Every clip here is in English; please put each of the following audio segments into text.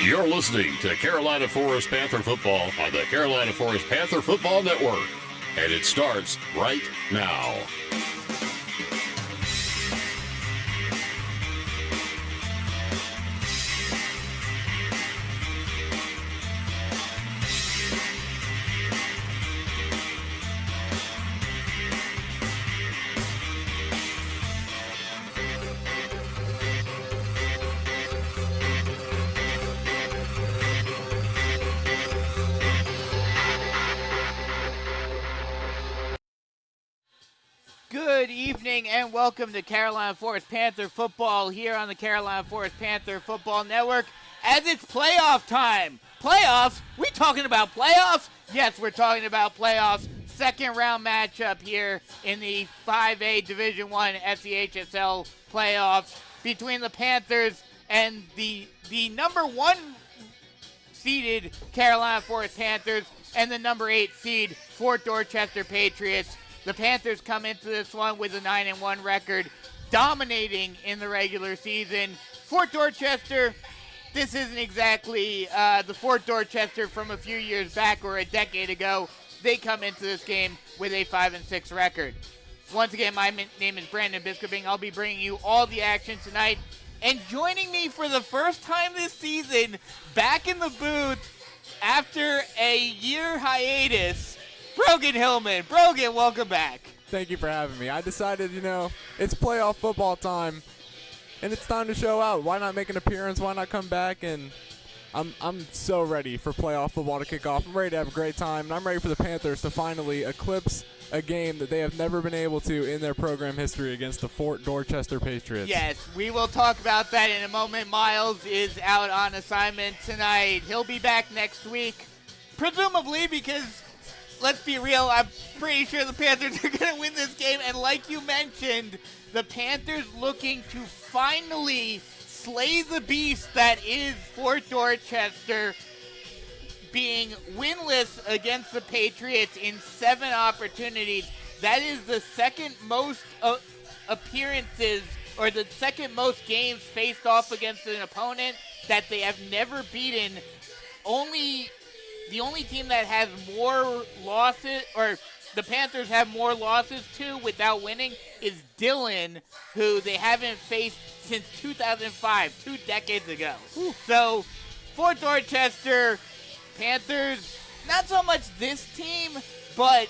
You're listening to Carolina Forest Panther football on the Carolina Forest Panther Football Network, and it starts right now. Good evening and welcome to Carolina Forest Panther football here on the Carolina Forest Panther Football Network as it's playoff time. Playoffs? We talking about playoffs? Yes, we're talking about playoffs. Second round matchup here in the 5A Division I SCHSL playoffs between the Panthers and the number 1 seeded Carolina Forest Panthers and the number 8 seed Fort Dorchester Patriots. The Panthers come into this one with a 9-1 record, dominating in the regular season. Fort Dorchester, this isn't exactly the Fort Dorchester from a few years back or a decade ago. They come into this game with a 5-6 record. Once again, my name is Brandon Biskoping. I'll be bringing you all the action tonight. And joining me for the first time this season, back in the booth after a year hiatus, Brogan Hillman. Brogan, welcome back. Thank you for having me. I decided, it's playoff football time, and it's time to show out. Why not make an appearance? Why not come back? And I'm so ready for playoff football to kick off. I'm ready to have a great time, and I'm ready for the Panthers to finally eclipse a game that they have never been able to in their program history against the Fort Dorchester Patriots. Yes, we will talk about that in a moment. Miles is out on assignment tonight. He'll be back next week, presumably because, let's be real, I'm pretty sure the Panthers are going to win this game. And like you mentioned, the Panthers looking to finally slay the beast that is Fort Dorchester, being winless against the Patriots in 7 opportunities. That is the second most appearances, or the second most games faced off against an opponent that they have never beaten. The only team that has more losses, or the Panthers have more losses to without winning, is Dillon, who they haven't faced since 2005, 2 decades ago. Ooh. So, Fort Dorchester, Panthers, not so much this team, but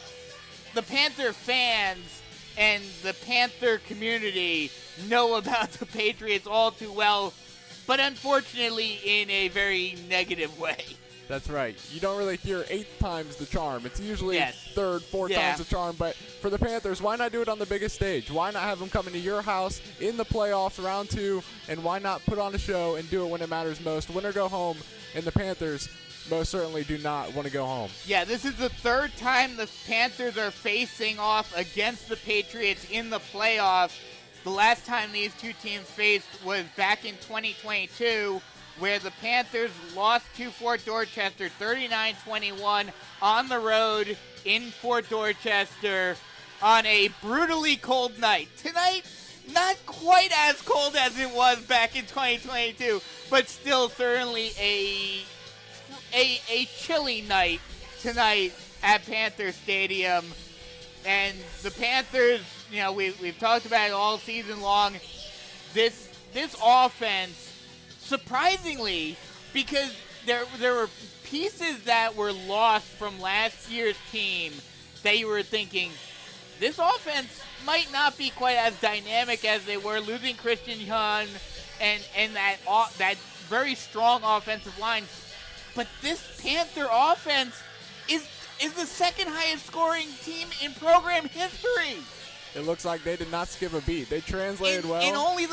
the Panther fans and the Panther community know about the Patriots all too well, but unfortunately in a very negative way. That's right. You don't really hear 8 times the charm. It's usually 3rd, 4th times the charm. But for the Panthers, why not do it on the biggest stage? Why not have them come into your house in the playoffs, round 2, and why not put on a show and do it when it matters most? Win or go home, and the Panthers most certainly do not want to go home. Yeah, this is the 3rd time the Panthers are facing off against the Patriots in the playoffs. The last time these two teams faced was back in 2022, where the Panthers lost to Fort Dorchester 39-21 on the road in Fort Dorchester on a brutally cold night. Tonight, not quite as cold as it was back in 2022, but still certainly a chilly night tonight at Panther Stadium. And the Panthers, we've talked about it all season long. This offense, surprisingly, because there were pieces that were lost from last year's team that you were thinking, this offense might not be quite as dynamic as they were, losing Christian Young and that very strong offensive line. But this Panther offense is the second highest scoring team in program history. It looks like they did not skip a beat. They translated well. In only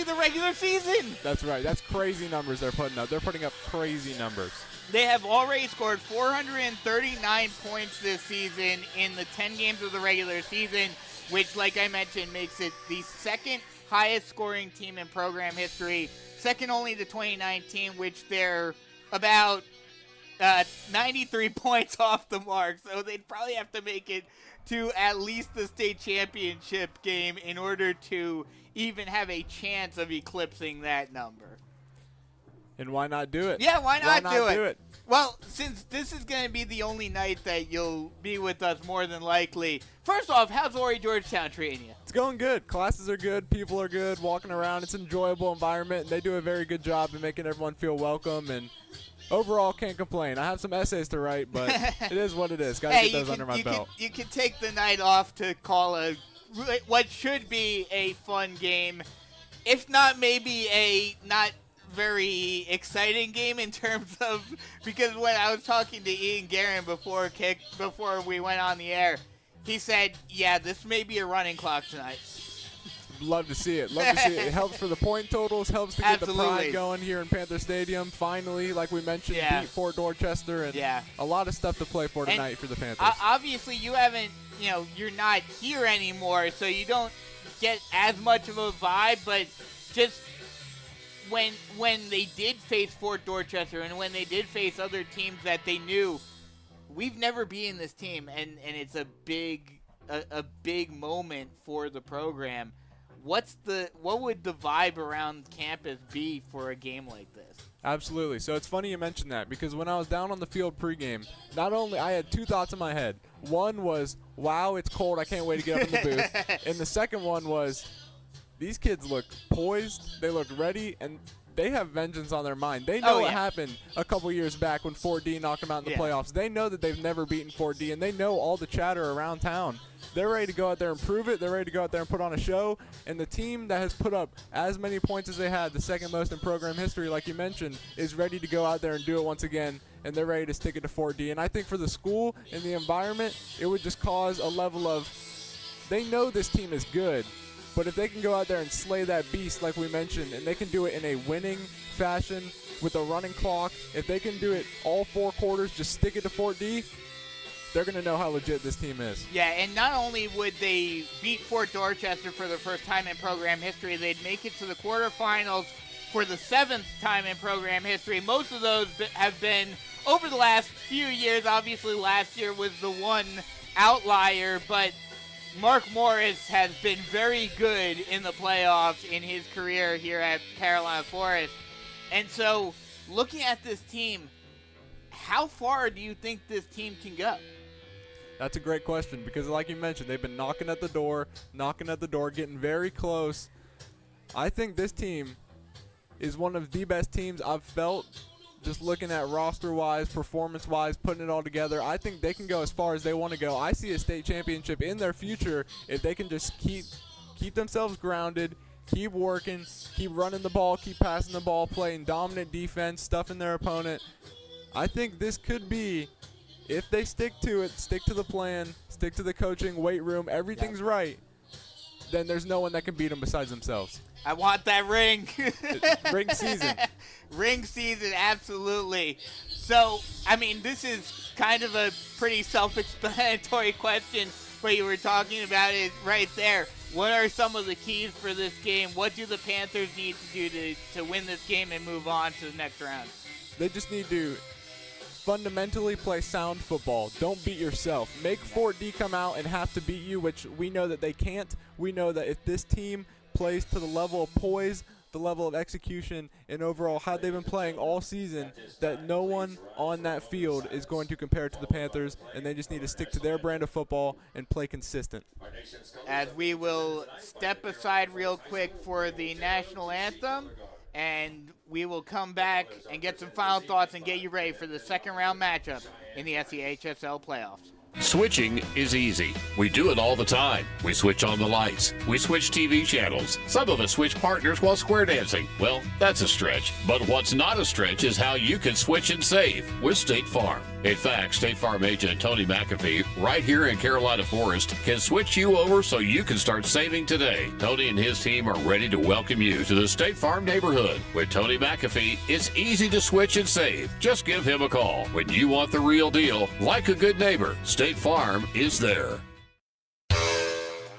the regular season. That's right. That's crazy numbers they're putting up. They're putting up crazy numbers. They have already scored 439 points this season in the 10 games of the regular season, which, like I mentioned, makes it the second highest scoring team in program history, second only to 2019, which they're about 93 points off the mark. So they'd probably have to make it to at least the state championship game in order to even have a chance of eclipsing that number. And why not do it? Yeah, why not do do it? Well, since this is going to be the only night that you'll be with us more than likely, first off, how's Ori Georgetown treating you? It's going good. Classes are good. People are good. Walking around, it's an enjoyable environment. And they do a very good job in making everyone feel welcome. And overall, can't complain. I have some essays to write, but it is what it is. Got to get those under my belt. You can take the night off to call what should be a fun game, if not maybe a not very exciting game in terms of, because when I was talking to Ian Guerin before we went on the air, he said, yeah, this may be a running clock tonight. Love to see it. Love to see it. It helps for the point totals, helps to get the pride going here in Panther Stadium. Finally, like we mentioned, beat Fort Dorchester, and a lot of stuff to play for tonight for the Panthers. Obviously, you haven't, you're not here anymore, so you don't get as much of a vibe, but just when they did face Fort Dorchester and when they did face other teams that they knew, we've never beaten this team, and it's a big moment for the program. What would the vibe around campus be for a game like this? Absolutely. So it's funny you mentioned that, because when I was down on the field pregame, not only I had two thoughts in my head. One was, wow, it's cold. I can't wait to get up in the booth. And the second one was, these kids look poised, they look ready, and they have vengeance on their mind. They know what happened a couple years back when Fort D knocked them out in the playoffs. They know that they've never beaten Fort D, and they know all the chatter around town. They're ready to go out there and prove it. They're ready to go out there and put on a show. And the team that has put up as many points as they had, the second most in program history, like you mentioned, is ready to go out there and do it once again, and they're ready to stick it to Fort D. And I think for the school and the environment, it would just cause a level of, they know this team is good, but if they can go out there and slay that beast like we mentioned, and they can do it in a winning fashion with a running clock, if they can do it all 4 quarters, just stick it to Fort D, they're going to know how legit this team is. Yeah, and not only would they beat Fort Dorchester for the first time in program history, they'd make it to the quarterfinals for the 7th time in program history. Most of those have been over the last few years. Obviously, last year was the one outlier, but Mark Morris has been very good in the playoffs in his career here at Carolina Forest. And so, looking at this team, how far do you think this team can go? That's a great question, because like you mentioned, they've been knocking at the door, getting very close. I think this team is one of the best teams I've felt, just looking at roster-wise, performance-wise, putting it all together. I think they can go as far as they want to go. I see a state championship in their future if they can just keep themselves grounded, keep working, keep running the ball, keep passing the ball, playing dominant defense, stuffing their opponent. I think this could be, if they stick to it, stick to the plan, stick to the coaching, weight room, everything's right, then there's no one that can beat them besides themselves. I want that ring. Ring season. Ring season, absolutely. So, I mean, this is kind of a pretty self-explanatory question, but you were talking about it right there. What are some of the keys for this game? What do the Panthers need to do to win this game and move on to the next round? They just need to fundamentally play sound football. Don't beat yourself. Make Fort D come out and have to beat you, which we know that they can't. We know that if this team plays to the level of poise, the level of execution, and overall how they've been playing all season, that no one on that field is going to compare to the Panthers, and they just need to stick to their brand of football and play consistent. As we will step aside real quick for the national anthem, and we will come back and get some final thoughts and get you ready for the second round matchup in the SEHSL playoffs. Switching is easy. We do it all the time. We switch on the lights. We switch TV channels. Some of us switch partners while square dancing. Well, that's a stretch. But what's not a stretch is how you can switch and save with State Farm. In fact, State Farm agent Tony McAfee, right here in Carolina Forest, can switch you over so you can start saving today. Tony and his team are ready to welcome you to the State Farm neighborhood. With Tony McAfee, it's easy to switch and save. Just give him a call. When you want the real deal, like a good neighbor, State Farm is there.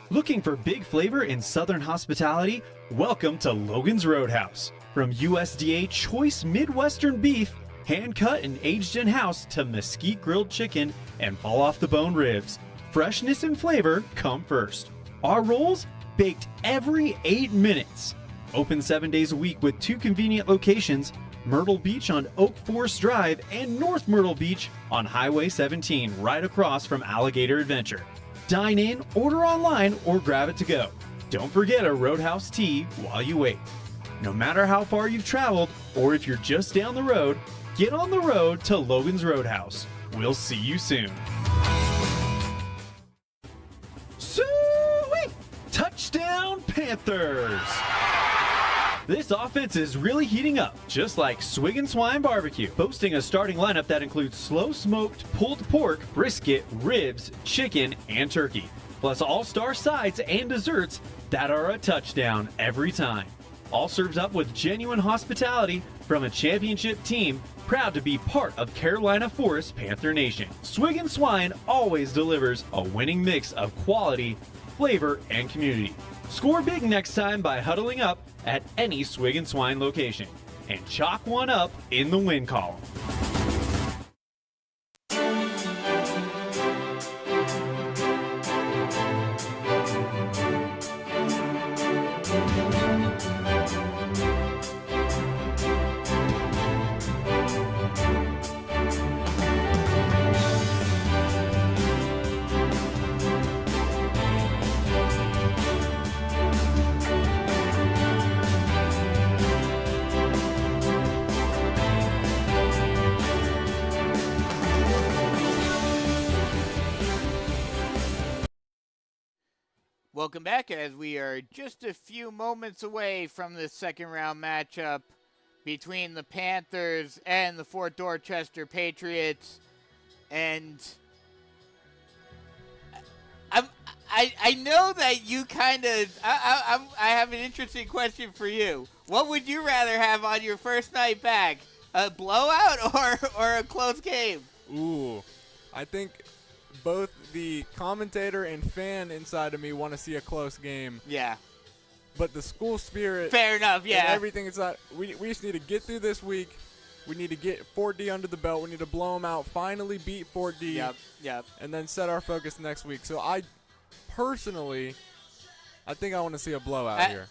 Looking for big flavor in Southern hospitality? Welcome to Logan's Roadhouse. From USDA choice Midwestern beef, hand-cut and aged in-house, to mesquite grilled chicken and fall-off-the-bone ribs, freshness and flavor come first. Our rolls, baked every 8 minutes. Open 7 days a week with 2 convenient locations. Myrtle Beach on Oak Forest Drive, and North Myrtle Beach on Highway 17, right across from Alligator Adventure. Dine in, order online, or grab it to go. Don't forget a Roadhouse tea while you wait. No matter how far you've traveled, or if you're just down the road, get on the road to Logan's Roadhouse. We'll see you soon. Sweet! Touchdown Panthers! This offense is really heating up, just like Swig and Swine Barbecue, boasting a starting lineup that includes slow-smoked pulled pork, brisket, ribs, chicken, and turkey, plus all-star sides and desserts that are a touchdown every time. All served up with genuine hospitality from a championship team proud to be part of Carolina Forest Panther Nation. Swig and Swine always delivers a winning mix of quality, flavor, and community. Score big next time by huddling up at any Swig and Swine location and chalk one up in the win column. Welcome back as we are just a few moments away from this second round matchup between the Panthers and the Fort Dorchester Patriots. And I know that you kind of, I have an interesting question for you. What would you rather have on your first night back? A blowout or a close game? Ooh, I think both the commentator and fan inside of me want to see a close game. Yeah. But the school spirit. Fair enough, yeah. And everything inside. We just need to get through this week. We need to get Fort D under the belt. We need to blow them out. Finally beat Fort D. Yep. And then set our focus next week. So I personally, I think I want to see a blowout here.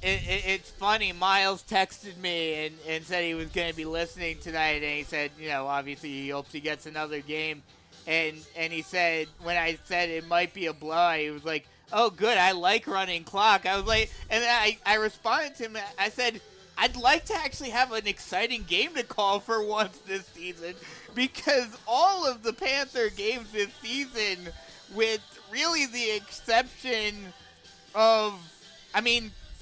It's funny. Miles texted me and said he was going to be listening tonight. And he said, obviously he hopes he gets another game. And he said, when I said it might be a blowout, he was like, oh, good, I like running clock. I was like, and then I responded to him. I said, I'd like to actually have an exciting game to call for once this season, because all of the Panther games this season, with really the exception of,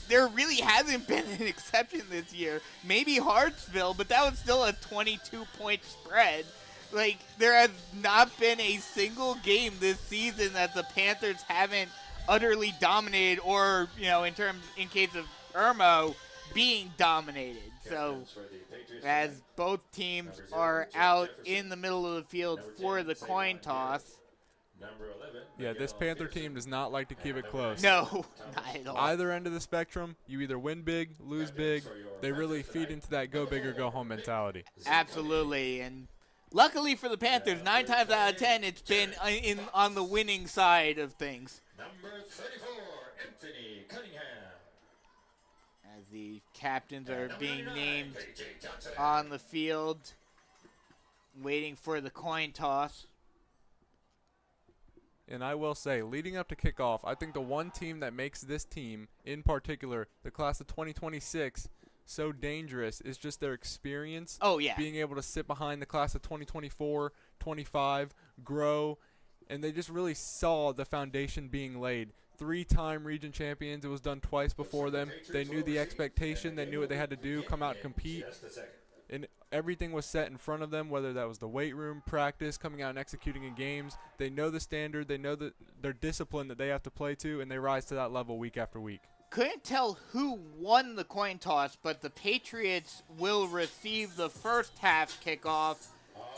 there really hasn't been an exception this year. Maybe Hartsville, but that was still a 22-point spread. Like, there has not been a single game this season that the Panthers haven't utterly dominated, or, in case of Irmo, being dominated. So, as both teams are out in the middle of the field for the coin toss. Yeah, this Panther team does not like to keep it close. No, not at all. Either end of the spectrum, you either win big, lose big. They really feed into that go big or go home mentality. Absolutely, and luckily for the Panthers, 9 times out of 10, it's been on the winning side of things. Number 34, Anthony Cunningham. As the captains are being named on the field, waiting for the coin toss. And I will say, leading up to kickoff, I think the one team that makes this team, in particular, the class of 2026, so dangerous is just their experience. Oh, yeah. Being able to sit behind the class of 2024, 25, grow, and they just really saw the foundation being laid. 3-time region champions. It was done twice before them. They knew the expectation. They knew what they had to do, come out and compete. And everything was set in front of them, whether that was the weight room, practice, coming out and executing in games. They know the standard. They know their discipline that they have to play to, and they rise to that level week after week. Couldn't tell who won the coin toss, but the Patriots will receive the first half kickoff.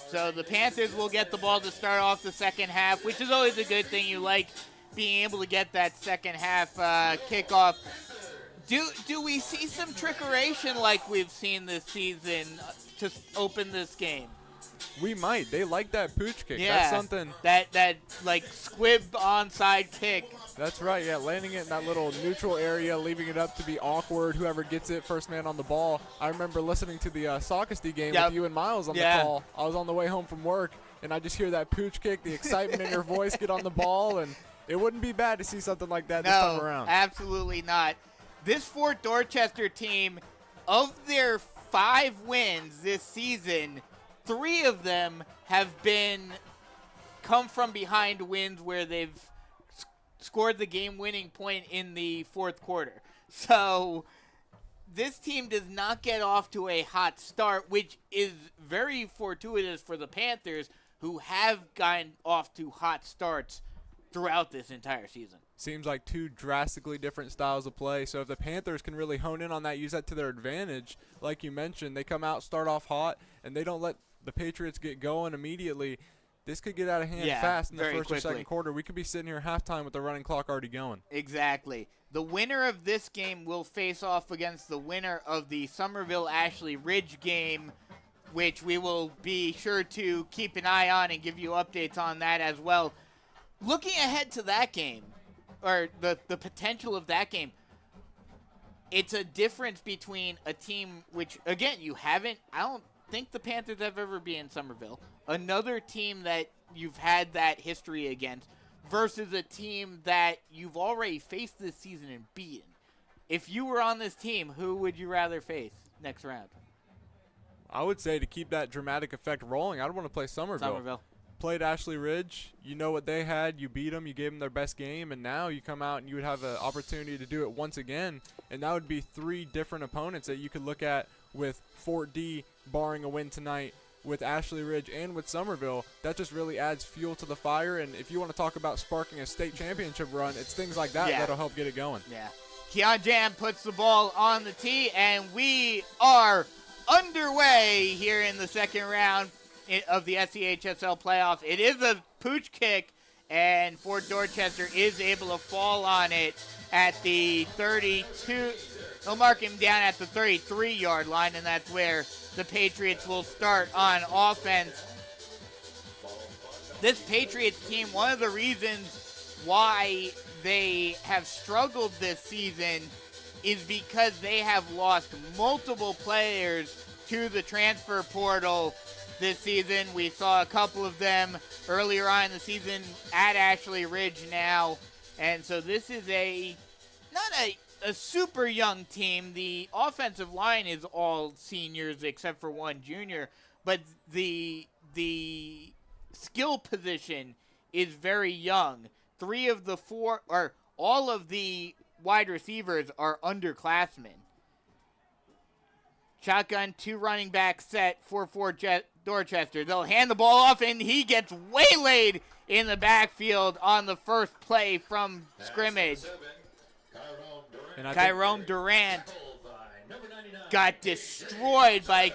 So the Panthers will get the ball to start off the second half, which is always a good thing. You like being able to get that second half kickoff. Do we see some trickeration like we've seen this season to open this game? We might. They like that pooch kick. Yeah, That's something. That like squib onside kick. That's right, yeah, landing it in that little neutral area, leaving it up to be awkward, whoever gets it, first man on the ball. I remember listening to the Saucusty game with you and Miles on the call. I was on the way home from work, and I just hear that pooch kick, the excitement in your voice, get on the ball, and it wouldn't be bad to see something like that this time around. No, absolutely not. This Fort Dorchester team, of their 5 wins this season, 3 of them have been come from behind wins where they've scored the game-winning point in the fourth quarter. So this team does not get off to a hot start, which is very fortuitous for the Panthers, who have gotten off to hot starts throughout this entire season. Seems like 2 drastically different styles of play. So if the Panthers can really hone in on that, use that to their advantage, like you mentioned, they come out, start off hot, and they don't let the Patriots get going immediately. This could get out of hand fast in the first or second quarter. We could be sitting here halftime with the running clock already going. Exactly. The winner of this game will face off against the winner of the Somerville-Ashley Ridge game, which we will be sure to keep an eye on and give you updates on that as well. Looking ahead to that game, or the potential of that game, it's a difference between a team which, again, I don't think the Panthers have ever been in Somerville, another team that you've had that history against, versus a team that you've already faced this season and beaten. If you were on this team, who would you rather face next round? I would say to keep that dramatic effect rolling, I'd want to play Somerville. Played Ashley Ridge. You know what they had. You beat them. You gave them their best game. And now you come out and you would have an opportunity to do it once again. And that would be 3 different opponents that you could look at with Fort D barring a win tonight, with Ashley Ridge and with Somerville. That just really adds fuel to the fire. And if you want to talk about sparking a state championship run, it's things like that that'll help get it going. Yeah. Keon Jam puts the ball on the tee, and we are underway here in the second round of the SCHSL playoff. It is a pooch kick, and Fort Dorchester is able to fall on it at the 32. They'll mark him down at the 33-yard line, and that's where the Patriots will start on offense. This Patriots team, one of the reasons why they have struggled this season is because they have lost multiple players to the transfer portal this season. We saw a couple of them earlier on in the season at Ashley Ridge now. And so this is not a super young team. The offensive line is all seniors except for one junior. But the skill position is very young. 3 of the 4, or all of the wide receivers are underclassmen. Shotgun, 2 running back set for Fort Dorchester. They'll hand the ball off, and he gets waylaid in the backfield on the first play from scrimmage. Tyrone Durant got destroyed by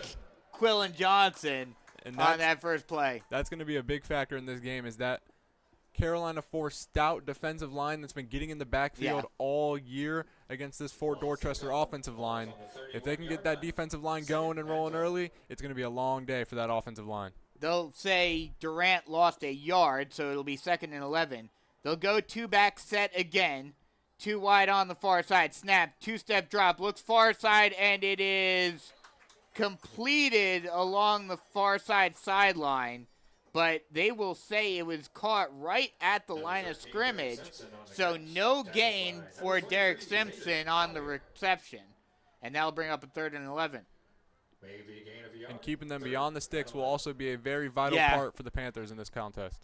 Quillen Johnson on that first play. That's going to be a big factor in this game, is that Carolina 4 stout defensive line that's been getting in the backfield all year against this Fort Dorchester offensive line. If they can get that defensive line going and rolling early, it's going to be a long day for that offensive line. They'll say Durant lost a yard, so it'll be 2nd and 11. They'll go 2-back set again. 2 wide on the far side. Snap, 2-step drop, looks far side, and it is completed along the far side sideline. But they will say it was caught right at the line of scrimmage, so no gain for Derek Simpson on the reception. And that'll bring up a 3rd and 11. And keeping them beyond the sticks will also be a very vital part for the Panthers in this contest.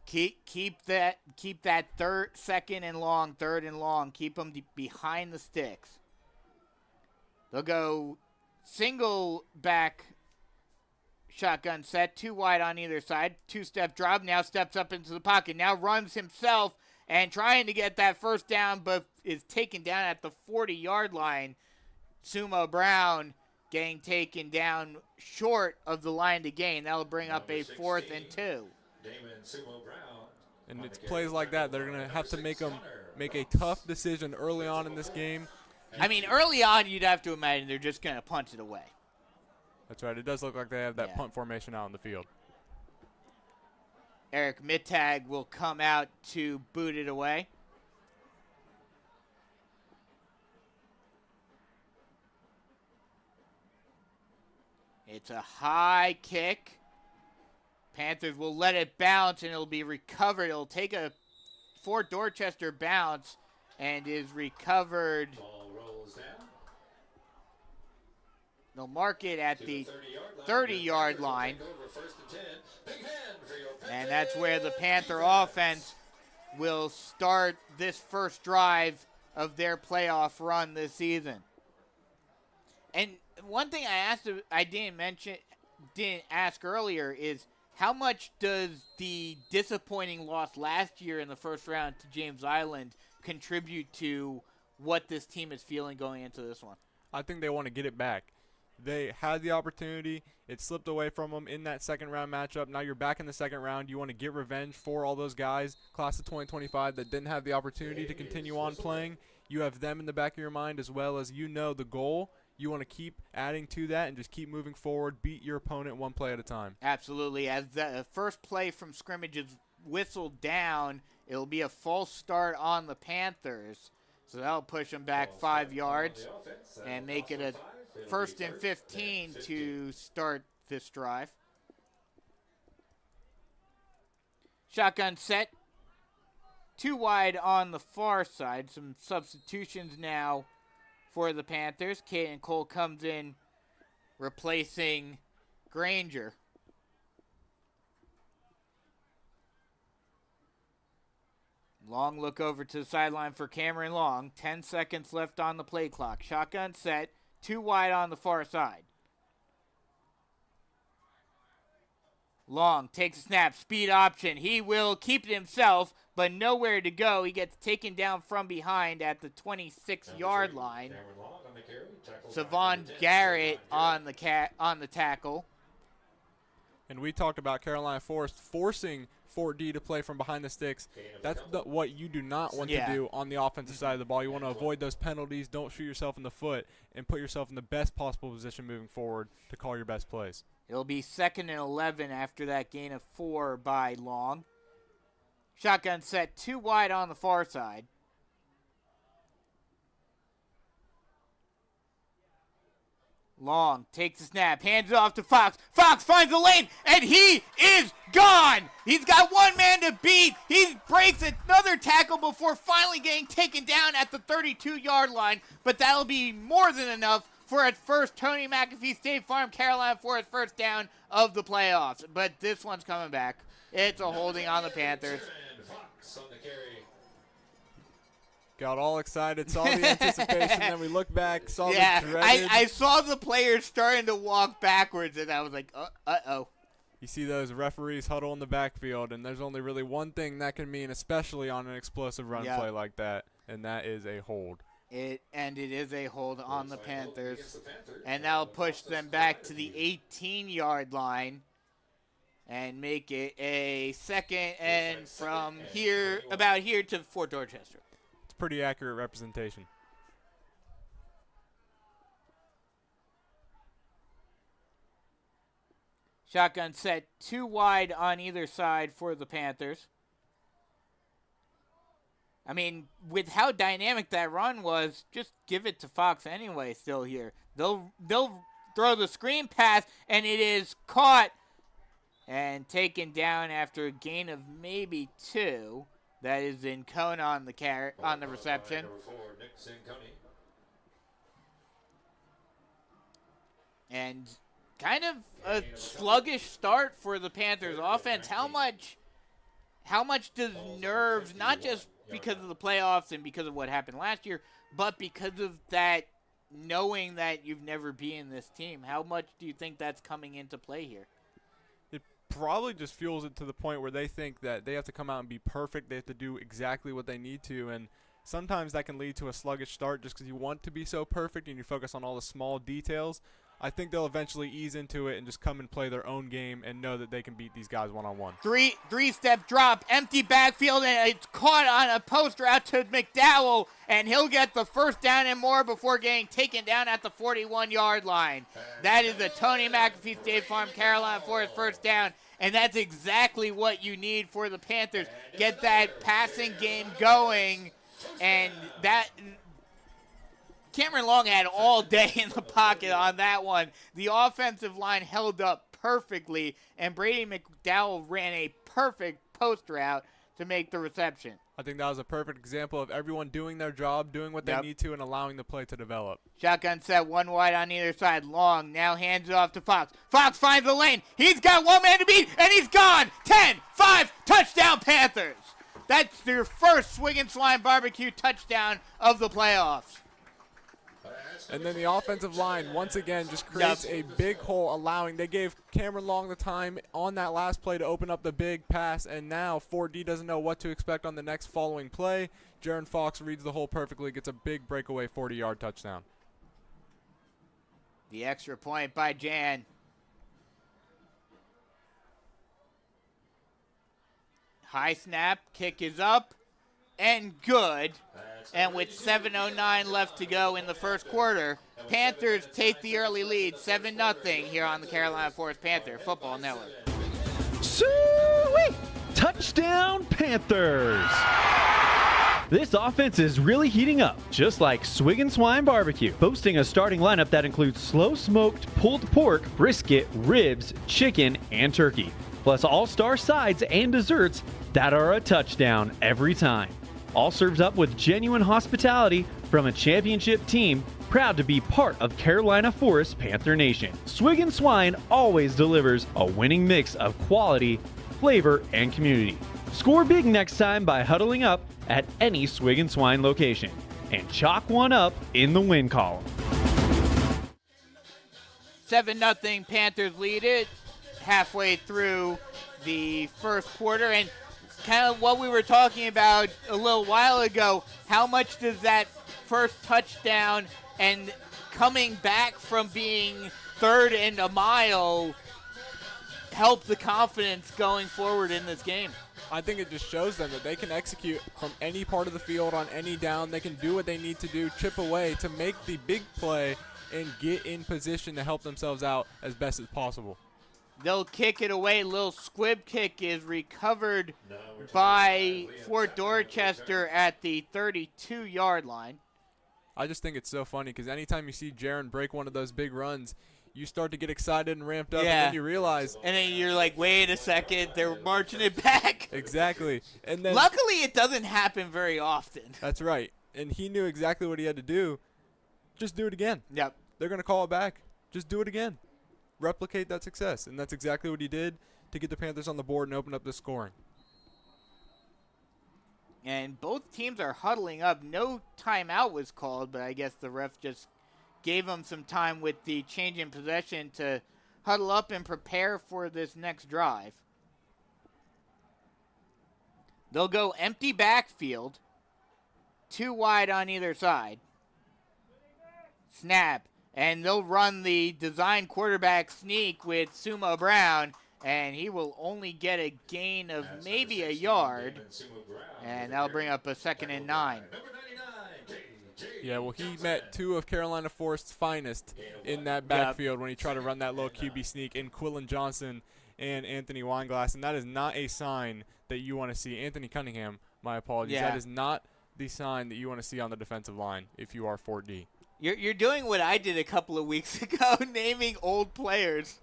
Keep that 2nd and long, 3rd and long. Keep them behind the sticks. They'll go single back shotgun set, 2 wide on either side, 2-step drop, now steps up into the pocket, now runs himself and trying to get that first down, but is taken down at the 40-yard line. Sumo Brown getting taken down short of the line to gain. That'll bring up a 4th and 2. And it's plays like that they're going to have to make a tough decision early on in this game. I mean, early on, you'd have to imagine they're just going to punch it away. That's right. It does look like they have that Yeah. punt formation out in the field. Eric Mittag will come out to boot it away. It's a high kick. Panthers will let it bounce, and it'll be recovered. It'll take a Fort Dorchester bounce and is recovered. Ball rolls down They'll mark it at to the 30-yard line. 30-yard Panthers will line. take over first and 10. Big hand for your And that's where the Panthers. Panther offense will start this first drive of their playoff run this season. And one thing I didn't ask earlier is how much does the disappointing loss last year in the first round to James Island contribute to what this team is feeling going into this one? I think they want to get it back. They had the opportunity. It slipped away from them in that second round matchup. Now you're back in the second round. You want to get revenge for all those guys, class of 2025, that didn't have the opportunity to continue on playing. You have them in the back of your mind, as well as the goal. You want to keep adding to that and just keep moving forward, beat your opponent one play at a time. Absolutely. As the first play from scrimmage is whistled down, it'll be a false start on the Panthers. So that'll push them back 5 yards and make it a first and 15 to start this drive. Shotgun set. 2 wide on the far side. Some substitutions now for the Panthers. Caden Cole comes in replacing Granger. Long look over to the sideline for Cameron Long. 10 seconds left on the play clock. Shotgun set. 2 wide on the far side. Long takes a snap. Speed option. He will keep it himself, but nowhere to go. He gets taken down from behind at the 26-yard line. Savon Garrett on the tackle. And we talked about Carolina Forest forcing Fort D to play from behind the sticks. That's what you do not want to do on the offensive side of the ball. You want to avoid those penalties. Don't shoot yourself in the foot and put yourself in the best possible position moving forward to call your best plays. It'll be 2nd and 11 after that gain of 4 by Long. Shotgun set 2 wide on the far side. Long takes the snap, hands it off to Fox. Fox finds the lane, and he is gone. He's got one man to beat. He breaks another tackle before finally getting taken down at the 32-yard line, but that'll be more than enough for its first Tony McAfee State Farm Carolina Forest first down of the playoffs. But this one's coming back. It's a holding on the Panthers. Fox on the carry. Got all excited, saw the anticipation, then we looked back, saw the dreaded. I saw the players starting to walk backwards, and I was like, uh-oh. You see those referees huddle in the backfield, and there's only really one thing that can mean, especially on an explosive run play like that, and that is a hold. It is a hold on the Panthers, and that'll push them back to the 18-yard line and make it a second and from here, about here to Fort Dorchester. Pretty accurate representation. Shotgun set 2 wide on either side for the Panthers. I mean, with how dynamic that run was, just give it to Fox anyway still here. They'll throw the screen pass, and it is caught and taken down after a gain of maybe 2. That is in Cone on the reception. And kind of a sluggish start for the Panthers offense. How much does nerves, not just because of the playoffs and because of what happened last year, but because of that knowing that you've never been this team, how much do you think that's coming into play here? Probably just fuels it to the point where they think that they have to come out and be perfect. They have to do exactly what they need to, and sometimes that can lead to a sluggish start just because you want to be so perfect and you focus on all the small details. I think they'll eventually ease into it and just come and play their own game and know that they can beat these guys one-on-one. Three-step drop, empty backfield, and it's caught on a post route to McDowell, and he'll get the first down and more before getting taken down at the 41-yard line. That is a Tony McAfee State Farm Carolina Forest first down, and that's exactly what you need for the Panthers. Get that passing game going, and that Cameron Long had all day in the pocket on that one. The offensive line held up perfectly, and Brady McDowell ran a perfect post route to make the reception. I think that was a perfect example of everyone doing their job, doing what they need to, and allowing the play to develop. Shotgun set, one wide on either side. Long now hands it off to Fox. Fox finds the lane. He's got one man to beat, and he's gone. 10-5, touchdown Panthers. That's their first Swig and Swine Barbecue touchdown of the playoffs. And then the offensive line, once again, just creates a big hole, they gave Cameron Long the time on that last play to open up the big pass, and now 4D doesn't know what to expect on the next following play. Jaron Fox reads the hole perfectly, gets a big breakaway 40-yard touchdown. The extra point by Jan. High snap, kick is up, and good. And with 7:09 left to go in the first quarter, Panthers take the early lead, 7-0 here on the Carolina Forest Panther Football Network. Sweet! Touchdown Panthers! This offense is really heating up, just like Swig and Swine Barbecue, boasting a starting lineup that includes slow-smoked pulled pork, brisket, ribs, chicken, and turkey, plus all-star sides and desserts that are a touchdown every time. All served up with genuine hospitality from a championship team proud to be part of Carolina Forest Panther Nation. Swig and Swine always delivers a winning mix of quality, flavor, and community. Score big next time by huddling up at any Swig and Swine location and chalk one up in the win column. 7-0 Panthers lead it halfway through the first quarter, and kind of what we were talking about a little while ago, how much does that first touchdown and coming back from being third and a mile help the confidence going forward in this game? I think it just shows them that they can execute from any part of the field on any down. They can do what they need to do, chip away to make the big play and get in position to help themselves out as best as possible. They'll kick it away. Little squib kick is recovered by Fort Dorchester at the 32-yard line. I just think it's so funny because anytime you see Jaron break one of those big runs, you start to get excited and ramped up, and then you realize. And then you're like, wait a second, they're marching it back. Exactly. And then luckily, it doesn't happen very often. That's right. And he knew exactly what he had to do. Just do it again. Yep. They're going to call it back. Just do it again. Replicate that success, and that's exactly what he did to get the Panthers on the board and open up the scoring. And both teams are huddling up. No timeout was called, but I guess the ref just gave them some time with the change in possession to huddle up and prepare for this next drive. They'll go empty backfield, 2 wide on either side. Snap. And they'll run the design quarterback sneak with Sumo Brown, and he will only get a gain of maybe a yard, and that'll bring up a 2nd and 9. Yeah, well, he met 2 of Carolina Forest's finest in that backfield when he tried to run that little QB sneak in Quillen Johnson and Anthony Weinglass, and that is not a sign that you want to see. Anthony Cunningham, my apologies. Yeah. That is not the sign that you want to see on the defensive line if you are 4D. You're doing what I did a couple of weeks ago, naming old players.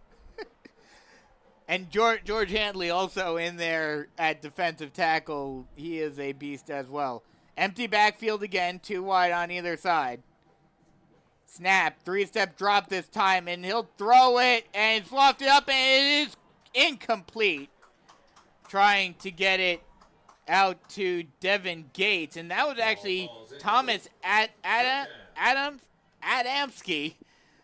And George Handley also in there at defensive tackle. He is a beast as well. Empty backfield again, 2 wide on either side. Snap, 3-step drop this time, and he'll throw it, and it's lofted up, and it is incomplete. Trying to get it out to Devin Gates, and that was actually Thomas Adamski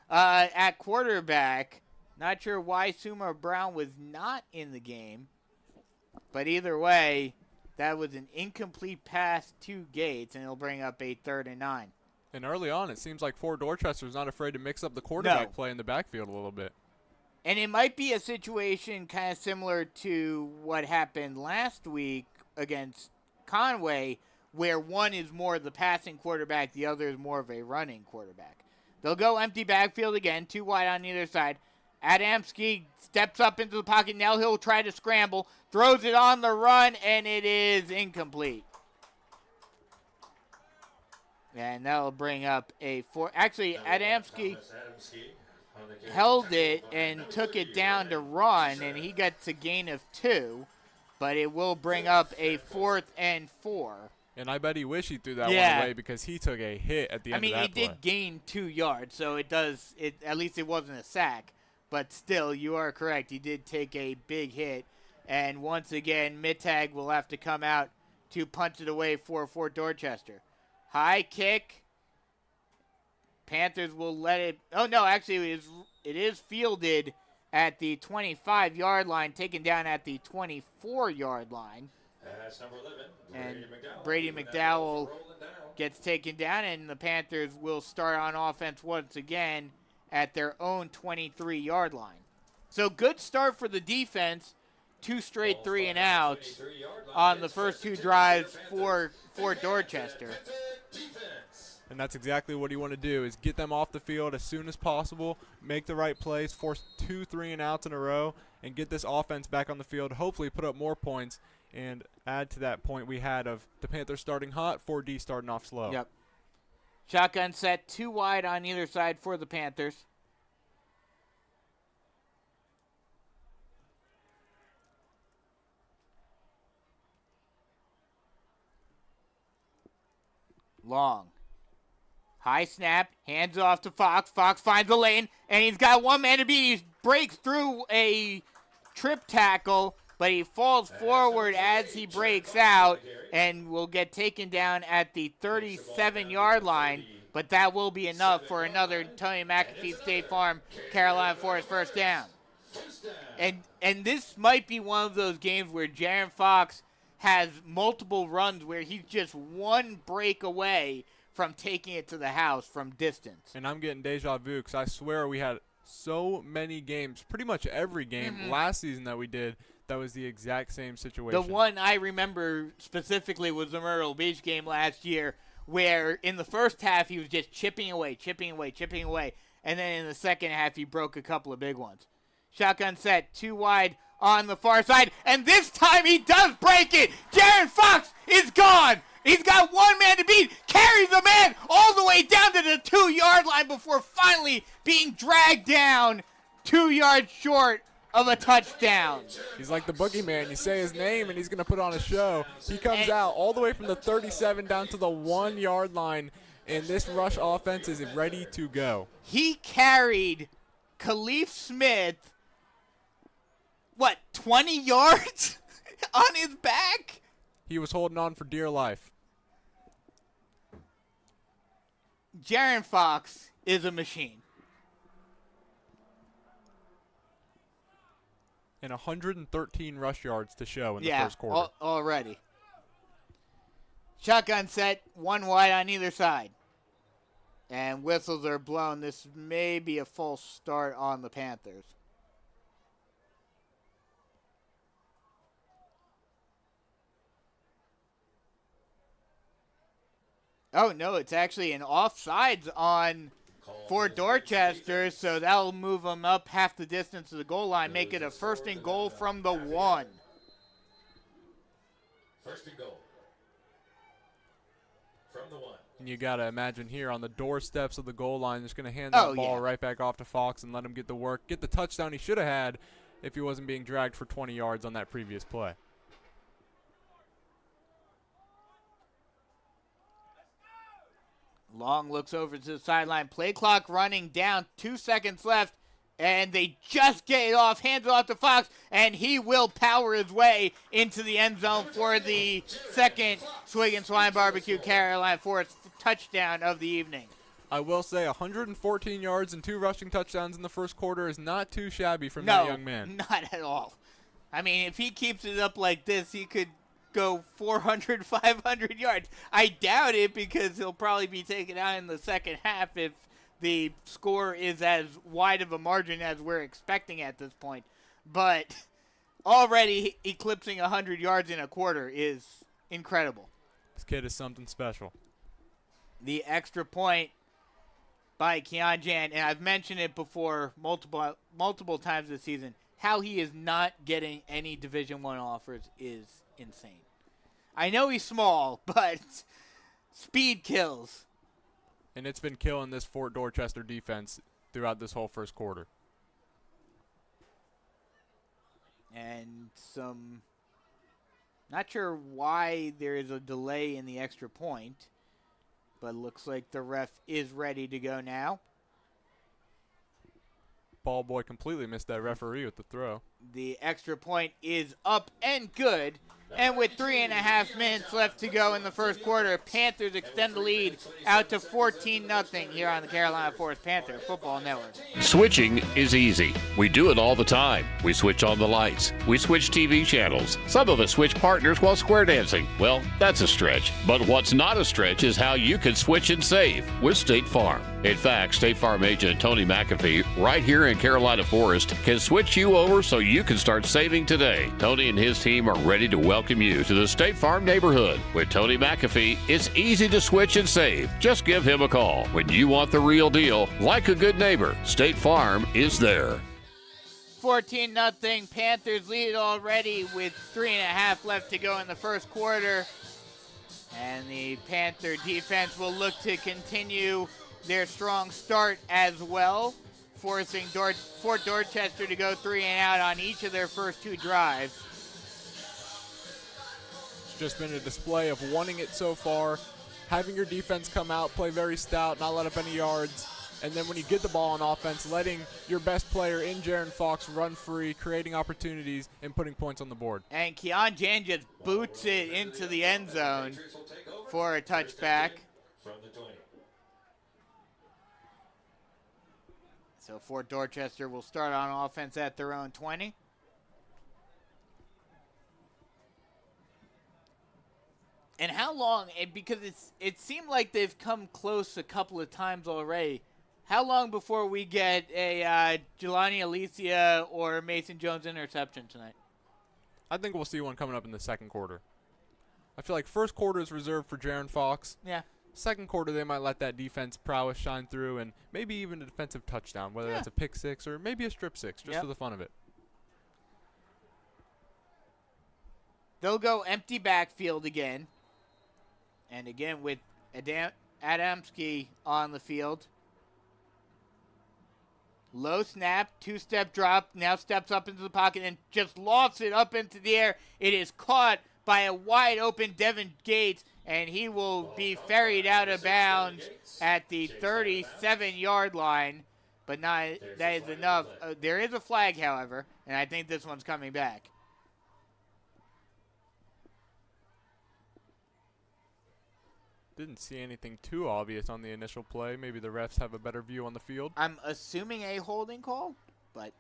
at quarterback. Not sure why Sumo Brown was not in the game, but either way, that was an incomplete pass to Gates, and it'll bring up a 3rd and 9. And early on, it seems like Fort Dorchester's not afraid to mix up the quarterback play in the backfield a little bit. And it might be a situation kind of similar to what happened last week against Conway, where one is more the passing quarterback, the other is more of a running quarterback. They'll go empty backfield again, 2 wide on either side. Adamski steps up into the pocket. Now he'll try to scramble, throws it on the run, and it is incomplete. And that'll bring up a 4. Actually, Adamski held it and took it down to run, and he gets a gain of 2. But it will bring up a 4th and 4. And I bet he wished he threw that one away because he took a hit at the end of that play. He did gain 2 yards, so at least it wasn't a sack. But still, you are correct. He did take a big hit. And once again, Mittag will have to come out to punch it away for Fort Dorchester. High kick. Panthers will let it. Oh, no, actually, it is fielded at the 25-yard line, taken down at the 24-yard line. That's number 11, And Brady McDowell gets taken down, and the Panthers will start on offense once again at their own 23-yard line. So good start for the defense. 2 straight 3-and-outs on the first 2 drives for Dorchester. And that's exactly what you want to do, is get them off the field as soon as possible, make the right plays, force 2 3-and-outs in a row, and get this offense back on the field, hopefully put up more points, and add to that point we had of the Panthers starting hot, 4D starting off slow. Yep. Shotgun set, 2 wide on either side for the Panthers. Long. High snap, hands off to Fox. Fox finds a lane, and he's got 1 man to beat. He breaks through a trip tackle, but he falls forward as he breaks out and will get taken down at the 37-yard line. But that will be enough for another Tony McAfee State Farm Carolina Forest first down. And this might be one of those games where Jaron Fox has multiple runs where he's just 1 break away from taking it to the house from distance. And I'm getting deja vu because I swear we had so many games, pretty much every game last season that we did, that was the exact same situation. The one I remember specifically was the Myrtle Beach game last year, where in the first half he was just chipping away. And then in the second half he broke a couple of big ones. Shotgun set, 2 wide on the far side, and this time he does break it. Jaron Fox is gone. He's got 1 man to beat, carries the man all the way down to the 2-yard line before finally being dragged down 2 yards short of a touchdown. He's like the boogeyman. You say his name, and he's going to put on a show. He comes out all the way from the 37 down to the 1-yard line, and this rush offense is ready to go. He carried Khalif Smith, 20 yards on his back? He was holding on for dear life. Jaron Fox is a machine. And 113 rush yards to show in the first quarter. Already. Shotgun set, 1 wide on either side. And whistles are blown. This may be a false start on the Panthers. Oh, no, it's actually an offsides on Fort Dorchester, so that'll move them up half the distance to the goal line, make it a 1st and goal from the 1. 1st and goal from the 1. And you got to imagine here on the doorsteps of the goal line, just going to hand that ball right back off to Fox and let him get the work, get the touchdown he should have had if he wasn't being dragged for 20 yards on that previous play. Long looks over to the sideline. Play clock running down. 2 seconds left. And they just get it off. Hands it off to Fox. And he will power his way into the end zone for the second Swig and Swine Barbecue Carolina Forest touchdown of the evening. I will say 114 yards and 2 rushing touchdowns in the first quarter is not too shabby from that young man. Not at all. I mean, if he keeps it up like this, he could go 400, 500 yards. I doubt it because he'll probably be taken out in the second half if the score is as wide of a margin as we're expecting at this point. But already eclipsing 100 yards in a quarter is incredible. This kid is something special. The extra point by Keon Jan, and I've mentioned it before multiple times this season, how he is not getting any Division I offers is insane. I know he's small, but speed kills. And it's been killing this Fort Dorchester defense throughout this whole first quarter. And not sure why there is a delay in the extra point, but looks like the ref is ready to go now. Ball boy completely missed that referee with the throw. The extra point is up and good. And with 3.5 minutes left to go in the first quarter, Panthers extend the lead out to 14-0 here on the Carolina Forest Panther Football Network. Switching is easy. We do it all the time. We switch on the lights. We switch TV channels. Some of us switch partners while square dancing. Well, that's a stretch. But what's not a stretch is how you can switch and save with State Farm. In fact, State Farm agent Tony McAfee, right here in Carolina Forest, can switch you over so you can start saving today. Tony and his team are ready to welcome you to the State Farm neighborhood. With Tony McAfee, it's easy to switch and save. Just give him a call. When you want the real deal, like a good neighbor, State Farm is there. 14-0, Panthers lead already with 3.5 left to go in the first quarter. And the Panther defense will look to continue their strong start as well, forcing Fort Dorchester to go 3 and out on each of their first 2 drives. It's just been a display of wanting it so far, having your defense come out, play very stout, not let up any yards, and then when you get the ball on offense, letting your best player in Jaron Fox run free, creating opportunities, and putting points on the board. And Keon Jan just boots it into the end zone for a touchback. From the 20. So Fort Dorchester will start on offense at their own 20. And how long, because it seemed like they've come close a couple of times already, how long before we get a Jelani Alicia or Mason Jones interception tonight? I think we'll see one coming up in the second quarter. I feel like first quarter is reserved for Jaron Fox. Yeah. Second quarter, they might let that defense prowess shine through and maybe even a defensive touchdown, whether that's a pick six or maybe a strip six, just for the fun of it. They'll go empty backfield again. And again with Adamski on the field. Low snap, 2-step drop, now steps up into the pocket and just lofts it up into the air. It is caught by a wide open Devin Gates, and he will be ferried out of bounds at the 37-yard line. But that is enough. There is a flag, however, and I think this one's coming back. Didn't see anything too obvious on the initial play. Maybe the refs have a better view on the field. I'm assuming a holding call, but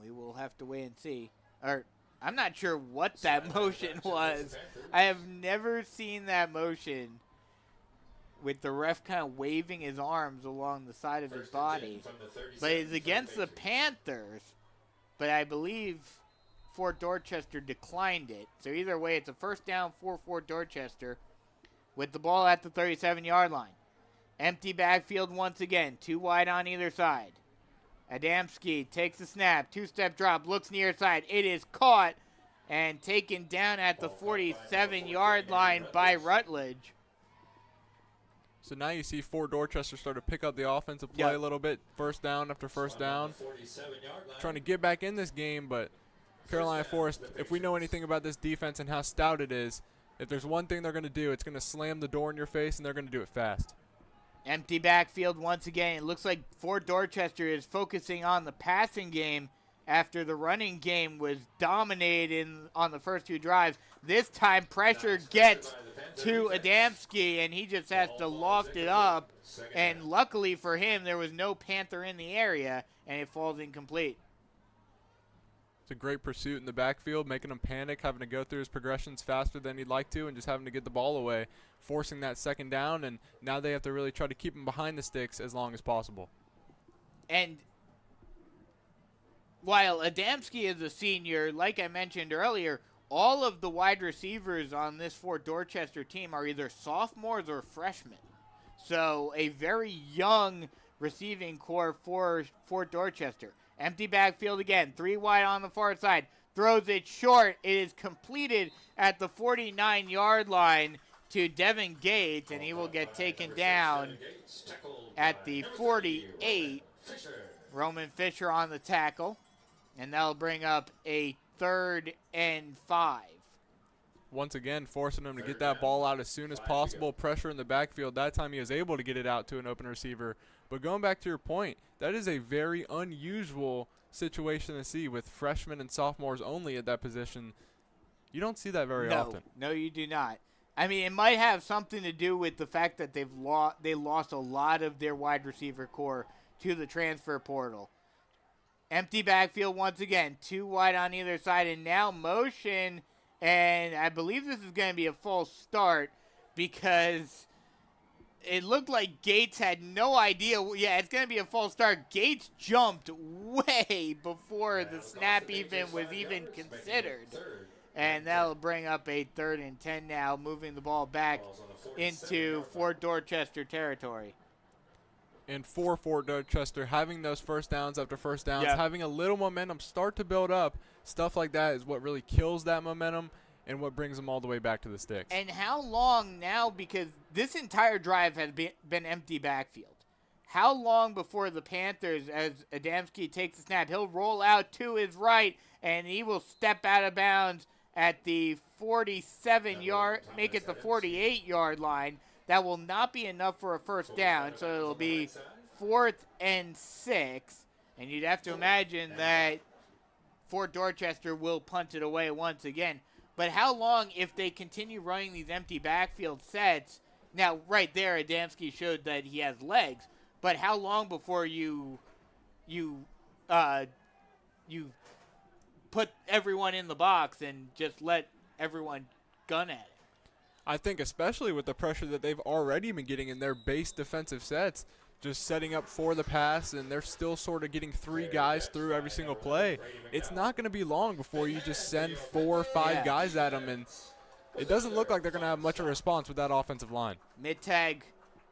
we will have to wait and see. Or I'm not sure what that motion was. I have never seen that motion with the ref kind of waving his arms along the side of his body. But it's against the Panthers, but I believe Fort Dorchester declined it. So either way, it's a first down for Fort Dorchester with the ball at the 37-yard line. Empty backfield once again, 2 wide on either side. Adamski takes the snap, 2-step drop, looks near side. It is caught and taken down at the 47-yard line by Rutledge. So now you see Fort Dorchester start to pick up the offensive play a little bit, first down after first down. Trying to get back in this game, but Carolina Forest, if we know anything about this defense and how stout it is, if there's one thing they're going to do, it's going to slam the door in your face, and they're going to do it fast. Empty backfield once again. It looks like Fort Dorchester is focusing on the passing game after the running game was dominated on the first 2 drives. This time pressure gets to Adamski, and he just has to loft it up. And luckily for him, there was no Panther in the area, and it falls incomplete. It's a great pursuit in the backfield, making him panic, having to go through his progressions faster than he'd like to, and just having to get the ball away, forcing that second down, and now they have to really try to keep him behind the sticks as long as possible. And while Adamski is a senior, like I mentioned earlier, all of the wide receivers on this Fort Dorchester team are either sophomores or freshmen. So a very young receiving core for Fort Dorchester. Empty backfield again, 3 wide on the far side. Throws it short. It is completed at the 49-yard line to Devin Gates, and he will get taken down at the 48. Roman Fisher on the tackle, and that'll bring up a 3rd and 5. Once again, forcing him to get that ball out as soon as possible, pressure in the backfield. That time he was able to get it out to an open receiver. But going back to your point, that is a very unusual situation to see with freshmen and sophomores only at that position. You don't see that very often. No, you do not. I mean, it might have something to do with the fact that they lost a lot of their wide receiver core to the transfer portal. Empty backfield once again, 2 wide on either side, and now motion, and I believe this is going to be a false start because it looked like Gates had no idea. Yeah, it's going to be a false start. Gates jumped way before the snap was even considered. And that'll bring up a 3rd and 10 now, moving the ball back into Fort Dorchester territory. And for Fort Dorchester, having those first downs after first downs, having a little momentum start to build up, stuff like that is what really kills that momentum and what brings them all the way back to the sticks. And how long now, because this entire drive has been empty backfield. How long before the Panthers, as Adamski takes the snap, he'll roll out to his right, and he will step out of bounds at the 47-yard, make it the 48-yard line. That will not be enough for a first down, so it'll be 4th and 6. And you'd have to imagine that Fort Dorchester will punt it away once again. But how long, if they continue running these empty backfield sets, now right there Adamski showed that he has legs, but how long before you put everyone in the box and just let everyone gun at it? I think especially with the pressure that they've already been getting in their base defensive sets, just setting up for the pass, and they're still sort of getting 3 guys through every single play. It's not going to be long before you just send 4 or 5 guys at them, and it doesn't look like they're going to have much of a response with that offensive line. Mittag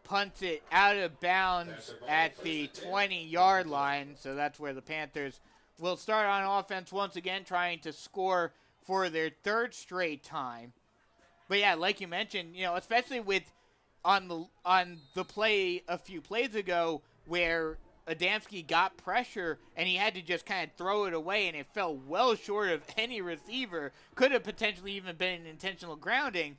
punts it out of bounds at the 20-yard line, so that's where the Panthers will start on offense once again, trying to score for their 3rd straight time. But yeah, like you mentioned, especially with on the play a few plays ago where Adamski got pressure and he had to just kind of throw it away, and it fell well short of any receiver. Could have potentially even been an intentional grounding.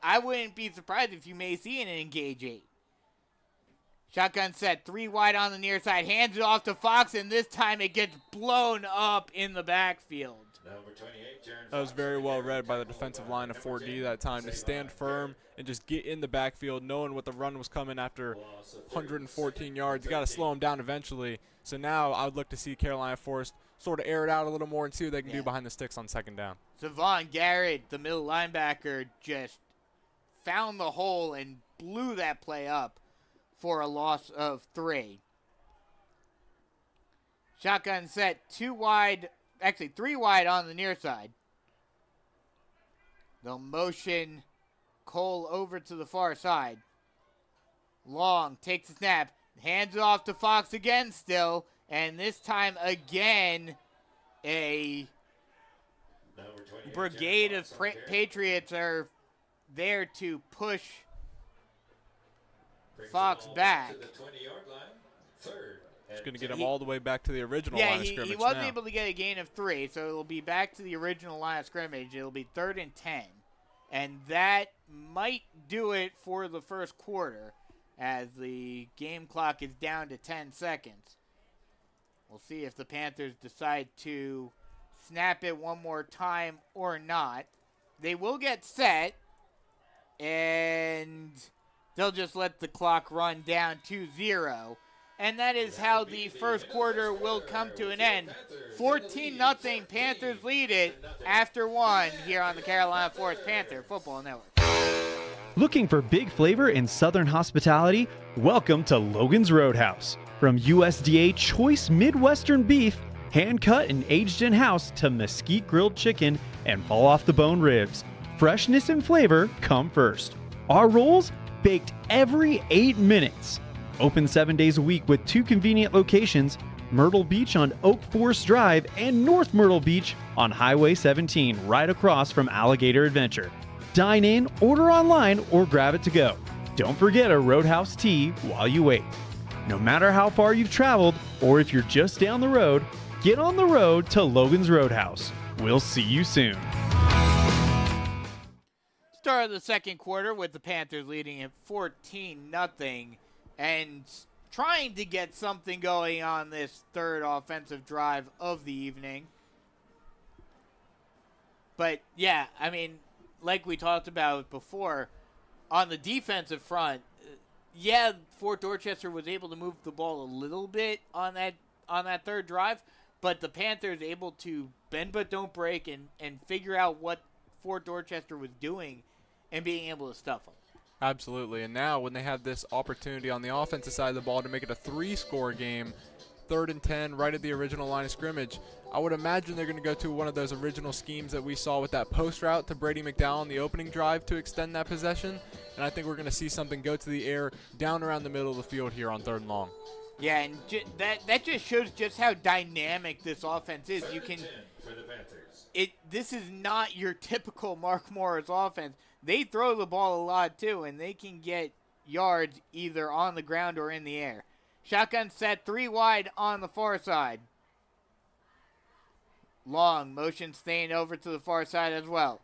I wouldn't be surprised if you may see an engage 8. Shotgun set, 3 wide on the near side, hands it off to Fox, and this time it gets blown up in the backfield. That was very well read by the defensive line of 4D that time to stand firm and just get in the backfield, knowing what the run was coming after 114 yards. You got to slow him down eventually. So now I would look to see Carolina Forest sort of air it out a little more and see what they can do behind the sticks on 2nd down. Savon Garrett, the middle linebacker, just found the hole and blew that play up for a loss of 3. Shotgun set, 3 wide on the near side. They'll motion Cole over to the far side. Long takes the snap, hands it off to Fox again still, and this time again a brigade of Patriots are there to push Fox back. It's going to get him all the way back to the original line of scrimmage. He was able to get a gain of 3, so it'll be back to the original line of scrimmage. It'll be 3rd and 10. And that might do it for the first quarter as the game clock is down to 10 seconds. We'll see if the Panthers decide to snap it one more time or not. They will get set, and they'll just let the clock run down to 0. and that is how the first quarter will come to an end. 14-0 Panthers lead it after one here on the Carolina Forest Panther Football Network. Looking for big flavor in Southern hospitality? Welcome to Logan's Roadhouse. From USDA choice Midwestern beef, hand-cut and aged in-house, to mesquite grilled chicken and fall-off-the-bone ribs, freshness and flavor come first. Our rolls, baked every 8 minutes. Open 7 days a week with 2 convenient locations, Myrtle Beach on Oak Forest Drive and North Myrtle Beach on Highway 17, right across from Alligator Adventure. Dine in, order online, or grab it to go. Don't forget a Roadhouse tea while you wait. No matter how far you've traveled, or if you're just down the road, get on the road to Logan's Roadhouse. We'll see you soon. Start of the second quarter with the Panthers leading at 14-0 and trying to get something going on this third offensive drive of the evening. But, yeah, I mean, like we talked about before, on the defensive front, yeah, Fort Dorchester was able to move the ball a little bit on that third drive, but the Panthers able to bend but don't break and figure out what Fort Dorchester was doing and being able to stuff them. Absolutely, and now when they have this opportunity on the offensive side of the ball to make it a 3-score game, 3rd and 10, right at the original line of scrimmage, I would imagine they're going to go to one of those original schemes that we saw with that post route to Brady McDowell on the opening drive to extend that possession, and I think we're going to see something go to the air down around the middle of the field here on 3rd and long. Yeah, and that just shows just how dynamic this offense is. You can this is not your typical Mark Morris offense. They throw the ball a lot too, and they can get yards either on the ground or in the air. Shotgun set, 3 wide on the far side. Long motion staying over to the far side as well.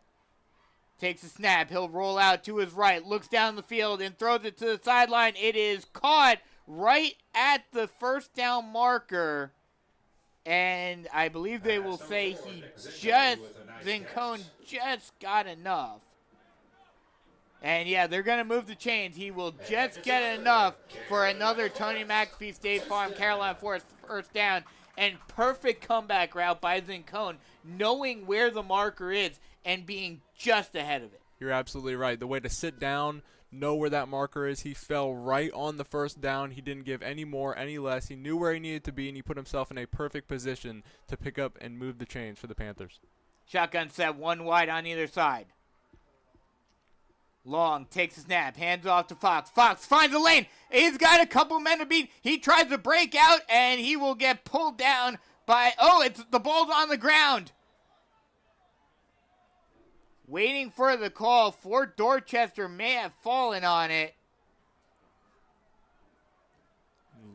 Takes a snap. He'll roll out to his right. Looks down the field and throws it to the sideline. It is caught right at the first down marker. And I believe they will say Zincone just got enough. And, yeah, they're going to move the chains. He will just get enough for another Tony McAfee State Farm Carolina Forest first down. And perfect comeback route by Zincone, knowing where the marker is and being just ahead of it. You're absolutely right. The way to sit down, know where that marker is. He fell right on the first down. He didn't give any more, any less. He knew where he needed to be, and he put himself in a perfect position to pick up and move the chains for the Panthers. Shotgun set, 1 wide on either side. Long takes a snap, hands off to Fox. Fox finds a lane. He's got a couple men to beat. He tries to break out, and he will get pulled down by, the ball's on the ground. Waiting for the call. Fort Dorchester may have fallen on it.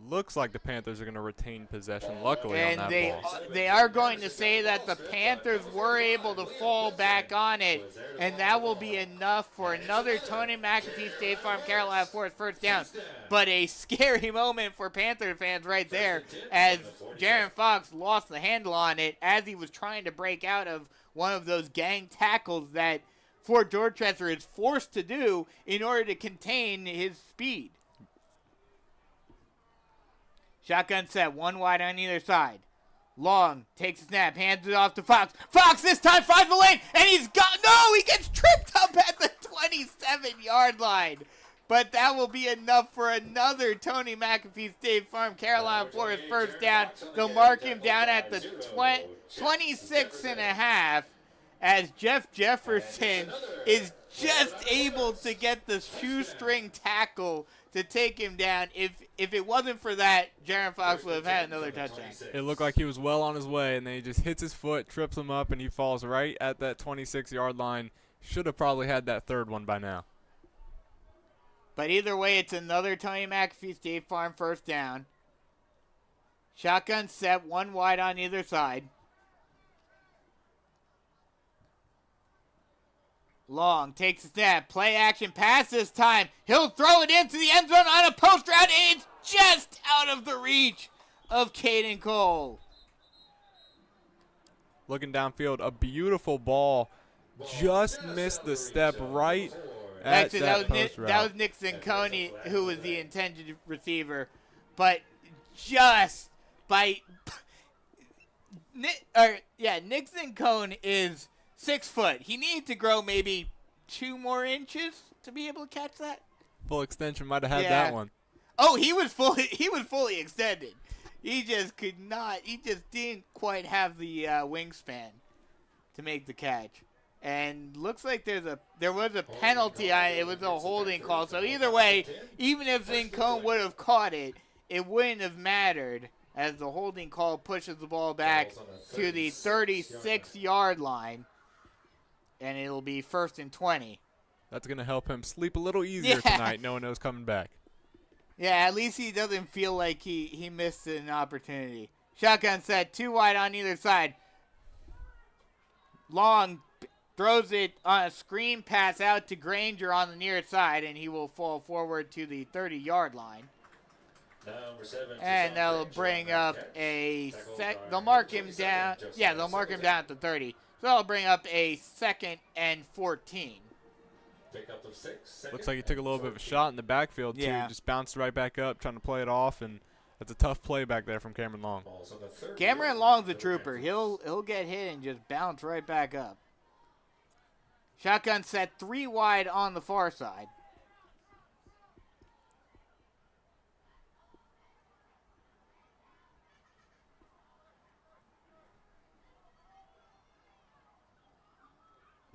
Looks like the Panthers are going to retain possession, luckily, and on that ball. They are going to say that the Panthers were able to fall back on it, and that will be enough for another Tony McAfee State Farm Carolina Forest first down. But a scary moment for Panther fans right there, as Jaron Fox lost the handle on it as he was trying to break out of one of those gang tackles that Fort Dorchester is forced to do in order to contain his speed. Shotgun set, 1 wide on either side. Long takes a snap, hands it off to Fox. Fox this time finds the lane, and he gets tripped up at the 27-yard line. But that will be enough for another Tony McAfee State Farm Carolina Forest first down. They'll mark him down at the 26.5 as Jeff Jefferson is just able to get the shoestring tackle to take him down. If it wasn't for that, Jaron Fox would have had another touchdown. It looked like he was well on his way, and then he just hits his foot, trips him up, and he falls right at that 26-yard line. Should have probably had that third one by now. But either way, it's another Tony McAfee State Farm first down. Shotgun set, 1 wide on either side. Long takes a snap, play action pass this time. He'll throw it into the end zone on a post route. It's just out of the reach of Caden Cole. Looking downfield, a beautiful ball. Just missed the step right at Actually, that post route. That was Nick Zincone, who was the intended receiver. But just by Nixon Cone is 6 foot. He needs to grow maybe 2 more inches to be able to catch that. Full extension might have had Yeah. that one. Oh, he was fully extended. He just could not. He just didn't quite have the wingspan to make the catch. And looks like there was a penalty on it. It was a holding call. So either way, even if Zincone would have caught it, it wouldn't have mattered, as the holding call pushes the ball back to the 36-yard line, and it'll be 1st and 20. That's going to help him sleep a little easier tonight, knowing it was coming back. Yeah, at least he doesn't feel like he missed an opportunity. Shotgun set, 2 wide on either side. Long throws it on a screen pass out to Granger on the near side, and he will fall forward to the 30-yard line. And they'll bring up a they'll mark him down. Yeah, they'll mark him down at the 30. So they'll bring up a 2nd and 14. Looks like he took a little bit of a shot in the backfield, too. Yeah. Just bounced right back up, trying to play it off, and that's a tough play back there from Cameron Long. Cameron Long's a trooper. He'll get hit and just bounce right back up. Shotgun set, 3 wide on the far side.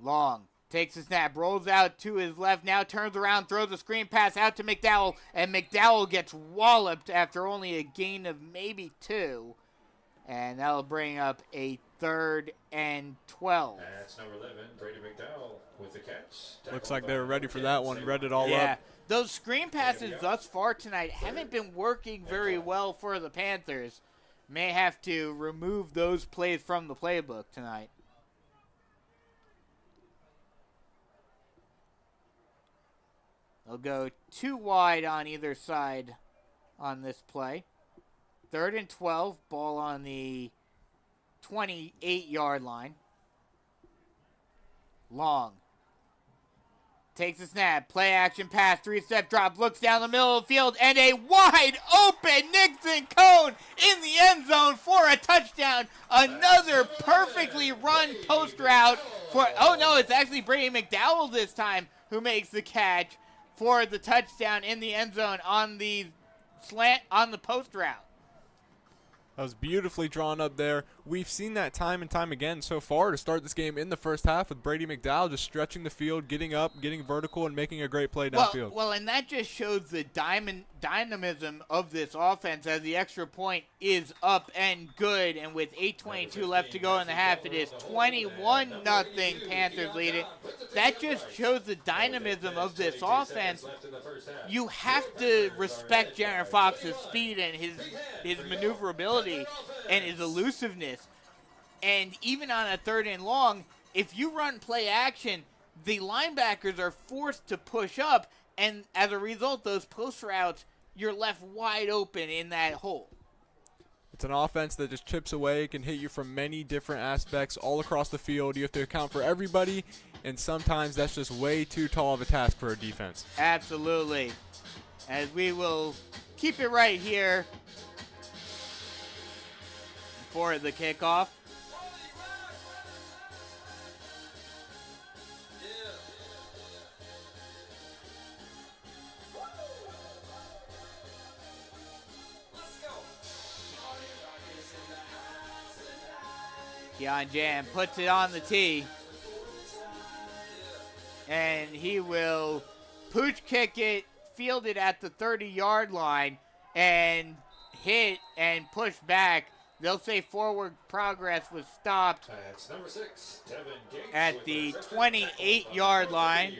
Long takes the snap, rolls out to his left, now turns around, throws a screen pass out to McDowell, and McDowell gets walloped after only a gain of maybe 2. And that'll bring up a 3rd and 12. That's number 11, Brady McDowell with the catch. Looks like they were ready for that one, read it all Yeah, up. those screen passes thus far tonight haven't been working very well for the Panthers. May have to remove those plays from the playbook tonight. They'll go 2 wide on either side on this play. 3rd and 12, ball on the 28-yard line. Long takes a snap, play action pass, 3-step drop, looks down the middle of the field, and a wide open Nixon Cone in the end zone for a touchdown. Another perfectly run post route for, oh no, it's actually Brady McDowell this time who makes the catch for the touchdown in the end zone on the slant, on the post route. That was beautifully drawn up there. We've seen that time and time again so far to start this game in the first half with Brady McDowell just stretching the field, getting up, getting vertical, and making a great play downfield. Well, and that just shows the dynamism of this offense as the extra point is up and good. And with 8:22 left to go in the half, it is 21-0 Panthers leading. That just shows the dynamism of this offense. You have to respect Jaron Fox's speed and his maneuverability and his elusiveness. And even on a 3rd and long, if you run play action, the linebackers are forced to push up, and as a result, those post routes, you're left wide open in that hole. It's an offense that just chips away, can hit you from many different aspects all across the field. You have to account for everybody, and sometimes that's just way too tall of a task for a defense. Absolutely. As we will keep it right here for the kickoff. Keon Jam puts it on the tee. And he will pooch kick it, field it at the 30-yard line, and hit and push back. They'll say forward progress was stopped That's number 6, Tevin Gates at the with 28-yard line.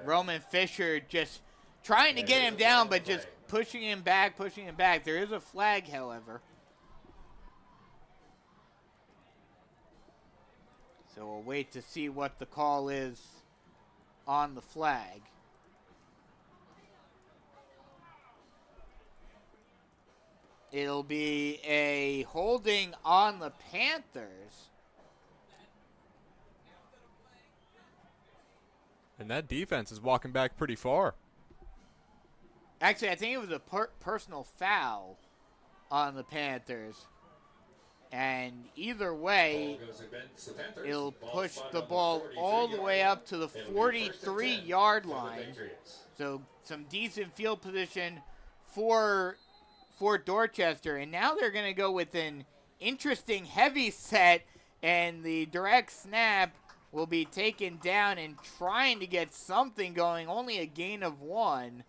Roman Fisher just trying to get him down, but just pushing him back. There is a flag, however. So we'll wait to see what the call is on the flag. It'll be a holding on the Panthers. And that defense is walking back pretty far. Actually, I think it was a personal foul on the Panthers. And either way, Ball goes against the Panthers. it'll Ball push spotted the on ball 43 all the way up to the It'll be first and 10 43-yard for the line. Patriots. So some decent field position for Dorchester. And now they're going to go with an interesting heavy set, and the direct snap will be taken down and trying to get something going. Only a gain of 1.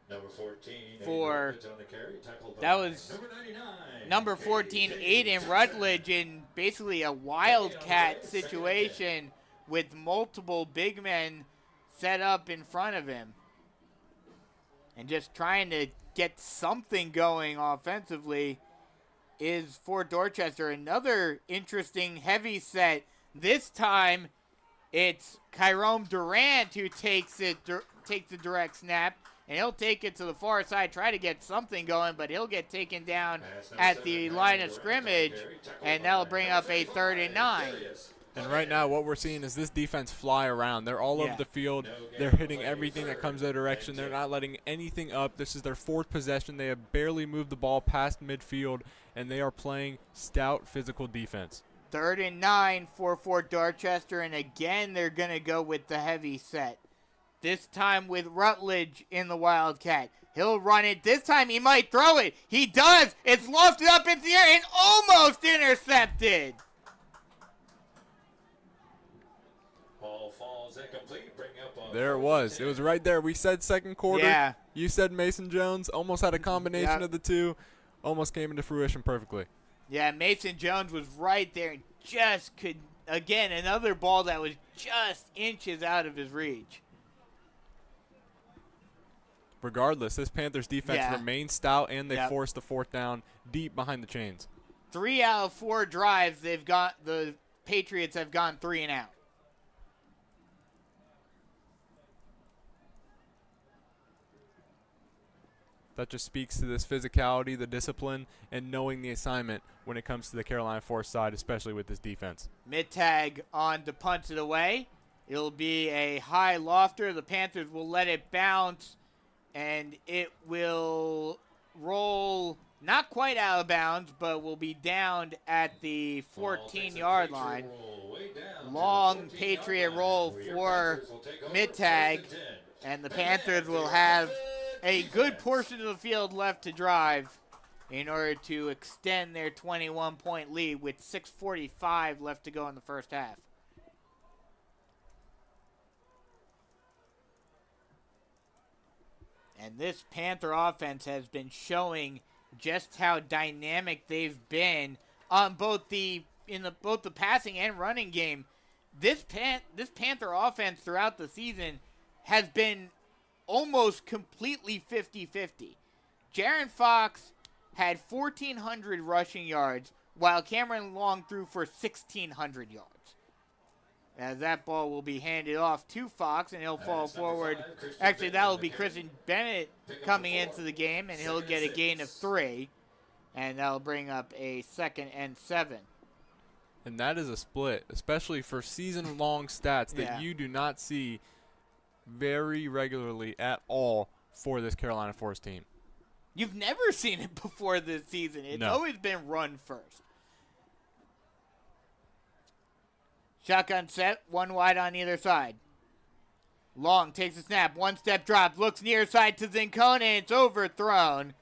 Number 14, For Rutledge on the carry, tackled by that was number 99, number 14, Aiden Rutledge, in basically a wildcat situation with multiple big men set up in front of him. And just trying to get something going offensively is for Dorchester. Another interesting heavy set. This time it's Kyrome Durant who takes the direct snap. And he'll take it to the far side, try to get something going, but he'll get taken down at the line of scrimmage, and that'll bring up a 3rd and 9. And right now what we're seeing is this defense fly around. They're all over the field. They're hitting everything that comes their direction. They're not letting anything up. This is their 4th possession. They have barely moved the ball past midfield, and they are playing stout physical defense. 3rd and 9 for Dorchester, and again they're going to go with the heavy set. This time with Rutledge in the Wildcat. He'll run it. This time he might throw it. He does. It's lofted up into the air and almost intercepted. Ball falls incomplete. Bring up on There it was. It was right there. We said second quarter. Yeah. You said Mason Jones. Almost had a combination of the two. Almost came into fruition perfectly. Yeah, Mason Jones was right there and just could, again, another ball that was just inches out of his reach. Regardless, this Panthers defense remains stout, and they forced the 4th down deep behind the chains. 3 out of 4 drives, the Patriots have gone 3 and out. That just speaks to this physicality, the discipline, and knowing the assignment when it comes to the Carolina Force side, especially with this defense. Mittag on to punt it away. It'll be a high lofter. The Panthers will let it bounce, and it will roll not quite out of bounds, but will be downed at the 14-yard line. Long Patriot roll for Mittag, and the Panthers will have a good portion of the field left to drive in order to extend their 21-point lead with 6:45 left to go in the first half. And this Panther offense has been showing just how dynamic they've been on both the passing and running game. This Panther offense throughout the season has been almost completely 50-50. Jaron Fox had 1,400 rushing yards, while Cameron Long threw for 1,600 yards. As that ball will be handed off to Fox, and he'll fall forward. Actually, that will be Christian Bennett coming into the game, and he'll get a gain of 3. And that'll bring up a 2nd and 7. And that is a split, especially for season-long stats that you do not see very regularly at all for this Carolina Force team. You've never seen it before this season. It's always been run first. Shotgun set, 1 wide on either side. Long takes a snap, 1-step drop, looks near side to Zincone, and it's overthrown.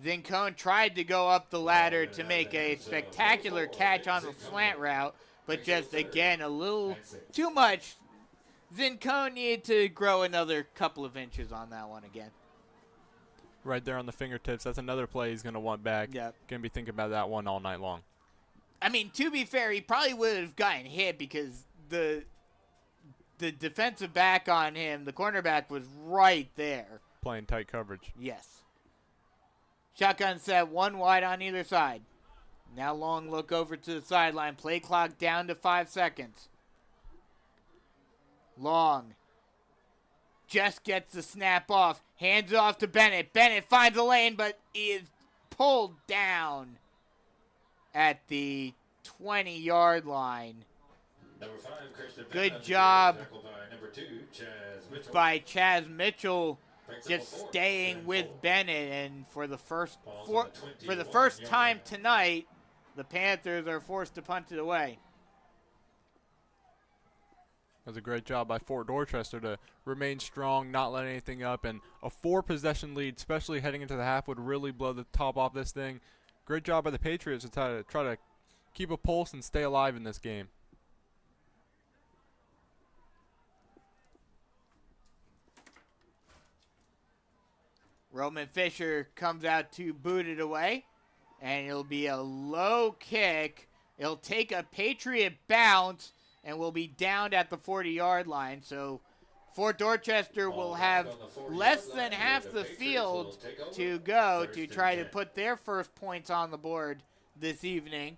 Zincone tried to go up the ladder to make a spectacular catch on the slant route, but just, again, a little too much. Zincone needed to grow another couple of inches on that one again. Right there on the fingertips. That's another play he's going to want back. Yep. Going to be thinking about that one all night long. I mean, to be fair, he probably would have gotten hit because the defensive back on him, the cornerback, was right there. Playing tight coverage. Yes. Shotgun set, 1 wide on either side. Now Long look over to the sideline. Play clock down to 5 seconds. Long just gets the snap off. Hands it off to Bennett. Bennett finds a lane, but is pulled down at the 20-yard line. Number 5, Christian Good Bennett, job tackled by number 2, Chaz Mitchell. by Chaz Mitchell, Brings up just a fourth, staying and with 4. Bennett. And for the first Ball's for on the the 21 first time yard line. tonight, the Panthers are forced to punt it away. That was a great job by Fort Dorchester to remain strong, not let anything up, and a 4-possession lead, especially heading into the half, would really blow the top off this thing. Great job by the Patriots to try to keep a pulse and stay alive in this game. Roman Fisher comes out to boot it away, and it'll be a low kick. It'll take a Patriot bounce and will be downed at the 40-yard line. So Fort Dorchester will have less than half the field to go to try to put their first points on the board this evening.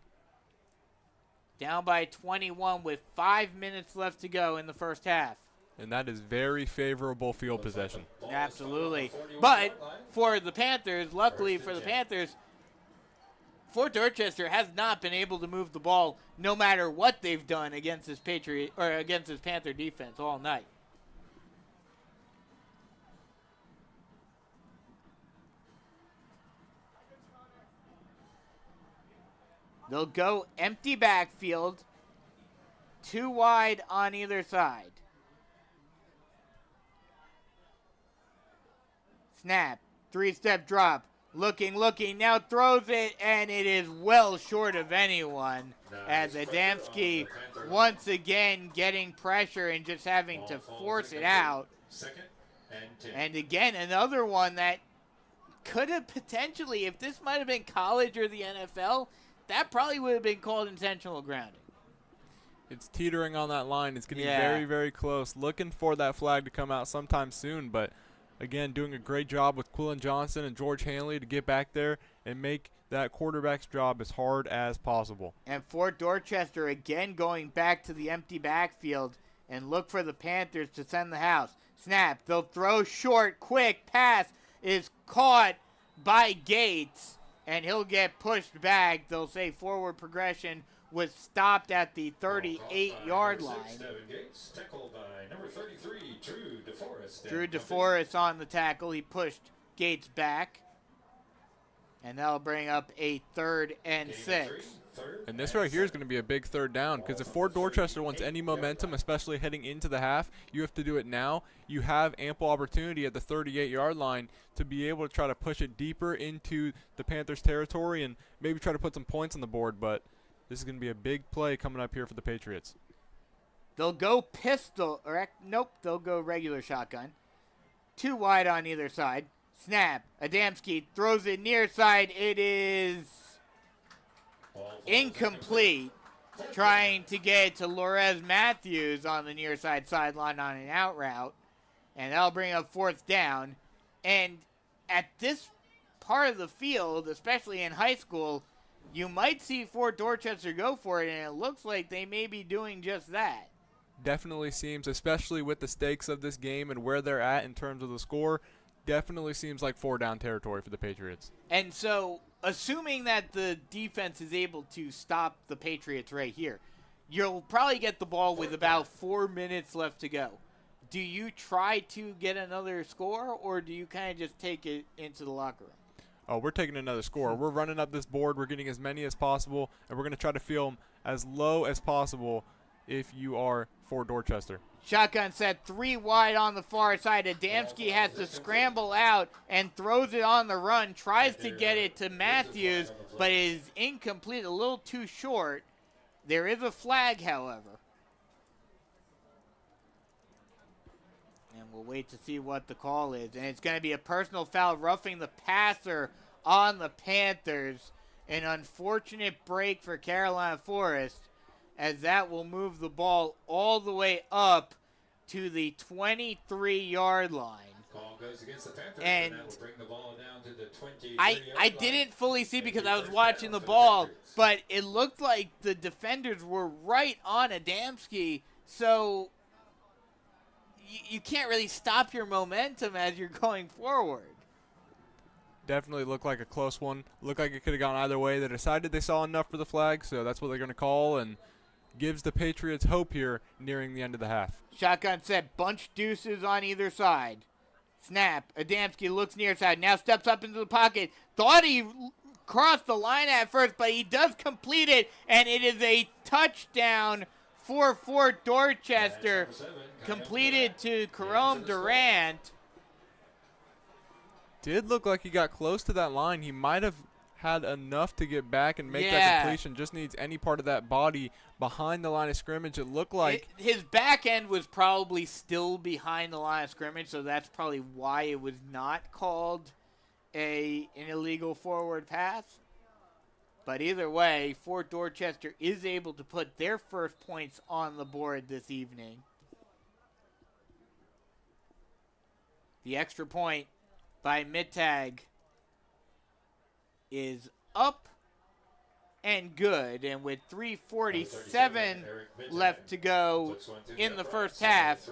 Down by 21 with 5 minutes left to go in the first half. And that is very favorable field possession. Absolutely. But for the Panthers, luckily for the Panthers, Fort Dorchester has not been able to move the ball no matter what they've done against this Panther defense all night. They'll go empty backfield, 2 wide on either side. Snap, 3-step drop, looking, now throws it, and it is well short of anyone, as Adamski once again getting pressure and just having to force it out. And again, another one that could have potentially, if this might have been college or the NFL, that probably would have been called intentional grounding. It's teetering on that line. It's getting Yeah. very, very close. Looking for that flag to come out sometime soon, but again, doing a great job with Quillen Johnson and George Hanley to get back there and make that quarterback's job as hard as possible. And Fort Dorchester again going back to the empty backfield and look for the Panthers to send the house. Snap, they'll throw short, quick pass is caught by Gates, and he'll get pushed back. They'll say forward progression was stopped at the 38-yard line. Tackled by number 33, Drew DeForest. Drew DeForest on the tackle. He pushed Gates back. And that'll bring up a 3rd and 6. And this right here is going to be a big third down, because if Fort Dorchester wants any momentum, especially heading into the half, you have to do it now. You have ample opportunity at the 38-yard line to be able to try to push it deeper into the Panthers' territory and maybe try to put some points on the board, but this is going to be a big play coming up here for the Patriots. They'll go pistol, or nope, they'll go regular shotgun. 2 wide on either side. Snap. Adamski throws it near side. It is incomplete. Trying to get to Lorez Matthews on the near side sideline on an out route. And that'll bring up 4th down. And at this part of the field, especially in high school, you might see Fort Dorchester go for it, and it looks like they may be doing just that. Definitely seems, especially with the stakes of this game and where they're at in terms of the score, definitely seems like 4-down territory for the Patriots. And so, assuming that the defense is able to stop the Patriots right here, you'll probably get the ball with about 4 minutes left to go. Do you try to get another score, or do you kind of just take it into the locker room? Oh, we're taking another score. We're running up this board. We're getting as many as possible, and we're going to try to field them as low as possible if you are Fort Dorchester. Shotgun set, 3 wide on the far side. Adamski has to scramble out and throws it on the run, tries to get it to Matthews, but is incomplete, a little too short. There is a flag, however. And we'll wait to see what the call is. And it's going to be a personal foul, roughing the passer on the Panthers. An unfortunate break for Carolina Forest, as that will move the ball all the way up to the 23-yard line. Ball goes against the Panthers, And that will bring the ball down to the 23-yard I line. didn't fully see because I was watching the ball, but it looked like the defenders were right on Adamski, so you can't really stop your momentum as you're going forward. Definitely looked like a close one. Looked like it could have gone either way. They decided they saw enough for the flag, so that's what they're going to call. And gives the Patriots hope here nearing the end of the half. Shotgun set, bunch deuces on either side. Snap. Adamski looks near side. Now steps up into the pocket. Thought he crossed the line at first, but he does complete it, and it is a touchdown for Fort Dorchester. Completed to Jerome Durant. Did look like he got close to that line. He might have had enough to get back and make that completion. Just needs any part of that body behind the line of scrimmage. It looked like his back end was probably still behind the line of scrimmage, so that's probably why it was not called an illegal forward pass. But either way, Fort Dorchester is able to put their first points on the board this evening. The extra point by Mittag is up and good, and with 3:47 left to go in the first half,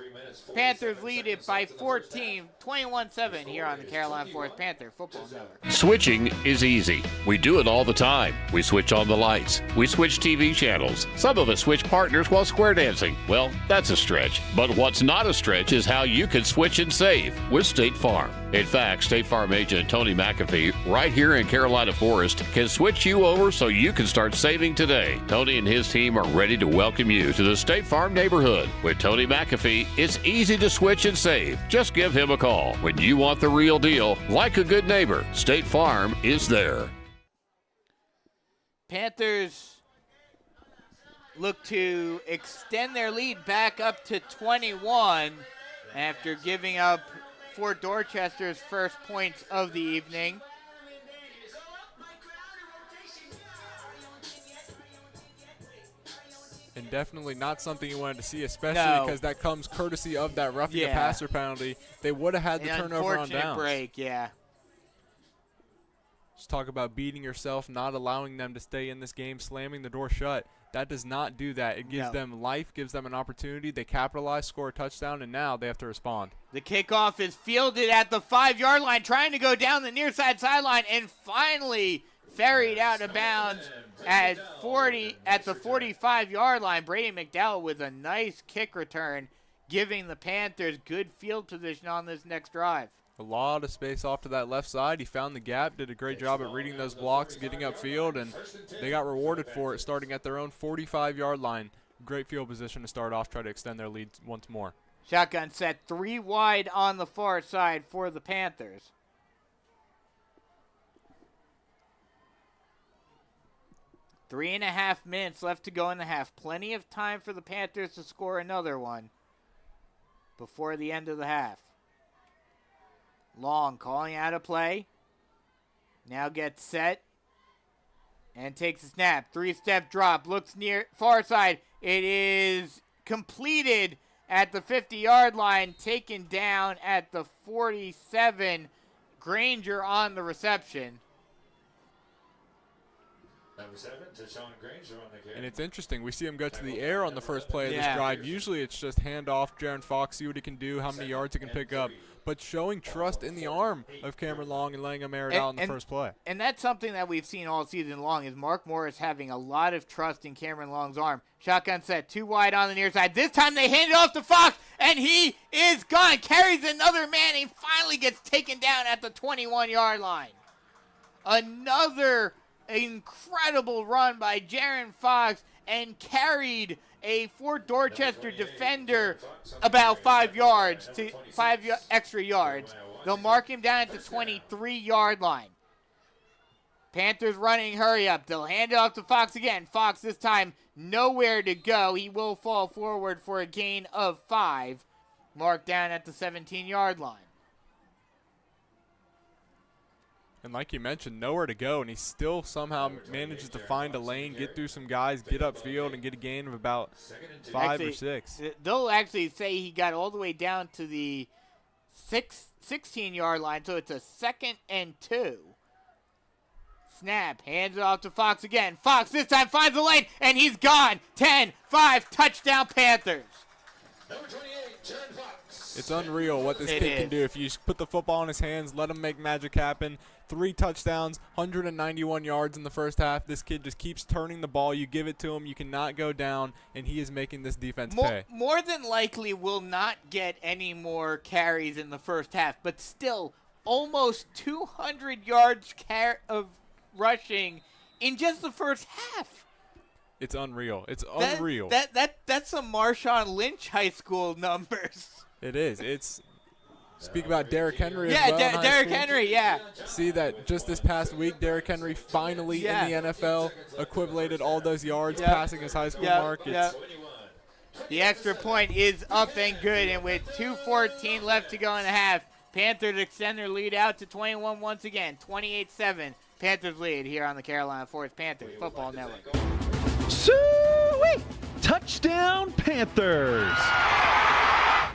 Panthers lead it by 14, 21-7 here on the Carolina Forest Panther Football Network. Switching is easy. We do it all the time. We switch on the lights. We switch TV channels. Some of us switch partners while square dancing. Well, that's a stretch. But what's not a stretch is how you can switch and save with State Farm. In fact, State Farm agent Tony McAfee, right here in Carolina Forest, can switch you over so you can start saving today. Tony and his team are ready to welcome you to the State Farm neighborhood. With Tony McAfee, it's easy to switch and save. Just give him a call. When you want the real deal, like a good neighbor, State Farm is there. Panthers look to extend their lead back up to 21 after giving up Fort Dorchester's first points of the evening. And definitely not something you wanted to see, especially because that comes courtesy of that roughing the passer penalty. They would have had the turnover on downs. Break, yeah. Just talk about beating yourself, not allowing them to stay in this game, slamming the door shut. That does not do that. It gives them life, gives them an opportunity. They capitalize, score a touchdown, and now they have to respond. The kickoff is fielded at the 5-yard line, trying to go down the near side sideline, and finally ferried out of bounds at the 45-yard line. Brady McDowell with a nice kick return, giving the Panthers good field position on this next drive. A lot of space off to that left side. He found the gap, did a great job at reading those blocks, getting upfield, and they got rewarded for it, starting at their own 45-yard line. Great field position to start off, try to extend their lead once more. Shotgun set 3 wide on the far side for the Panthers. Three and a half minutes left to go in the half. Plenty of time for the Panthers to score another one before the end of the half. Long calling out a play. Now gets set and takes a snap. 3-step drop. Looks near far side. It is completed at the 50-yard line. Taken down at the 47. Granger on the reception. Number 7, Deshaun Granger on the carry. And it's interesting. We see him go to the air on the first play of this drive. Usually it's just hand off, Jaron Fox, see what he can do, how many yards he can pick up. But showing trust in the arm of Cameron Long and letting him air it out in the first play. And that's something that we've seen all season long is Mark Morris having a lot of trust in Cameron Long's arm. Shotgun set, 2 wide on the near side. This time they hand it off to Fox, and he is gone. Carries another man, and finally gets taken down at the 21-yard line. Another incredible run by Jaron Fox and carried a Fort Dorchester defender about 5 yards to 5 extra yards. They'll mark him down at the 23-yard line. Panthers running hurry up. They'll hand it off to Fox again. Fox this time nowhere to go. He will fall forward for a gain of 5. Marked down at the 17-yard line. And like you mentioned, nowhere to go, and he still somehow manages to find a lane, get through some guys, get upfield, and get a gain of about 5 or 6. They'll actually say he got all the way down to the 16-yard line, so it's a 2nd and 2. Snap, hands it off to Fox again. Fox this time finds the lane, and he's gone. 10-5, touchdown Panthers. Number 28, Jaron Fox. It's unreal what this kid can do. If you put the football in his hands, let him make magic happen. 3 touchdowns, 191 yards in the first half. This kid just keeps turning the ball. You give it to him, you cannot go down, and he is making this defense pay. More than likely will not get any more carries in the first half, but still almost 200 yards of rushing in just the first half. It's unreal. It's unreal. That's some Marshawn Lynch high school numbers. It is. Speak about Derrick Henry as well. Yeah, Derrick Henry, yeah. See that just this past week, Derrick Henry finally in the NFL equivalated all those yards, passing his high school mark. The extra point is up and good, and with 2:14 left to go in the half, Panthers extend their lead out to 21 once again, 28-7. Panthers lead here on the Carolina Forest Panthers Football Network. Sweet! Touchdown Panthers!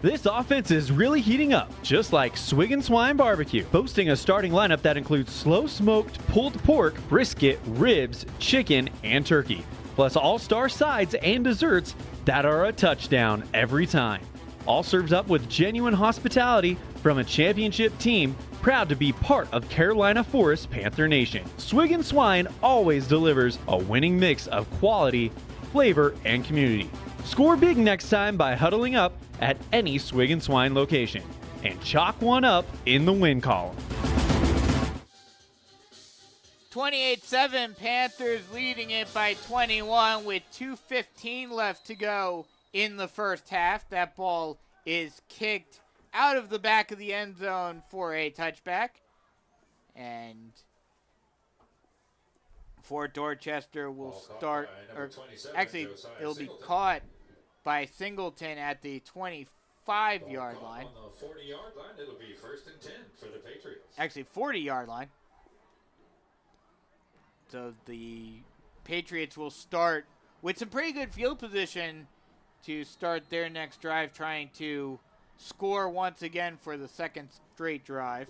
This offense is really heating up, just like Swig and Swine Barbecue, boasting a starting lineup that includes slow-smoked pulled pork, brisket, ribs, chicken, and turkey, plus all-star sides and desserts that are a touchdown every time. All served up with genuine hospitality from a championship team proud to be part of Carolina Forest Panther Nation. Swig and Swine always delivers a winning mix of quality, flavor, and community. Score big next time by huddling up at any Swig and Swine location and chalk one up in the win column. 28-7, Panthers leading it by 21 with 2:15 left to go in the first half. That ball is kicked out of the back of the end zone for a touchback. And Fort Dorchester will start, or actually it'll be caught by Singleton at the 25-yard line. On the 40-yard line, it'll be 1st and 10 for the Patriots. Actually, 40-yard line. So the Patriots will start with some pretty good field position to start their next drive, trying to score once again for the second straight drive.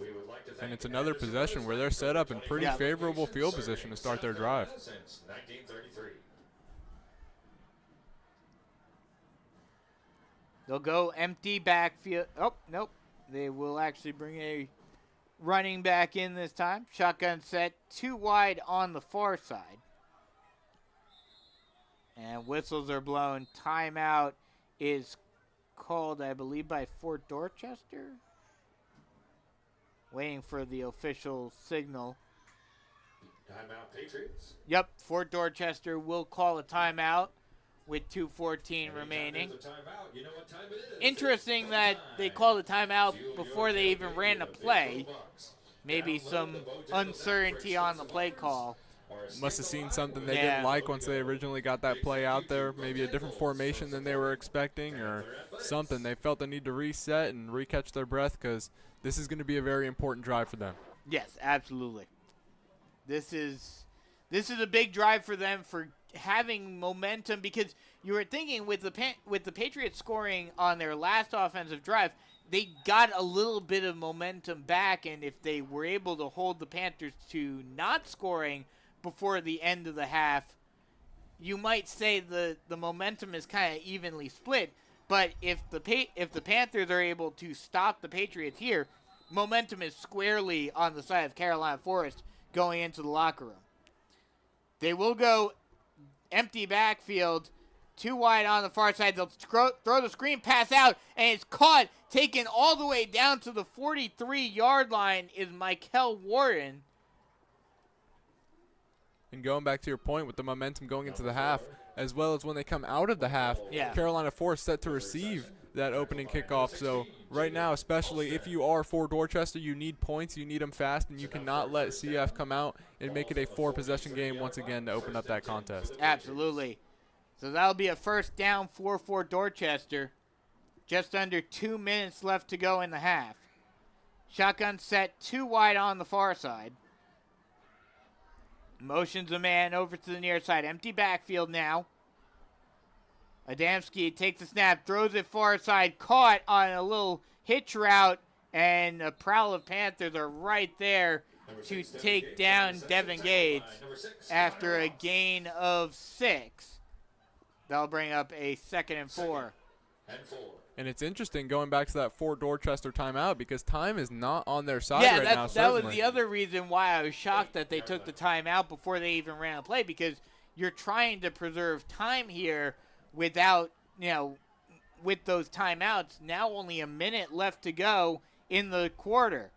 And it's another possession where they're set up in pretty favorable field position to start their drive. Since 1933. They'll go empty backfield. Oh, nope. They will actually bring a running back in this time. Shotgun set, 2 wide on the far side. And whistles are blown. Timeout is called, I believe, by Fort Dorchester. Waiting for the official signal. Timeout, Patriots. Yep, Fort Dorchester will call a timeout with 2:14 remaining. You know what time it is. Interesting that they called a timeout before they even ran a play. Maybe some uncertainty on the play call. Must have seen something they didn't like once they originally got that play out there. Maybe a different formation than they were expecting or something. They felt the need to reset and recatch their breath because this is going to be a very important drive for them. Yes, absolutely. This is a big drive for them for having momentum, because you were thinking with the Patriots scoring on their last offensive drive, they got a little bit of momentum back, and if they were able to hold the Panthers to not scoring before the end of the half, you might say the momentum is kind of evenly split. But if the Panthers are able to stop the Patriots here, momentum is squarely on the side of Carolina Forest going into the locker room. They will go empty backfield, 2 wide on the far side. They'll throw the screen pass out, and it's caught, taken all the way down to the 43-yard line is Michael Warren. And going back to your point with the momentum going into the half, as well as when they come out of the half, Carolina Forest set to receive that opening kickoff. So right now, especially if you are for Dorchester, you need points, you need them fast, and you cannot let CF come out and make it a 4-possession game once again to open up that contest. Absolutely. So that'll be a first down for Dorchester. Just under 2 minutes left to go in the half. Shotgun set, 2 wide on the far side. Motions a man over to the near side. Empty backfield now. Adamski takes the snap, throws it far side, caught on a little hitch route, and a prowl of Panthers are right there to take down Devin Gates after a gain of 6. That'll bring up a 2nd and 4. And it's interesting going back to that Fort Dorchester timeout because time is not on their side Yeah, right now. that was the other reason why I was shocked that they took the timeout before they even ran a play, because you're trying to preserve time here without, with those timeouts. Now only a minute left to go in the quarter.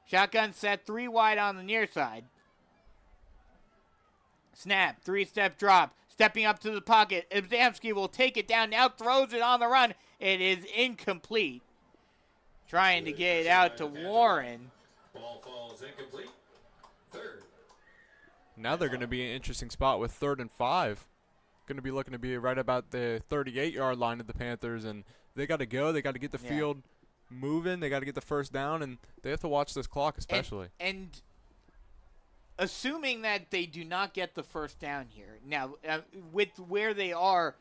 Shotgun set, 3 wide on the near side. Snap, 3-step drop, stepping up to the pocket. Adamski will take it down, now throws it on the run. It is incomplete. Trying to get it out to Warren. Ball falls incomplete. Third. Now they're going to be in an interesting spot with 3rd and 5. Going to be looking to be right about the 38-yard line of the Panthers, and they got to go. They got to get the field moving. They got to get the first down, and they have to watch this clock especially. And assuming that they do not get the first down here, now with where they are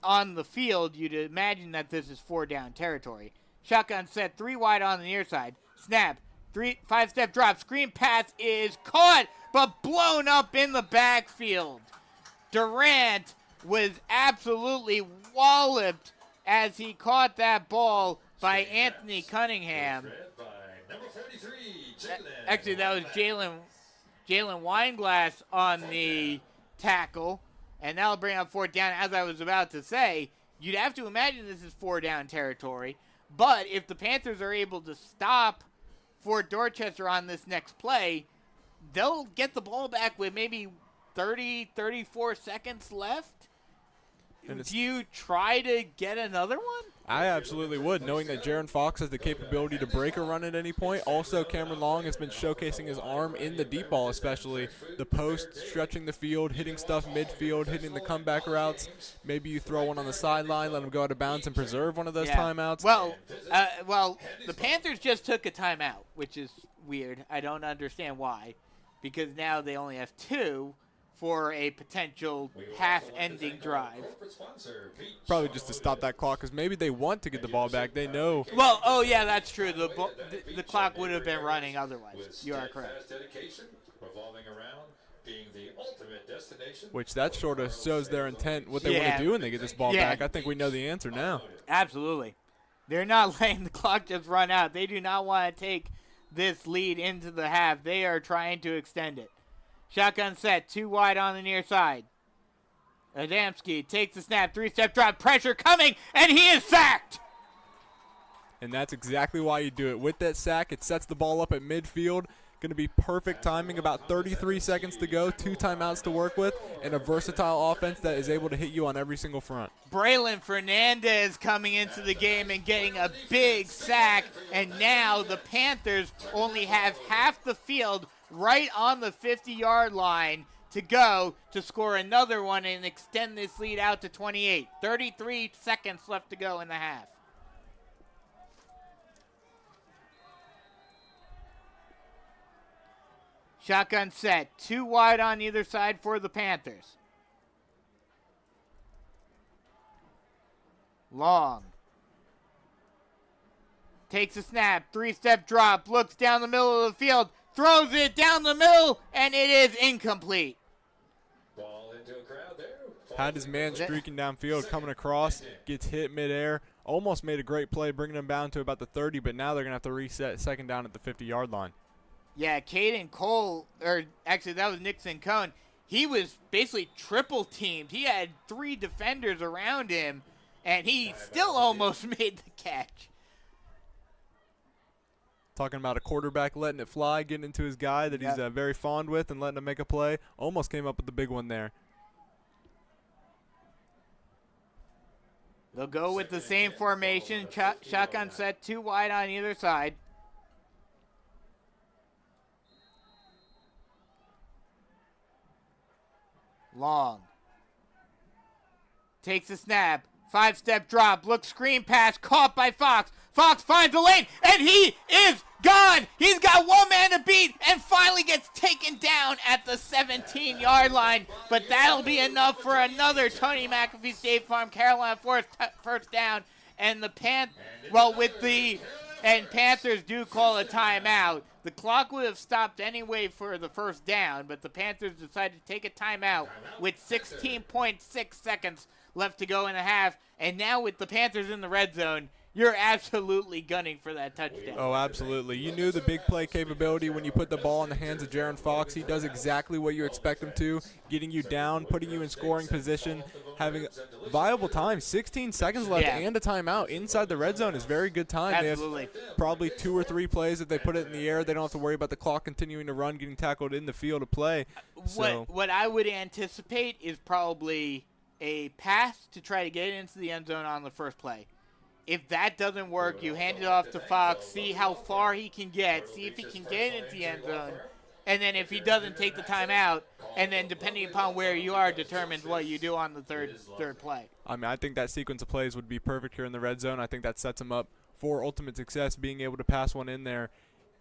on the field, you'd imagine that this is 4-down territory. Shotgun set, 3 wide on the near side. Snap, 5-step drop. Screen pass is caught, but blown up in the backfield. Durant was absolutely walloped as he caught that ball by Anthony Cunningham. By number 43, Actually, that was Jalen Weinglass on the tackle, and that'll bring up 4th down. As I was about to say, you'd have to imagine this is 4-down territory, but if the Panthers are able to stop Fort Dorchester on this next play, they'll get the ball back with maybe 30, 34 seconds left. Do you try to get another one? I absolutely would, knowing that Jaron Fox has the capability to break a run at any point. Also, Cameron Long has been showcasing his arm in the deep ball, especially the post, stretching the field, hitting stuff midfield, hitting the comeback routes. Maybe you throw one on the sideline, let him go out of bounds and preserve one of those timeouts. Well, the Panthers just took a timeout, which is weird. I don't understand why, because now they only have 2 for a potential half-ending drive. Probably just to stop that clock, because maybe they want to get the ball back. They know. Well, oh yeah, that's true. The clock would have been running otherwise. You are correct. Revolving around being the ultimate destination. Which that sort of shows their intent, what they want to do when they get this ball back. I think we know the answer now. Absolutely. They're not letting the clock just run out. They do not want to take this lead into the half. They are trying to extend it. Shotgun set, 2 wide on the near side. Adamski takes the snap, 3-step drop, pressure coming, and he is sacked! And that's exactly why you do it. With that sack, it sets the ball up at midfield. Going to be perfect timing, about 33 seconds to go, 2 timeouts to work with, and a versatile offense that is able to hit you on every single front. Braylon Fernandez coming into the game and getting a big sack, and now the Panthers only have half the field right on the 50-yard line to go to score another one and extend this lead out to 28. 33 seconds left to go in the half. Shotgun set, 2 wide on either side for the Panthers. Long. Takes a snap, 3-step drop, looks down the middle of the field, throws it down the middle, and it is incomplete. Ball into a crowd there. Had his man streaking downfield, coming across, gets hit midair. Almost made a great play, bringing him down to about the 30, but now they're going to have to reset 2nd down at the 50-yard line. Yeah, Caden Cole, or actually that was Nixon Cohn. He was basically triple teamed. He had 3 defenders around him, and he still almost made the catch. Talking about a quarterback letting it fly, getting into his guy that he's very fond with and letting him make a play. Almost came up with the big one there. They'll go with the same formation. Shotgun set, 2 wide on either side. Long. Takes a snap. 5-step drop. Looks screen pass. Caught by Fox. Fox finds a lane, and he is gone. He's got one man to beat and finally gets taken down at the 17-yard line. But that'll be enough for another Tony McAfee State Farm Carolina first down. And the Panthers do call a timeout. The clock would have stopped anyway for the first down, but the Panthers decided to take a timeout with 16.6 seconds left to go in the half. And now with the Panthers in the red zone, you're absolutely gunning for that touchdown. Oh, absolutely. You knew the big play capability when you put the ball in the hands of Jaron Fox. He does exactly what you expect him to, getting you down, putting you in scoring position, having viable time. 16 seconds left and a timeout inside the red zone is very good time. Absolutely. They have probably 2 or 3 plays. If they put it in the air, they don't have to worry about the clock continuing to run, getting tackled in the field of play. What I would anticipate is probably a pass to try to get into the end zone on the first play. If that doesn't work, you hand it off to Fox, see how far he can get, see if he can get into the end zone, and then if he doesn't, take the timeout, and then depending upon where you are, determines what you do on the third play. I mean, I think that sequence of plays would be perfect here in the red zone. I think that sets him up for ultimate success, being able to pass one in there.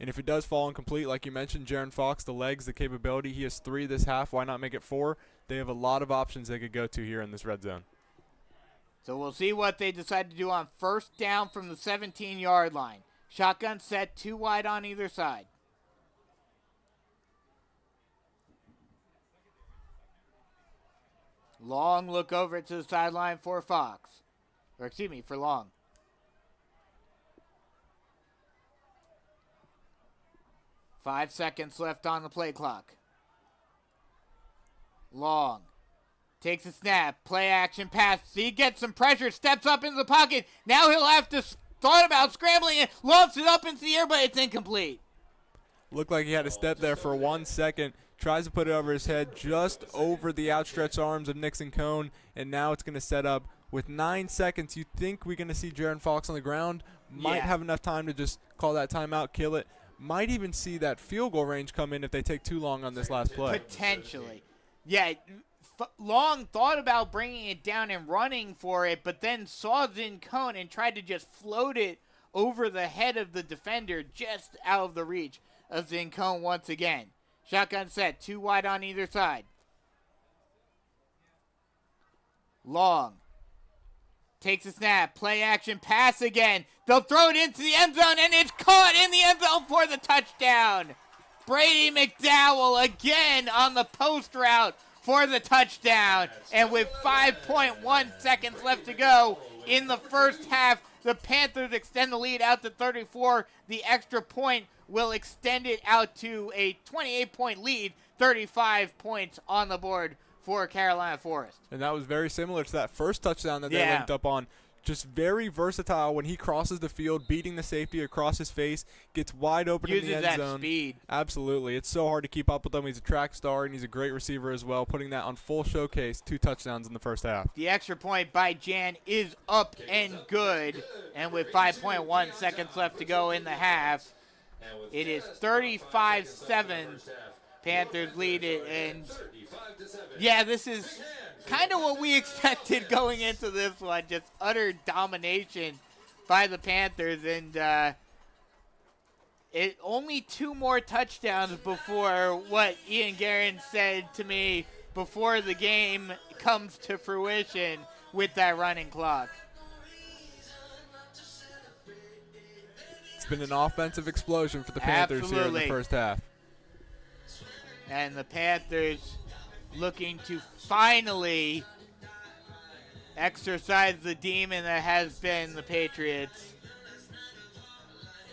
And if it does fall incomplete, like you mentioned, Jaron Fox, the legs, the capability, he has 3 this half. Why not make it 4? They have a lot of options they could go to here in this red zone. So we'll see what they decide to do on first down from the 17-yard line. Shotgun set, 2 wide on either side. Long look over to the sideline for Fox. Or excuse me, for Long. Five seconds left on the play clock. Long. Takes a snap, play action pass. He gets some pressure, steps up into the pocket. Now he'll have to thought about scrambling and lofts it up into the air, but it's incomplete. Looked like he had to step there for 1 second. Tries to put it over his head, just over the outstretched arms of Nixon Cone, and now it's going to set up with 9 seconds. You think we're going to see Jaron Fox on the ground. Might have enough time to just call that timeout, kill it. Might even see that field goal range come in if they take too long on this last play. Potentially. Yeah, Long thought about bringing it down and running for it, but then saw Zin Cone and tried to just float it over the head of the defender, just out of the reach of Zin Cone once again. Shotgun set, 2 wide on either side. Long takes a snap, play action pass again. They'll throw it into the end zone, and it's caught in the end zone for the touchdown. Brady McDowell again on the post route for the touchdown. And with 5.1 seconds left to go in the first half, the Panthers extend the lead out to 34. The extra point will extend it out to a 28-point lead, 35 points on the board for Carolina Forest. And that was very similar to that first touchdown that they linked up on. Just very versatile when he crosses the field, beating the safety across his face, gets wide open in the end zone. Uses that speed. Absolutely. It's so hard to keep up with him. He's a track star, and he's a great receiver as well, putting that on full showcase, 2 touchdowns in the first half. The extra point by Jan is up and good, and with 5.1 seconds left to go in the half, it is 35-7. Panthers lead it, and yeah, this is kind of what we expected going into this one. Just utter domination by the Panthers, and it only 2 more touchdowns before what Ian Guerin said to me before the game comes to fruition with that running clock. It's been an offensive explosion for the Panthers here in the first half. And the Panthers looking to finally exercise the demon that has been the Patriots.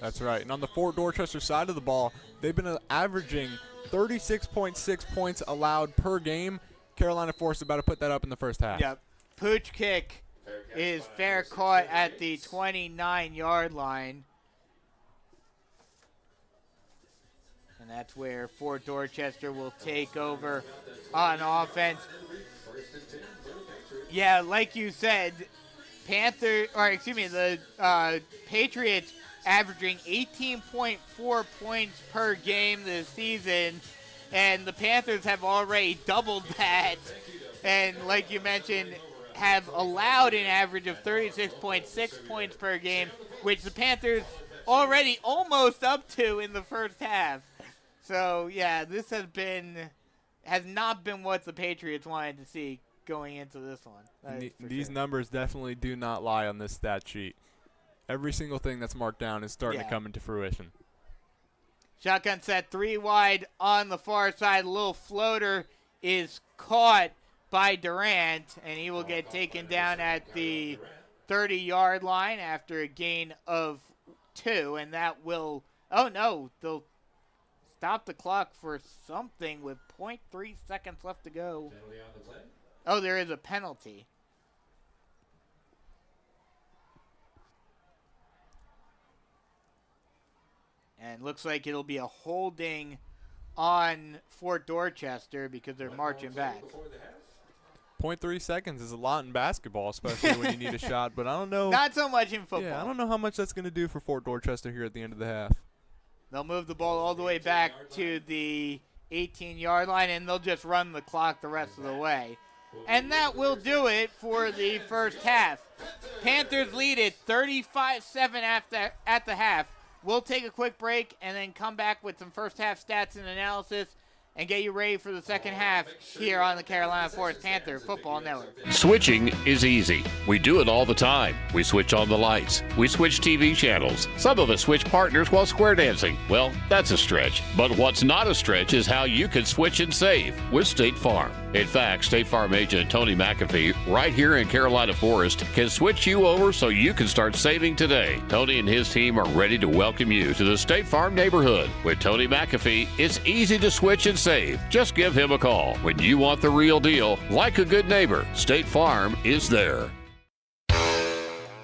That's right. And on the Fort Dorchester side of the ball, they've been averaging 36.6 points allowed per game. Carolina Forest about to put that up in the first half. Yep. Pooch kick is fair caught at the 29-yard line. And that's where Fort Dorchester will take over on offense. Yeah, like you said, the Patriots averaging 18.4 points per game this season, and the Panthers have already doubled that. And like you mentioned, have allowed an average of 36.6 points per game, which the Panthers already almost up to in the first half. So, yeah, this has not been what the Patriots wanted to see going into this one. These numbers definitely do not lie on this stat sheet. Every single thing that's marked down is starting to come into fruition. Shotgun set, 3 wide on the far side. A little floater is caught by Durant, and he will get taken down at the 30-yard line after a gain of 2, and that will, oh no, they'll stop the clock for something with 0.3 seconds left to go. Oh, there is a penalty. And looks like it'll be a holding on Fort Dorchester because they're marching back. 0.3 seconds is a lot in basketball, especially when you need a shot. But I don't know. Not so much in football. Yeah, I don't know how much that's going to do for Fort Dorchester here at the end of the half. They'll move the ball all the way back to the 18-yard line, and they'll just run the clock the rest of the way. And that will do it for the first half. Panthers lead it 35-7 at the half. We'll take a quick break and then come back with some first half stats and analysis and get you ready for the second half here on the Carolina Forest Panther Football Network. Switching is easy. We do it all the time. We switch on the lights. We switch TV channels. Some of us switch partners while square dancing. Well, that's a stretch. But what's not a stretch is how you can switch and save with State Farm. In fact, State Farm agent Tony McAfee, right here in Carolina Forest, can switch you over so you can start saving today. Tony and his team are ready to welcome you to the State Farm neighborhood. With Tony McAfee, it's easy to switch and save. Just give him a call. When you want the real deal, like a good neighbor, State Farm is there.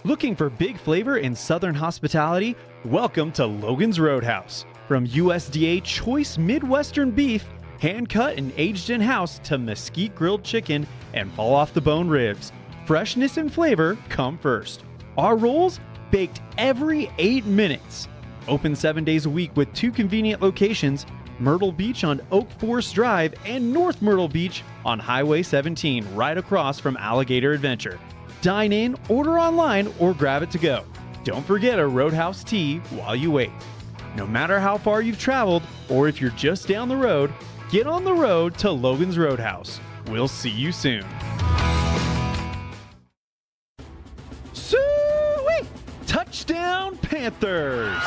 Looking for big flavor in Southern hospitality? Welcome to Logan's Roadhouse. From USDA choice Midwestern beef, hand-cut and aged in-house, to mesquite grilled chicken and fall-off-the-bone ribs, freshness and flavor come first. Our rolls, baked every 8 minutes. Open 7 days a week with 2 convenient locations, Myrtle Beach on Oak Forest Drive and North Myrtle Beach on Highway 17, right across from Alligator Adventure. Dine in, order online, or grab it to go. Don't forget a Roadhouse tea while you wait. No matter how far you've traveled, or if you're just down the road, get on the road to Logan's Roadhouse. We'll see you soon. Sweet! Touchdown Panthers!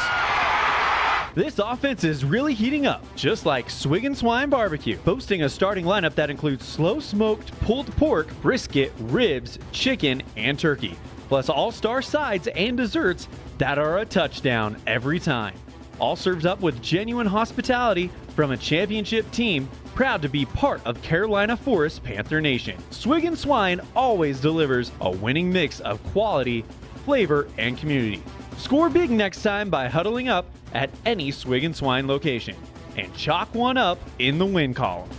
This offense is really heating up, just like Swig and Swine Barbecue, boasting a starting lineup that includes slow-smoked pulled pork, brisket, ribs, chicken, and turkey, plus all-star sides and desserts that are a touchdown every time. All served up with genuine hospitality from a championship team proud to be part of Carolina Forest Panther Nation. Swig and Swine always delivers a winning mix of quality, flavor, and community. Score big next time by huddling up at any Swig and Swine location and chalk one up in the win column.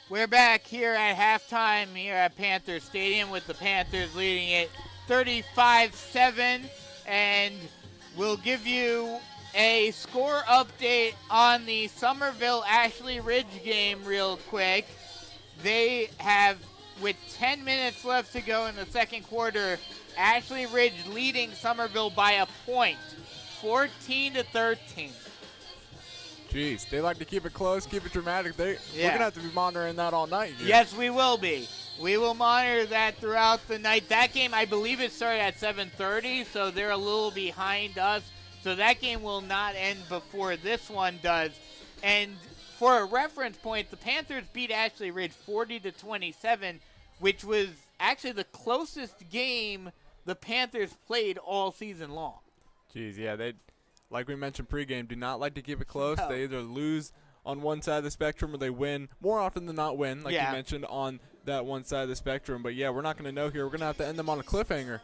We're back here at halftime here at Panthers Stadium with the Panthers leading it 35-7, and we'll give you a score update on the Somerville-Ashley Ridge game real quick. They have, with 10 minutes left to go in the second quarter, Ashley Ridge leading Somerville by a point, 14-13. Jeez, they like to keep it close, keep it dramatic. We're going to have to be monitoring that all night. Here. Yes, we will be. We will monitor that throughout the night. That game, I believe it started at 7:30, so they're a little behind us. So that game will not end before this one does. And for a reference point, the Panthers beat Ashley Ridge 40-27, which was actually the closest game the Panthers played all season long. Jeez, yeah, they, like we mentioned pregame, do not like to keep it close. No. They either lose on one side of the spectrum or they win. More often than not win, like you mentioned, on that one side of the spectrum. But, yeah, we're not going to know here. We're going to have to end them on a cliffhanger.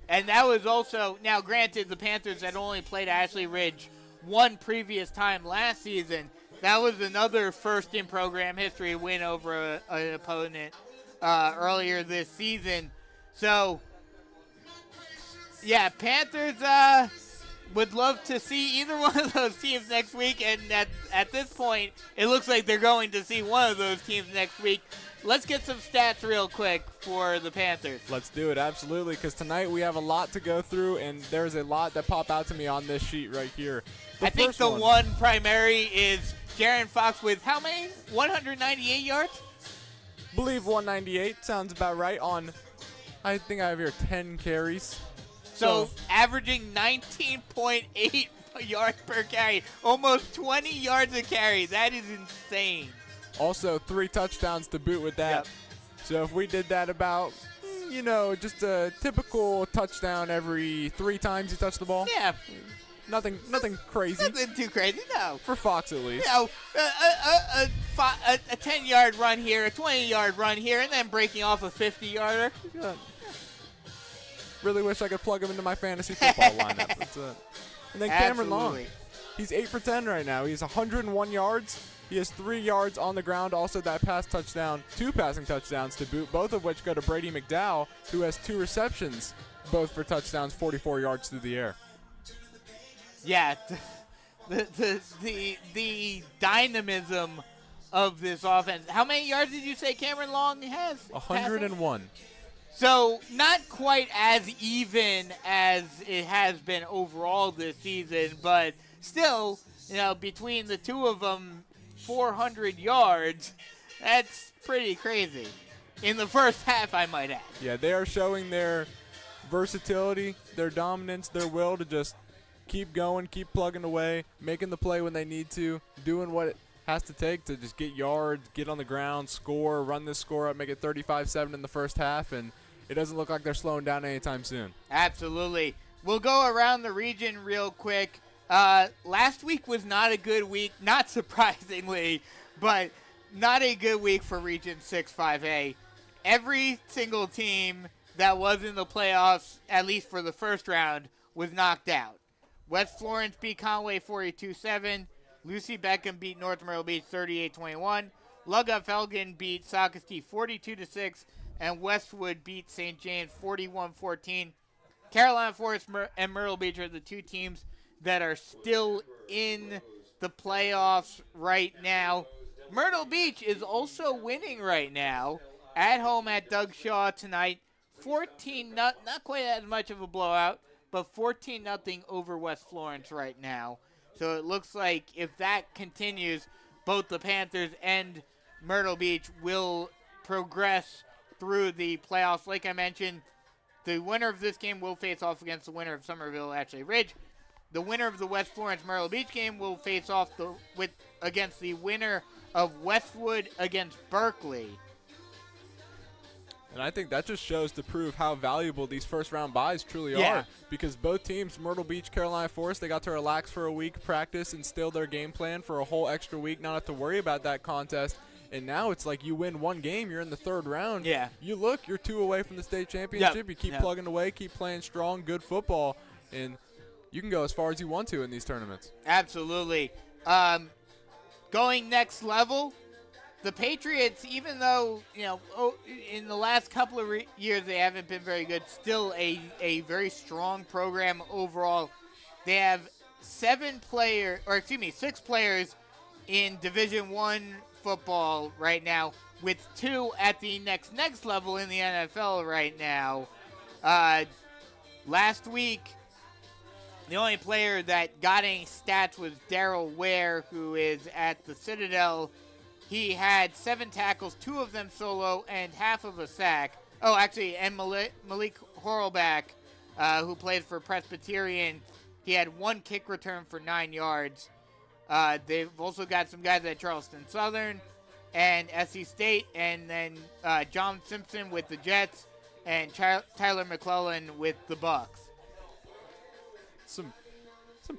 And that was also, now granted, the Panthers had only played Ashley Ridge one previous time last season. That was another first in program history win over an opponent earlier this season. So, yeah, Panthers would love to see either one of those teams next week. And at this point, it looks like they're going to see one of those teams next week. Let's get some stats real quick for the Panthers. Let's do it, absolutely, because tonight we have a lot to go through, and there's a lot that pop out to me on this sheet right here. I think the one primary is Jaron Fox with how many? 198 yards? Believe 198 sounds about right on, I think I have here 10 carries. So averaging 19.8 yards per carry, almost 20 yards a carry. That is insane. Also, 3 touchdowns to boot with that. Yep. So if we did that about, just a typical touchdown every 3 times you touch the ball. Yeah. Nothing crazy. Nothing too crazy, no. For Fox, at least. A 10-yard run here, a 20-yard run here, and then breaking off a 50-yarder. Yeah. Really wish I could plug him into my fantasy football lineup. That's it. And then Cameron Long. He's 8 for 10 right now. He has 101 yards. He has 3 yards on the ground. Also, that pass touchdown, 2 passing touchdowns to boot, both of which go to Brady McDowell, who has 2 receptions, both for touchdowns, 44 yards through the air. Yeah, the dynamism of this offense. How many yards did you say Cameron Long has? 101. So not quite as even as it has been overall this season, but still, between the two of them, 400 yards. That's pretty crazy. In the first half, I might add. Yeah, they are showing their versatility, their dominance, their will to just keep going, keep plugging away, making the play when they need to, doing what it has to take to just get yards, get on the ground, score, run this score up, make it 35-7 in the first half, and it doesn't look like they're slowing down anytime soon. Absolutely. We'll go around the region real quick. Last week was not a good week, not surprisingly, but not a good week for Region 6-5A. Every single team that was in the playoffs, at least for the first round, was knocked out. West Florence beat Conway 42-7. Lucy Beckham beat North Myrtle Beach 38-21. Luggup Elgin beat Socastee 42-6. And Westwood beat St. James 41-14. Carolina Forest and Myrtle Beach are the two teams that are still in the playoffs right now. Myrtle Beach is also winning right now at home at Doug Shaw tonight. 14, not quite as much of a blowout, but 14-0 over West Florence right now. So it looks like if that continues, both the Panthers and Myrtle Beach will progress through the playoffs. Like I mentioned, the winner of this game will face off against the winner of Somerville-Ashley Ridge. The winner of the West Florence-Myrtle Beach game will face off against the winner of Westwood against Berkeley. And I think that just shows to prove how valuable these first-round buys truly are. Because both teams, Myrtle Beach, Carolina Forest, they got to relax for a week, practice, instill their game plan for a whole extra week, not have to worry about that contest. And now it's like you win one game, you're in the third round. Yeah. You look, you're 2 away from the state championship. Yep. You keep plugging away, keep playing strong, good football, and you can go as far as you want to in these tournaments. Absolutely. Going next level, the Patriots, even though, in the last couple of years they haven't been very good, still a very strong program overall. They have 6 players in Division I football right now, with 2 at the next level in the NFL right now. Last week, the only player that got any stats was Darrell Ware, who is at the Citadel. He had 7 tackles, 2 of them solo, and half of a sack. Oh, actually, and Malik Horlback, who plays for Presbyterian, he had 1 kick return for 9 yards. They've also got some guys at Charleston Southern and SC State, and then John Simpson with the Jets and Tyler McClellan with the Bucks. Some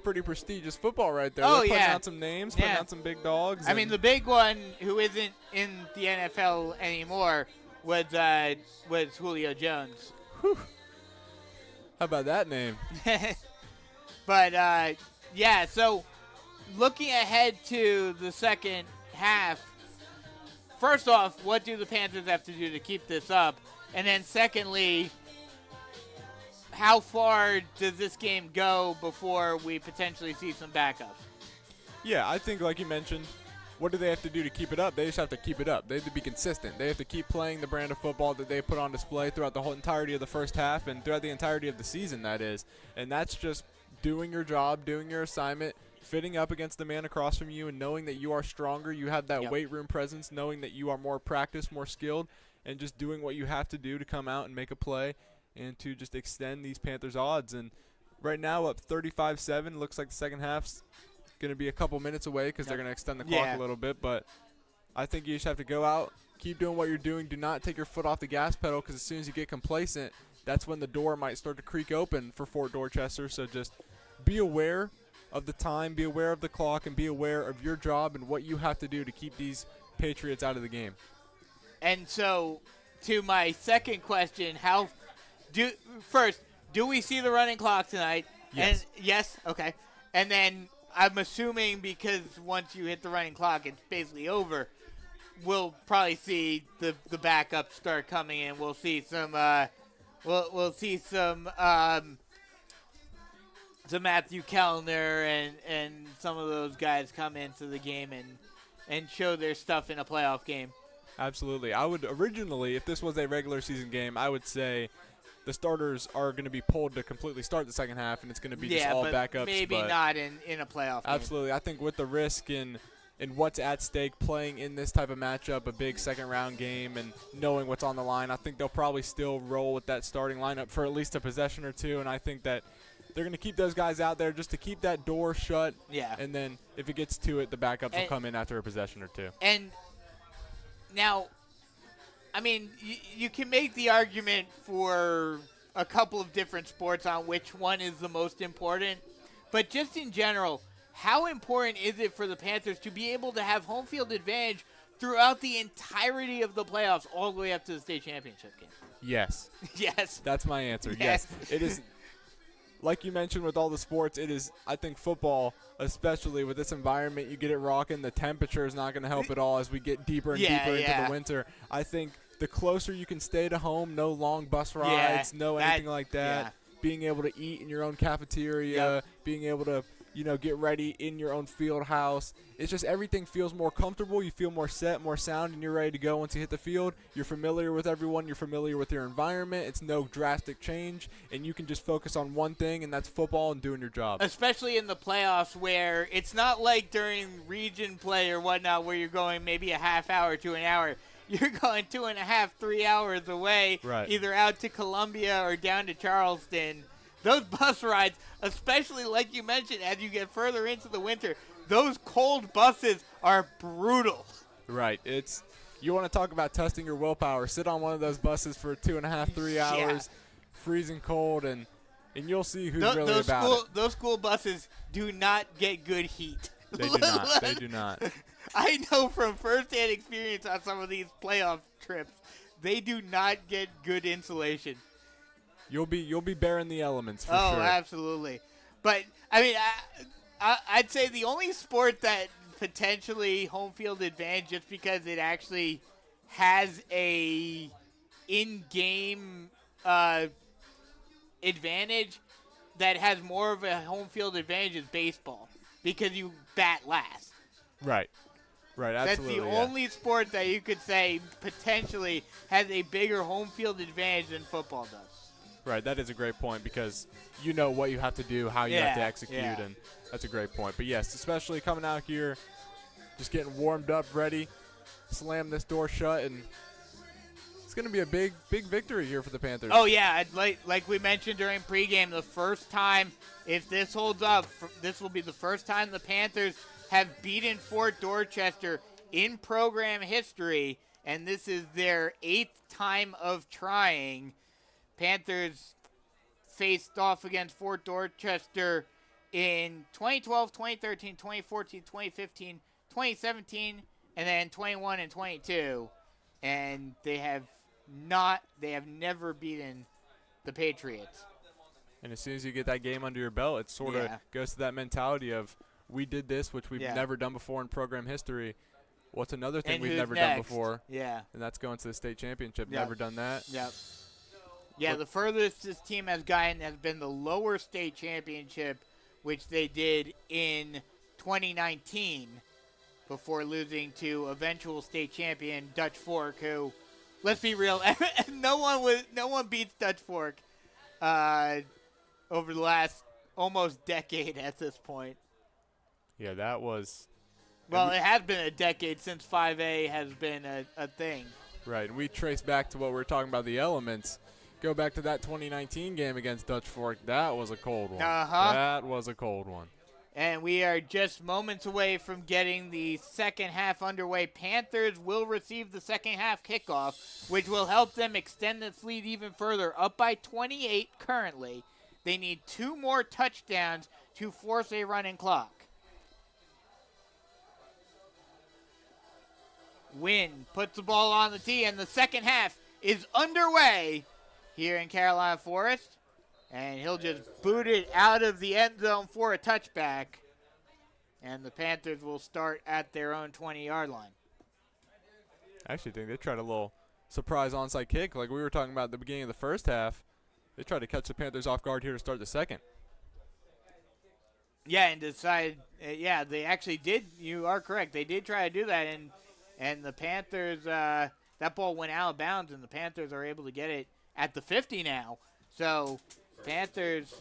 pretty prestigious football right there. Oh, They're putting yeah. out some names, putting out some big dogs. I mean, the big one who isn't in the NFL anymore was Julio Jones. Whew. How about that name? But, so looking ahead to the second half, first off, what do the Panthers have to do to keep this up? And then secondly, how far does this game go before we potentially see some backups? Yeah, I think like you mentioned, what do they have to do to keep it up? They just have to keep it up. They have to be consistent. They have to keep playing the brand of football that they put on display throughout the whole entirety of the first half and throughout the entirety of the season, that is. And that's just doing your job, doing your assignment, fitting up against the man across from you and knowing that you are stronger. You have that weight room presence, knowing that you are more practiced, more skilled, and just doing what you have to do to come out and make a play and to just extend these Panthers' odds. And right now up 35-7. Looks like the second half's going to be a couple minutes away because they're going to extend the clock a little bit. But I think you just have to go out, keep doing what you're doing. Do not take your foot off the gas pedal, because as soon as you get complacent, that's when the door might start to creak open for Fort Dorchester. So just be aware of the time, be aware of the clock, and be aware of your job and what you have to do to keep these Patriots out of the game. And so, to my second question, do we see the running clock tonight? Yes. And yes? Okay. And then I'm assuming, because once you hit the running clock, it's basically over, we'll probably see the backups start coming in. We'll see some Matthew Kellner and some of those guys come into the game and show their stuff in a playoff game. Absolutely. I would originally, if this was a regular season game, I would say the starters are going to be pulled to completely start the second half, and it's going to be just all backups. Maybe not in a playoff game. Absolutely. I think with the risk in what's at stake, playing in this type of matchup, a big second-round game, and knowing what's on the line, I think they'll probably still roll with that starting lineup for at least a possession or two, and I think that they're going to keep those guys out there just to keep that door shut. Yeah. And then if it gets to it, the backups will come in after a possession or two. And now, I mean, you can make the argument for a couple of different sports on which one is the most important. But just in general, how important is it for the Panthers to be able to have home field advantage throughout the entirety of the playoffs all the way up to the state championship game? Yes. Yes. That's my answer. Yes. It is. Like you mentioned with all the sports, it is, I think football, especially with this environment, you get it rocking. The temperature is not going to help at all as we get deeper and deeper into the winter. I think the closer you can stay to home, no long bus rides, anything like that, being able to eat in your own cafeteria, being able to, get ready in your own field house. It's just everything feels more comfortable. You feel more set, more sound, and you're ready to go once you hit the field. You're familiar with everyone. You're familiar with your environment. It's no drastic change, and you can just focus on one thing, and that's football and doing your job. Especially in the playoffs, where it's not like during region play or whatnot where you're going maybe a half hour to an hour. You're going 2.5, 3 hours away, either out to Columbia or down to Charleston. Those bus rides, especially like you mentioned, as you get further into the winter, those cold buses are brutal. Right. You want to talk about testing your willpower. Sit on one of those buses for 2.5, 3 hours, freezing cold, and you'll see who's really about it. Those school buses do not get good heat. They do not. They do not. I know from firsthand experience on some of these playoff trips, they do not get good insulation. You'll be bearing the elements for sure. Oh, absolutely. But I mean, I'd say the only sport that potentially home field advantage just because it actually has a in-game advantage that has more of a home field advantage is baseball because you bat last. Right. Right, absolutely. That's the only sport that you could say potentially has a bigger home field advantage than football does. Right, that is a great point because you know what you have to do, how you have to execute, and that's a great point. But, yes, especially coming out here, just getting warmed up, ready, slam this door shut, and it's going to be a big victory here for the Panthers. Oh, yeah, like we mentioned during pregame, the first time, if this holds up, this will be the first time the Panthers have beaten Fort Dorchester in program history, and this is their 8th time of trying. Panthers faced off against Fort Dorchester in 2012, 2013, 2014, 2015, 2017, and then 21 and 22. And they have never beaten the Patriots. And as soon as you get that game under your belt, it sort of goes to that mentality of we did this, which we've never done before in program history. What's another thing we've never done before? Yeah. And that's going to the state championship. Yep. Never done that. Yep. Yeah, the furthest this team has gotten has been the lower state championship, which they did in 2019 before losing to eventual state champion Dutch Fork, who, let's be real, no one beats Dutch Fork over the last almost decade at this point. Yeah, that was. Well, it has been a decade since 5A has been a thing. Right, and we trace back to what we were talking about, the elements. Go back to that 2019 game against Dutch Fork. That was a cold one. That was a cold one. And we are just moments away from getting the second half underway. Panthers will receive the second half kickoff, which will help them extend this lead even further, up by 28 currently. They need 2 more touchdowns to force a running clock. Wynn puts the ball on the tee, and the second half is underway here in Carolina Forest. And he'll just boot it out of the end zone for a touchback. And the Panthers will start at their own 20-yard line. I actually think they tried a little surprise onside kick like we were talking about at the beginning of the first half. They tried to catch the Panthers off guard here to start the second. Yeah, and decided, they actually did. You are correct. They did try to do that, and the Panthers, that ball went out of bounds, and the Panthers are able to get it at the 50 now. So Panthers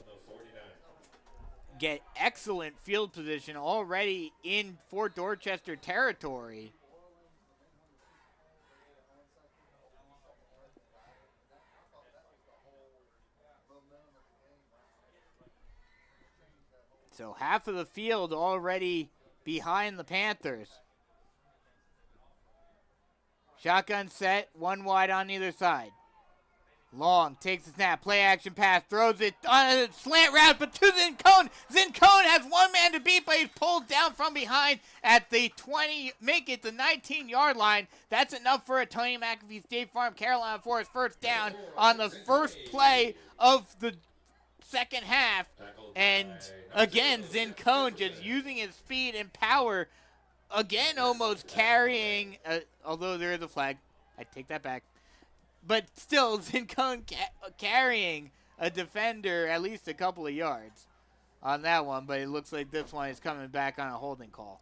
get excellent field position already in Fort Dorchester territory. So half of the field already behind the Panthers. Shotgun set, 1 wide on either side. Long takes the snap, play action pass, throws it on a slant route, but to Zincone. Zincone has 1 man to beat, but he's pulled down from behind at the 20, make it the 19-yard line. That's enough for a Tony McAfee State Farm Carolina Forest first down on the first play of the second half. And again, Zincone just using his speed and power, again almost carrying, although there is a flag. I take that back. But still, Zincone carrying a defender at least a couple of yards on that one. But it looks like this one is coming back on a holding call.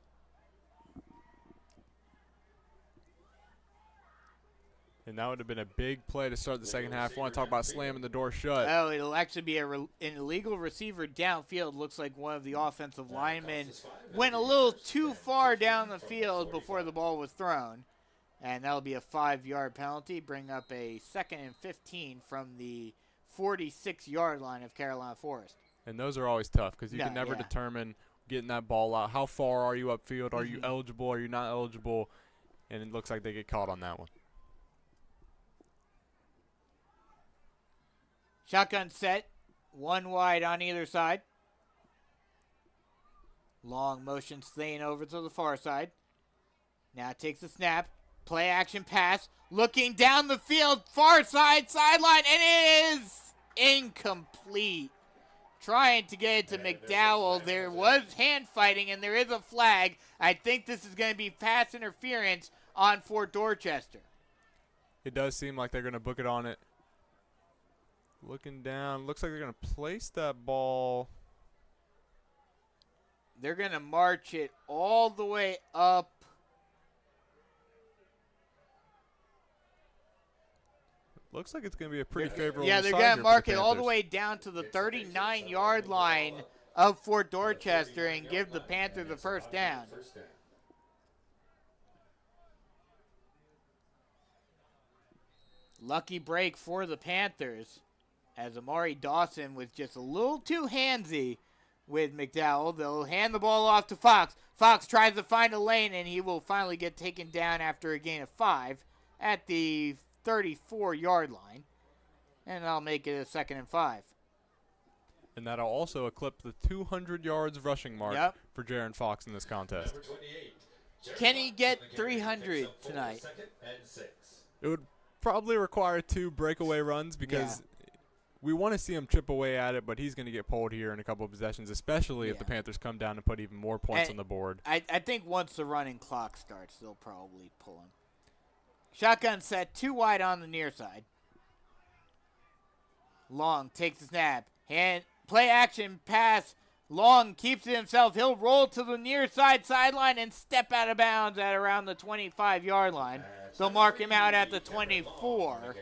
And that would have been a big play to start the second half. I want to talk about slamming the door shut. Oh, it'll actually be an illegal receiver downfield. Looks like one of the offensive linemen went a little too far down the field before the ball was thrown. And that'll be a 5-yard penalty. Bring up a 2nd and 15 from the 46-yard line of Carolina Forest. And those are always tough because you can never determine getting that ball out. How far are you upfield? Are you eligible? Are you not eligible? And it looks like they get caught on that one. Shotgun set, 1 wide on either side. Long motion slaying over to the far side. Now takes the snap. Play action pass. Looking down the field. Far side, sideline. And it is incomplete. trying to get it to McDowell. There was hand fighting, and there is a flag. I think this is going to be pass interference on Fort Dorchester. It does seem like they're going to book it on it. Looking down, looks like they're going to place that ball. They're going to march it all the way up. Looks like it's going to be a pretty favorable Yeah, they're going to mark it all the way down to the 39-yard line of Fort Dorchester and give the Panthers the first down. Lucky break for the Panthers as Amari Dawson was just a little too handsy with McDowell. They'll hand the ball off to Fox. Fox tries to find a lane, and he will finally get taken down after a gain of 5 at the 34-yard line. And I'll make it a 2nd and 5. And that'll also eclipse the 200 yards rushing mark for Jaron Fox in this contest. Can he get 300 tonight? It would probably require 2 breakaway runs because we want to see him chip away at it, but he's going to get pulled here in a couple of possessions, especially if the Panthers come down and put even more points on the board. I think once the running clock starts, they'll probably pull him. Shotgun set, 2 wide on the near side. Long takes the snap. Play action pass. Long keeps it himself. He'll roll to the near side sideline and step out of bounds at around the 25-yard line. They'll mark him out at the 24.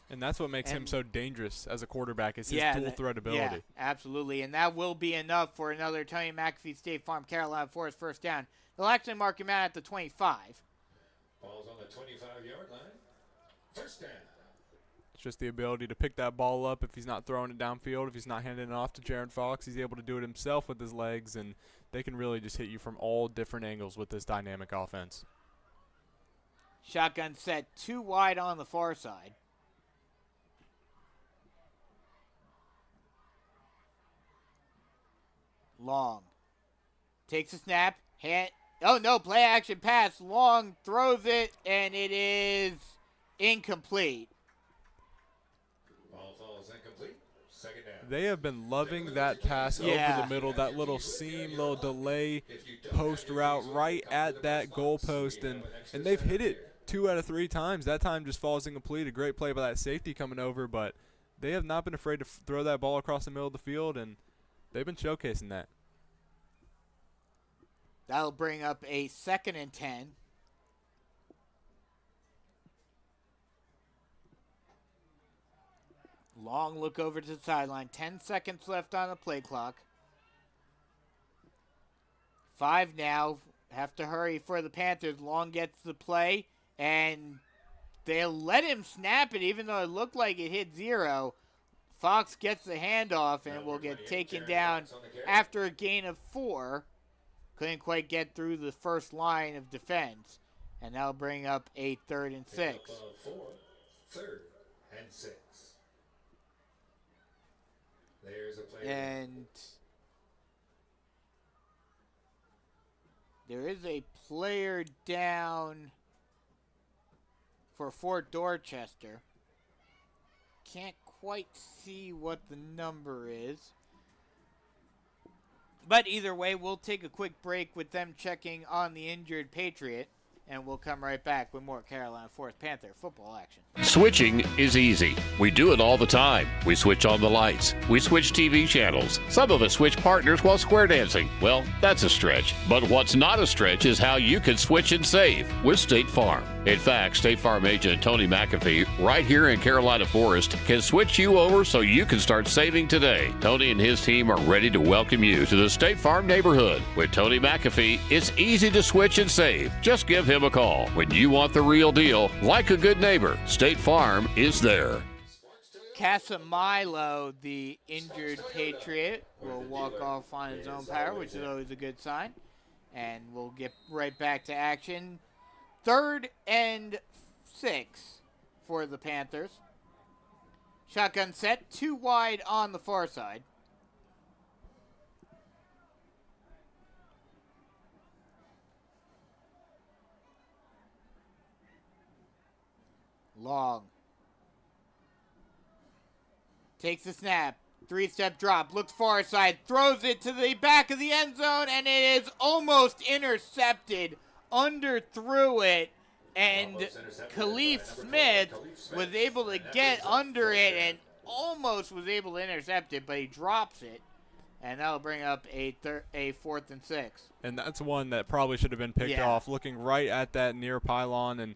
And that's what makes him so dangerous as a quarterback is his dual threat ability. Yeah, absolutely. And that will be enough for another Tony McAfee State Farm Carolina Forest first down. They'll actually mark him out at the 25. Ball's on the 25-yard line. First down. It's just the ability to pick that ball up if he's not throwing it downfield. If he's not handing it off to Jaron Fox, he's able to do it himself with his legs, and they can really just hit you from all different angles with this dynamic offense. Shotgun set, 2 wide on the far side. Long takes a snap. Play action pass. Long throws it, and it is incomplete. Ball falls incomplete. Second down. They have been loving that pass over the middle, that little seam, little delay post route right at that goal post, and they've hit it 2 out of 3 times. That time just falls incomplete. A great play by that safety coming over, but they have not been afraid to throw that ball across the middle of the field, and they've been showcasing that. That'll bring up a 2nd and 10. Long look over to the sideline. 10 seconds left on the play clock. 5 now. Have to hurry for the Panthers. Long gets the play, and they'll let him snap it even though it looked like it hit 0. Fox gets the handoff and will get taken down after a gain of 4. Couldn't quite get through the first line of defense. And that'll bring up a 3rd and 6. 4, 3rd and 6. There's a player. And there is a player down for Fort Dorchester. Can't quite see what the number is. But either way, we'll take a quick break with them checking on the injured Patriot, and we'll come right back with more Carolina Forest Panther football action. Switching is easy. We do it all the time. We switch on the lights. We switch TV channels. Some of us switch partners while square dancing. Well, that's a stretch. But what's not a stretch is how you can switch and save with State Farm. In fact, State Farm agent Tony McAfee, right here in Carolina Forest, can switch you over so you can start saving today. Tony and his team are ready to welcome you to the State Farm neighborhood. With Tony McAfee, it's easy to switch and save. Just give him a call. When you want the real deal, like a good neighbor, State Farm is there. Casamilo, the injured Patriot, will walk off on his own power, which is always a good sign. And we'll get right back to action. 3rd and 6 for the Panthers. Shotgun set, 2 wide on the far side. Long takes the snap, Three-step drop, looks far side, throws it to the back of the end zone, and it is almost intercepted. Underthrew it, and Khalif Smith was able to get under it and almost was able to intercept it, but he drops it, and that'll bring up a 4th and 6. And that's one that probably should have been picked off, looking right at that near pylon and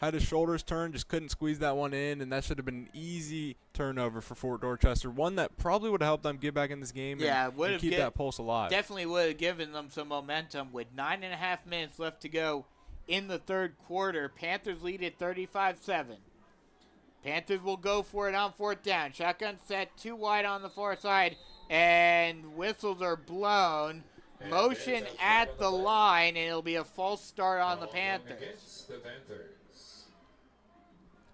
had his shoulders turned, just couldn't squeeze that one in, and that should have been an easy turnover for Fort Dorchester. One that probably would have helped them get back in this game and keep that pulse alive. Definitely would have given them some momentum with 9.5 minutes left to go in the third quarter. Panthers lead at 35-7. Panthers will go for it on 4th down. Shotgun set, 2 wide on the far side, and whistles are blown. Motion at the line, and it'll be a false start on the Panthers.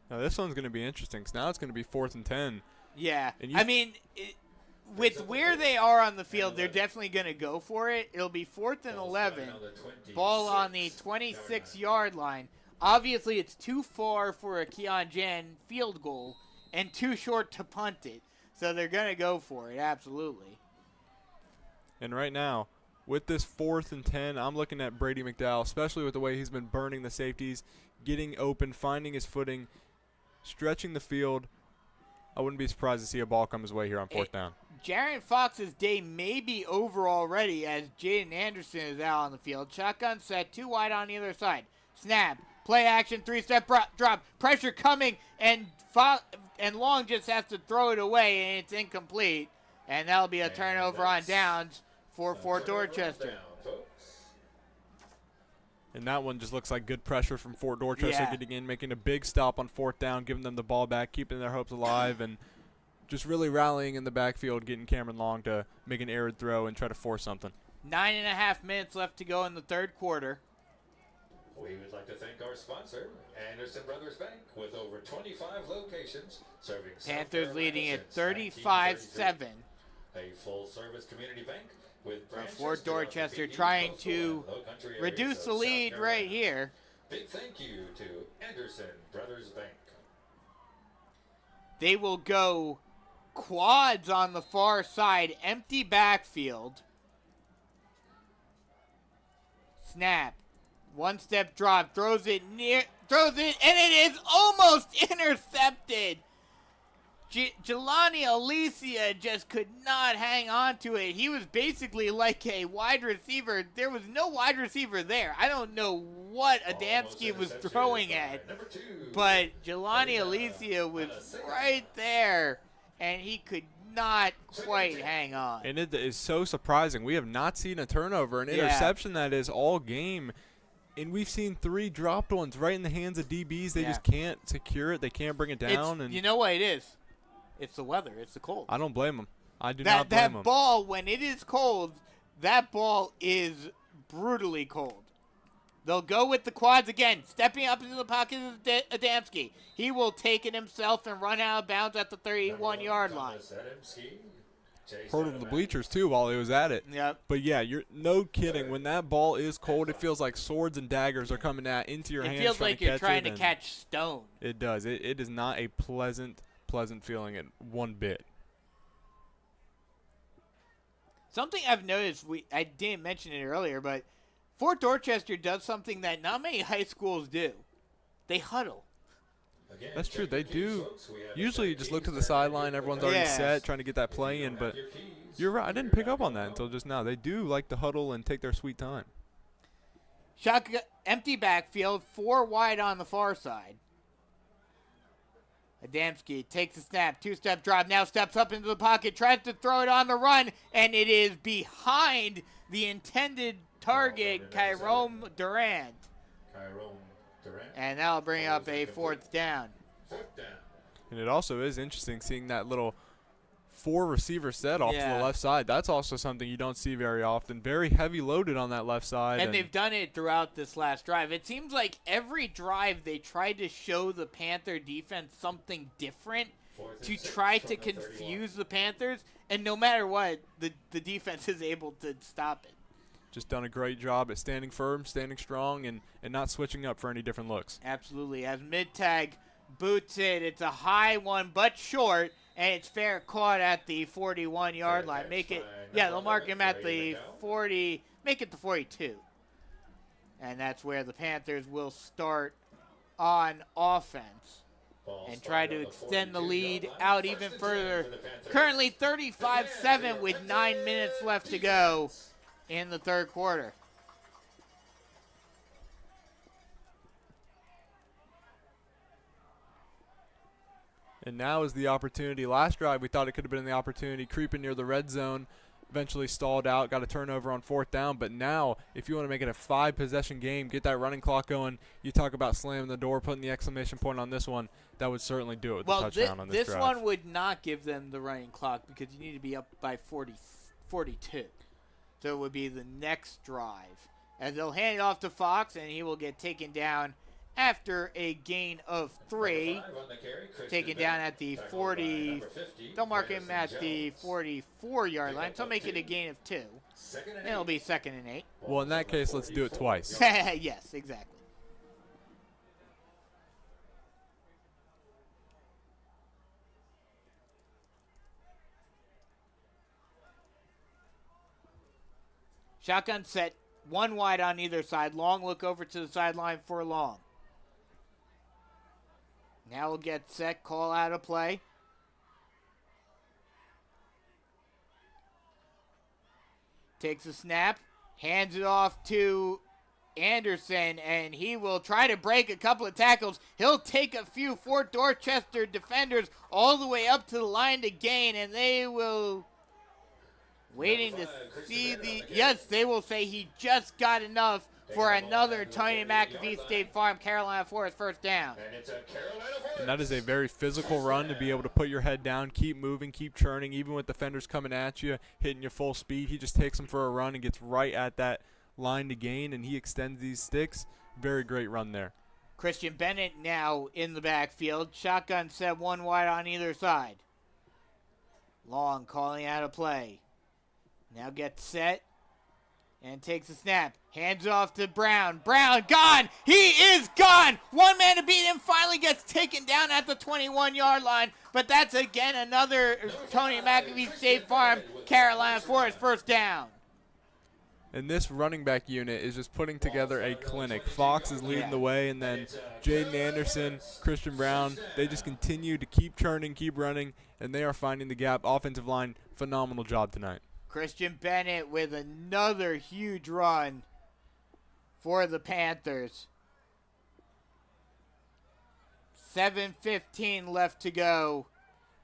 Now this one's going to be interesting because now it's going to be 4th and 10. Yeah, I mean, with where they are on the field, they're definitely going to go for it. It'll be 4th and 11, ball on the 26-yard line. Obviously, it's too far for a Keon Jen field goal and too short to punt it. So they're going to go for it, absolutely. And right now, with this 4th and 10, I'm looking at Brady McDowell, especially with the way he's been burning the safeties, getting open, finding his footing, stretching the field. I wouldn't be surprised to see a ball come his way here on 4th down. Jaron Fox's day may be over already as Jaden Anderson is out on the field. Shotgun set, 2 wide on either side. Snap, play action, 3-step drop, pressure coming, and Long just has to throw it away, and it's incomplete. And that'll be a turnover on downs for Fort Dorchester. And that one just looks like good pressure from Fort Dorchester getting in, making a big stop on 4th down, giving them the ball back, keeping their hopes alive, and just really rallying in the backfield, getting Cameron Long to make an errant throw and try to force something. 9.5 minutes left to go in the third quarter. We would like to thank our sponsor, Anderson Brothers Bank, with over 25 locations serving Panthers leading at 35-7. A full-service community bank with branches Fort throughout the Dorchester PE, trying coastal, to and low-country areas reduce of the South lead Carolina. right here. Big thank you to Anderson Brothers Bank. They will go quads on the far side, empty backfield. Snap. 1-step drop, throws it, and it is almost intercepted. Jelani Alicia just could not hang on to it. He was basically like a wide receiver. There was no wide receiver there. I don't know what Adamski was throwing at, but Jelani Alicia was right there, and he could not quite hang on. And it is so surprising. We have not seen a turnover, an interception that is all game. And we've seen 3 dropped ones right in the hands of DBs. They just can't secure it. They can't bring it down. And you know what it is? It's the weather. It's the cold. I don't blame them. I do not blame them. That ball, when it is cold, that ball is brutally cold. They'll go with the quads again, stepping up into the pocket of Adamski. He will take it himself and run out of bounds at the 31-yard line. Heard of the bleachers, too, while he was at it. Yep. But, yeah, you're no kidding. When that ball is cold, it feels like swords and daggers are coming into your hands. It feels like you're trying to catch stone. It does. It is not a pleasant feeling at one bit. Something I've noticed, I didn't mention it earlier, but Fort Dorchester does something that not many high schools do. They huddle. That's true. They do. Usually you just look to the sideline. Everyone's already set, trying to get that play in. But you're right. I didn't pick up on that until just now. They do like to huddle and take their sweet time. Shotgun, empty backfield, 4 wide on the far side. Adamski takes a snap, 2-step drop, now steps up into the pocket, tries to throw it on the run, and it is behind the intended target, Kyrome Durant. And that'll bring up a 4th down. And it also is interesting seeing that little 4-receiver set off to the left side. That's also something you don't see very often. Very heavy loaded on that left side. And they've done it throughout this last drive. It seems like every drive they tried to show the Panther defense something different to try to confuse the Panthers. And no matter what, the defense is able to stop it. Just done a great job at standing firm, standing strong, and not switching up for any different looks. Absolutely. As mid-tag boots it, it's a high one but short. and it's fair caught at the 41-yard line. Make it, yeah, they'll mark him at the 40, make it the 42. And that's where the Panthers will start on offense and try to extend the lead out even further. Currently 35-7 with 9 minutes left to go in the third quarter. And now is the opportunity. Last drive, we thought it could have been the opportunity, creeping near the red zone, eventually stalled out, got a turnover on fourth down. But now, if you want to make it a 5-possession game, get that running clock going, you talk about slamming the door, putting the exclamation point on this one, that would certainly do it with the touchdown on this drive. This one would not give them the running clock because you need to be up by 42. So it would be the next drive. As they'll hand it off to Fox, and he will get taken down after a gain of 3, taken down at the 40. They'll mark him at the 44-yard line, so make it a gain of 2. And it'll be 2nd and 8. Well, in that case, let's do it twice. Yes, exactly. Shotgun set, 1 wide on either side. Long look over to the sideline for Long. Now we'll get set, call out of play. Takes a snap, hands it off to Anderson, and he will try to break a couple of tackles. He'll take a few for Dorchester defenders all the way up to the line to gain, and they will... Waiting to see the... Yes, they will say he just got enough for another Tony McAfee State Farm Carolina Forest first down. And that is a very physical run to be able to put your head down, keep moving, keep churning, even with defenders coming at you, hitting you full speed. He just takes them for a run and gets right at that line to gain, and he extends these sticks. Very great run there. Christian Bennett now in the backfield. Shotgun set, 1 wide on either side. Long calling out a play. Now gets set and takes a snap. Hands it off to Brown. Brown gone. He is gone. 1 man to beat him. Finally gets taken down at the 21-yard line. But that's again another Tony McAfee State Farm Carolina Forest first down. And this running back unit is just putting together a clinic. Fox is leading the way, and then Jaden Anderson, Christian Brown, they just continue to keep churning, keep running, and they are finding the gap. Offensive line, phenomenal job tonight. Christian Bennett with another huge run for the Panthers. 7:15 left to go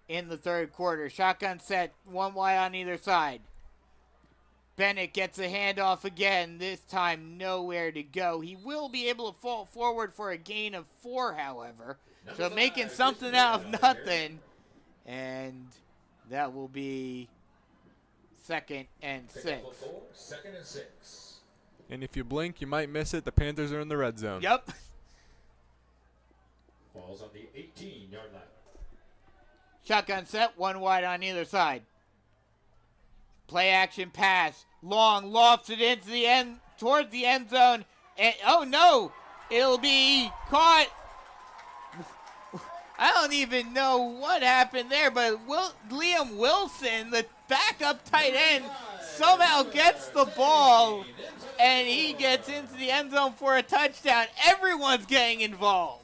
in the third quarter. Shotgun set, 1 wide on either side. Bennett gets a handoff again, this time nowhere to go. He will be able to fall forward for a gain of 4, however. So making something out of nothing. And that will be 2nd and 6. 2nd and 6. And if you blink, you might miss it. The Panthers are in the red zone. Yep. Ball's on the 18-yard line. Shotgun set, 1 wide on either side. Play action pass. Long lofts it into the end, towards the end zone. And, oh no, it'll be caught. I don't even know what happened there, but Liam Wilson, the backup tight end, somehow gets the ball, and he gets into the end zone for a touchdown. Everyone's getting involved.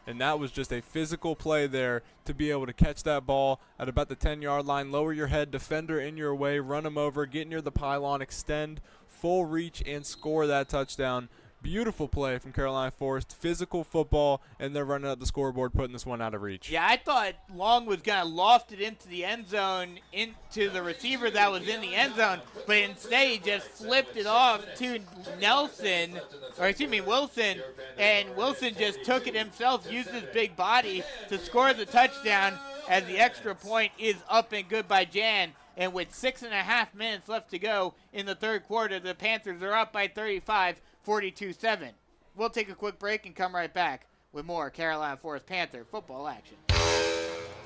And that was just a physical play there to be able to catch that ball at about the 10-yard line, lower your head, defender in your way, run him over, get near the pylon, extend, full reach, and score that touchdown. Beautiful play from Carolina Forest, physical football, and they're running up the scoreboard, putting this one out of reach. Yeah, I thought Long was going to loft it into the end zone, into the receiver that was in the end zone, but instead he just flipped it off to Wilson, and Wilson just took it himself, used his big body to score the touchdown, as the extra point is up and good by Jan. And with 6.5 minutes left to go in the third quarter, the Panthers are up by 35, 42-7. We'll take a quick break and come right back with more Carolina Forest Panther football action.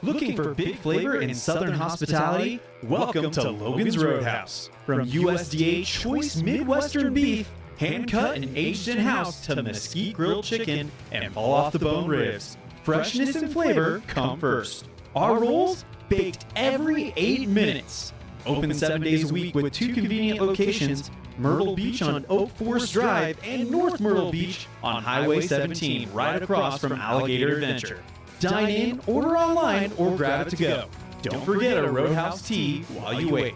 Looking for big flavor in Southern hospitality? Welcome to Logan's Roadhouse. From USDA choice Midwestern beef, hand-cut and aged in-house, to mesquite grilled chicken and fall-off-the-bone ribs, freshness and flavor come first. Our rolls baked every 8 minutes. Open 7 days a week with 2 convenient locations, Myrtle Beach on Oak Forest Drive and North Myrtle Beach on Highway 17, right across from Alligator Adventure. Dine in, order online, or grab it to go. Don't forget a Roadhouse tea while you wait.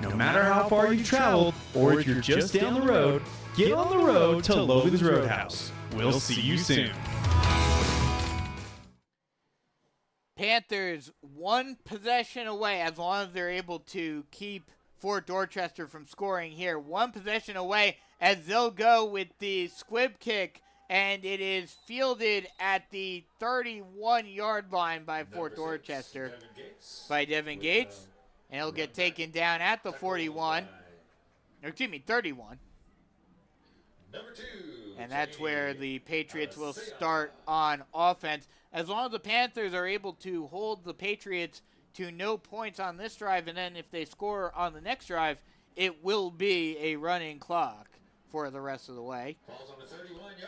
No matter how far you traveled, or if you're just down the road, get on the road to Logan's Roadhouse. We'll see you soon. Panthers one possession away, as long as they're able to keep Fort Dorchester from scoring here. One possession away as they'll go with the squib kick, and it is fielded at the 31-yard line by Fort Dorchester by Devin Gates, and he'll get taken down at the 41. Or, excuse me, 31. And that's where the Patriots will start on offense. As long as the Panthers are able to hold the Patriots to no points on this drive, and then if they score on the next drive, it will be a running clock for the rest of the way.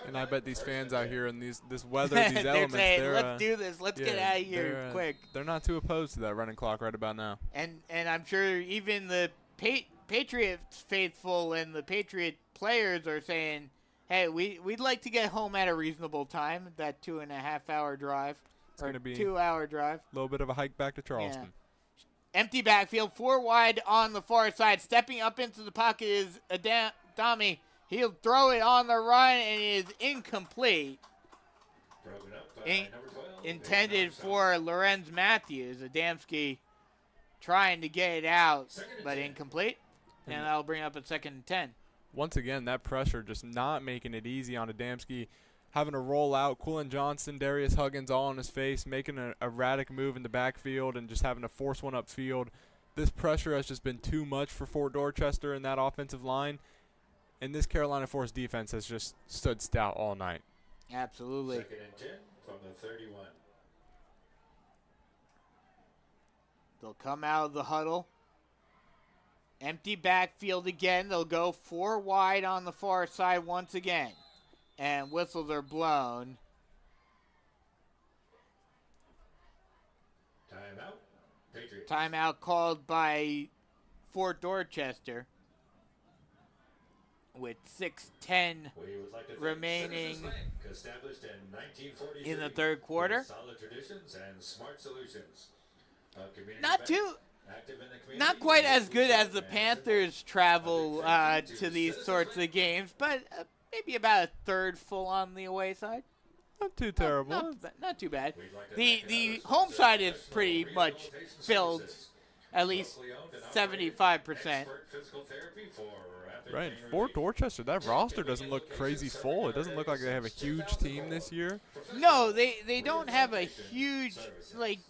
And I bet these fans out here in this weather, these elements, saying, let's do this. Let's get out of here quick. They're not too opposed to that running clock right about now. And I'm sure even the Patriots faithful and the Patriot players are saying, hey, we'd like to get home at a reasonable time, that 2.5-hour drive. It's going to be 2-hour drive. A little bit of a hike back to Charleston. Yeah. Empty backfield, 4 wide on the far side. Stepping up into the pocket is Adami. He'll throw it on the run, and it is incomplete. Intended for Lorenz Matthews. Adamski trying to get it out, but incomplete. And that'll bring up a 2nd and 10. Once again, that pressure just not making it easy on Adamski. Having to roll out, Quillen Johnson, Darius Huggins all on his face, making an erratic move in the backfield and just having to force one upfield. This pressure has just been too much for Fort Dorchester in that offensive line. And this Carolina Force defense has just stood stout all night. Absolutely. 2nd and 10 from the 31. They'll come out of the huddle. Empty backfield again. They'll go 4 wide on the far side once again. And whistles are blown. Timeout. Patriots. Timeout called by Fort Dorchester. With 6:10 remaining in the third quarter. Solid traditions and smart solutions. Not quite as good as the Panthers travel to these sorts of games, but maybe about a third full on the away side. Not too terrible. Not too bad. The home side is pretty much filled, at least 75%. Right, Fort Dorchester, that roster doesn't look crazy full. It doesn't look like they have a huge team this year. No, they don't have a huge, like,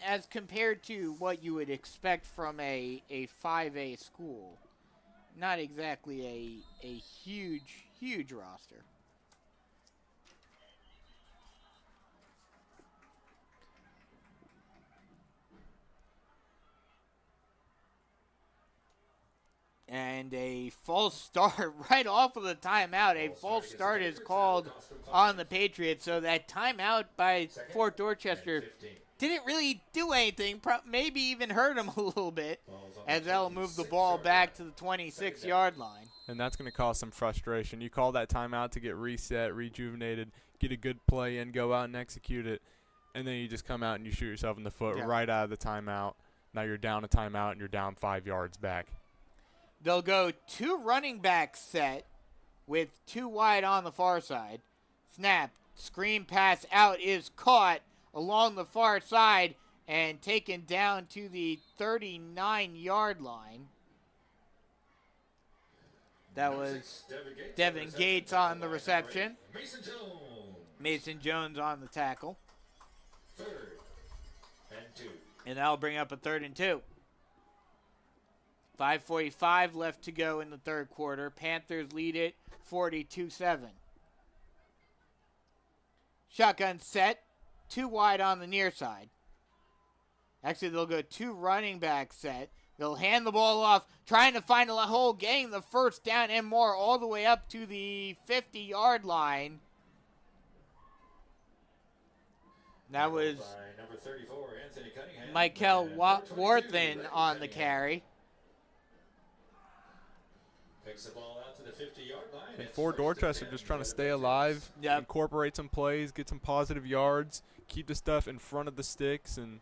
as compared to what you would expect from a 5A school. Not exactly a huge roster. And a false start right off of the timeout. A false start is called on the Patriots. So that timeout by Fort Dorchester didn't really do anything. Maybe even hurt them a little bit, as they'll move the ball back to the 26-yard line. And that's going to cause some frustration. You call that timeout to get reset, rejuvenated, get a good play in, go out and execute it, and then you just come out and you shoot yourself in the foot right out of the timeout. Now you're down a timeout and you're down 5 yards back. They'll go 2 running back set with 2 wide on the far side. Snap, screen pass out is caught along the far side and taken down to the 39-yard line. That was Devin Gates on the reception. Mason Jones on the tackle. 3rd and 2. And that'll bring up a 3rd and 2. 5:45 left to go in the third quarter. Panthers lead it 42-7. Shotgun set. 2 wide on the near side. Actually, they'll go 2 running back set. They'll hand the ball off, trying to find a hole, getting the first down and more all the way up to the 50-yard line. That was By number 34, Anthony Cunningham. Michael And number 22, Warthen Larry on the Cunningham. carry. Picks the ball out to the 50-yard line. And It's for first and Dorchester, 10 just trying to for the stay Patriots. alive, Yep. incorporate some plays, get some positive yards, keep the stuff in front of the sticks, and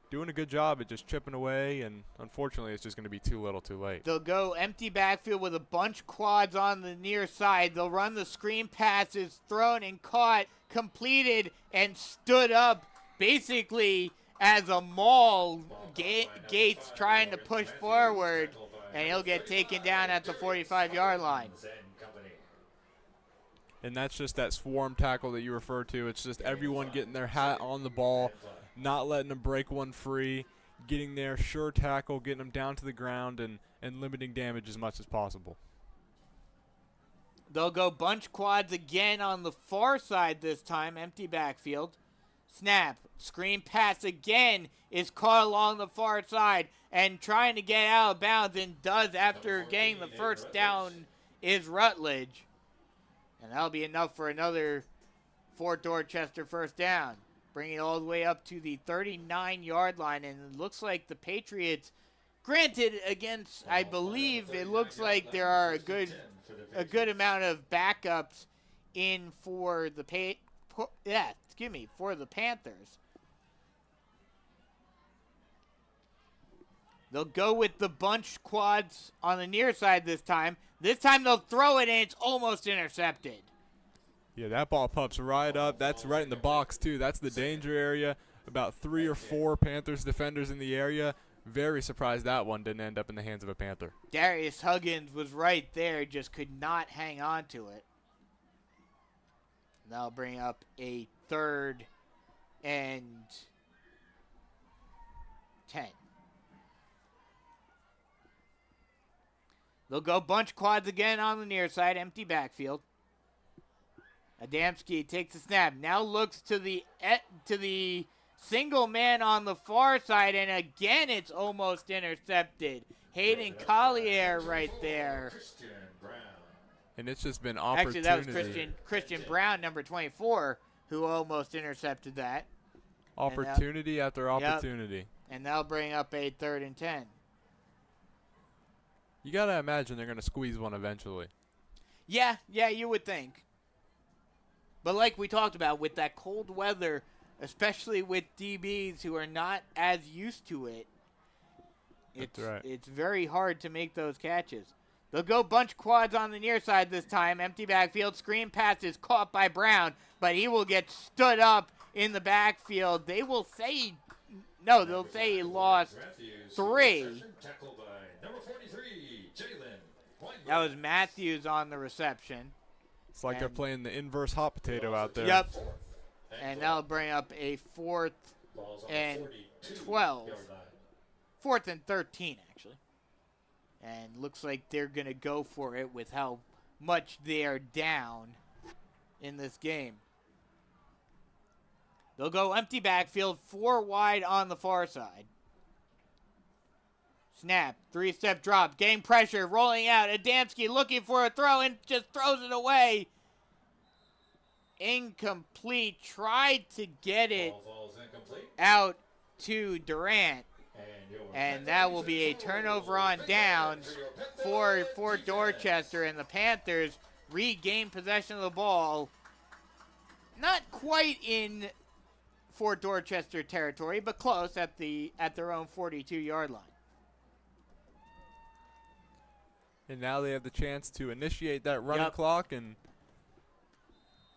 doing a good job at just chipping away. And unfortunately, it's just going to be too little too late. They'll go empty backfield with a bunch quads on the near side. They'll run the screen passes, thrown and caught, completed, and stood up basically as a maul. Gates trying to push forward, and he'll get taken down at the 45-yard line. And that's just that swarm tackle that you refer to. It's just everyone getting their hat on the ball, not letting them break one free, getting their sure tackle, getting them down to the ground, and limiting damage as much as possible. They'll go bunch quads again on the far side this time, empty backfield. Snap, screen pass again is caught along the far side and trying to get out of bounds, and does after getting the first down is Rutledge. And that'll be enough for another Fort Dorchester first down. Bringing it all the way up to the 39-yard line, and it looks like the Patriots, granted against, I believe, it looks like there are a good amount of backups in for the for the Panthers. They'll go with the bunch quads on the near side this time. This time they'll throw it, and it's almost intercepted. Yeah, that ball pops right up. That's right in the box, too. That's the danger area. About 3 or 4 Panthers defenders in the area. Very surprised that one didn't end up in the hands of a Panther. Darius Huggins was right there, just could not hang on to it. That'll bring up a 3rd and 10. They'll go bunch quads again on the near side, empty backfield. Adamski takes the snap. Now looks to the single man on the far side, and again it's almost intercepted. Hayden Collier right there. And it's just been opportunity. Actually, that was Christian Brown, number 24, who almost intercepted that. Opportunity after opportunity. Yep. And that'll bring up a 3rd and 10. You got to imagine they're going to squeeze one eventually. Yeah, you would think. But like we talked about, with that cold weather, especially with DBs who are not as used to it, it's very hard to make those catches. They'll go bunch quads on the near side this time. Empty backfield. Screen pass is caught by Brown, but he will get stood up in the backfield. They'll say he lost 3. That was Matthews on the reception. It's like they're playing the inverse hot potato out there. Yep. And that'll bring up a 4th and 12. 4th and 13, actually. And looks like they're going to go for it with how much they are down in this game. They'll go empty backfield, 4 wide on the far side. Snap, 3-step drop, game pressure, rolling out. Adamski looking for a throw and just throws it away. Incomplete. Tried to get it out to Durant. And that will be a turnover on downs for Fort Dorchester. And the Panthers regain possession of the ball. Not quite in Fort Dorchester territory, but close at their own 42-yard line. And now they have the chance to initiate that running clock and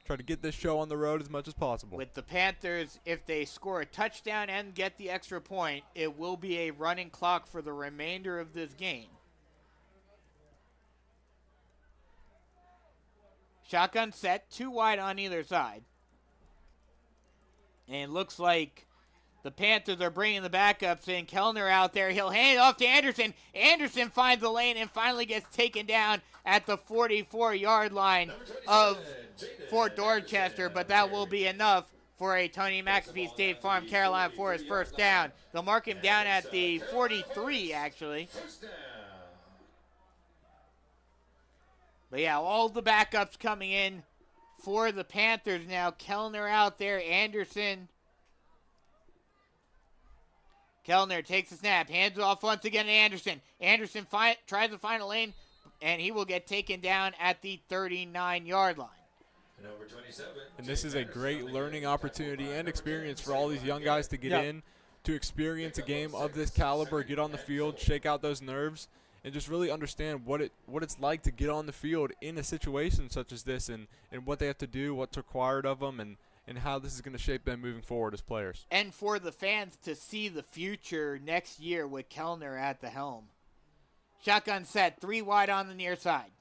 try to get this show on the road as much as possible. With the Panthers, if they score a touchdown and get the extra point, it will be a running clock for the remainder of this game. Shotgun set, 2 wide on either side. And it looks like the Panthers are bringing the backups in. Kellner out there. He'll hand it off to Anderson. Anderson finds the lane and finally gets taken down at the 44-yard line of Fort Dorchester. But that will be enough for a Tony McAfee State Farm Carolina for his first down. They'll mark him down at the 43, actually. But yeah, all the backups coming in for the Panthers now. Kellner out there. Anderson Kellner takes the snap, hands it off once again to Anderson. Anderson tries to find a lane, and he will get taken down at the 39-yard line. Number 27. And this is a great learning opportunity and experience for all these young guys to get in, to experience a game of this caliber, get on the field, shake out those nerves, and just really understand what it's like to get on the field in a situation such as this, and what they have to do, what's required of them, and how this is going to shape them moving forward as players. And for the fans to see the future next year with Kellner at the helm. Shotgun set, 3 wide on the near side.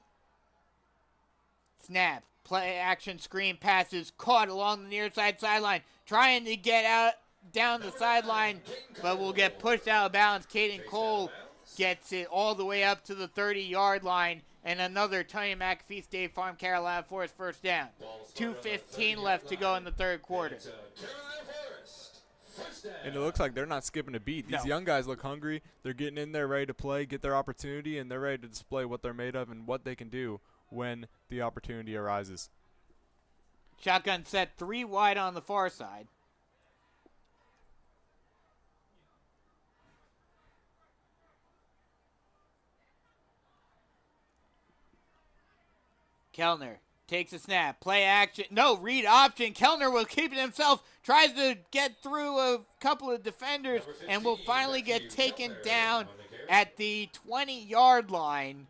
Snap, play action screen passes, caught along the near side sideline, trying to get out down the sideline, but will get pushed out of bounds. Caden Cole gets it all the way up to the 30-yard line, and another Tony McAfee State Farm Carolina Forest first down. 2:15 left to go in the third quarter. And it looks like they're not skipping a beat. These young guys look hungry. They're getting in there ready to play, get their opportunity, and they're ready to display what they're made of and what they can do when the opportunity arises. Shotgun set, 3 wide on the far side. Kellner takes a snap, play action, no, read option. Kellner will keep it himself, tries to get through a couple of defenders, and will finally get taken down at the 20-yard line.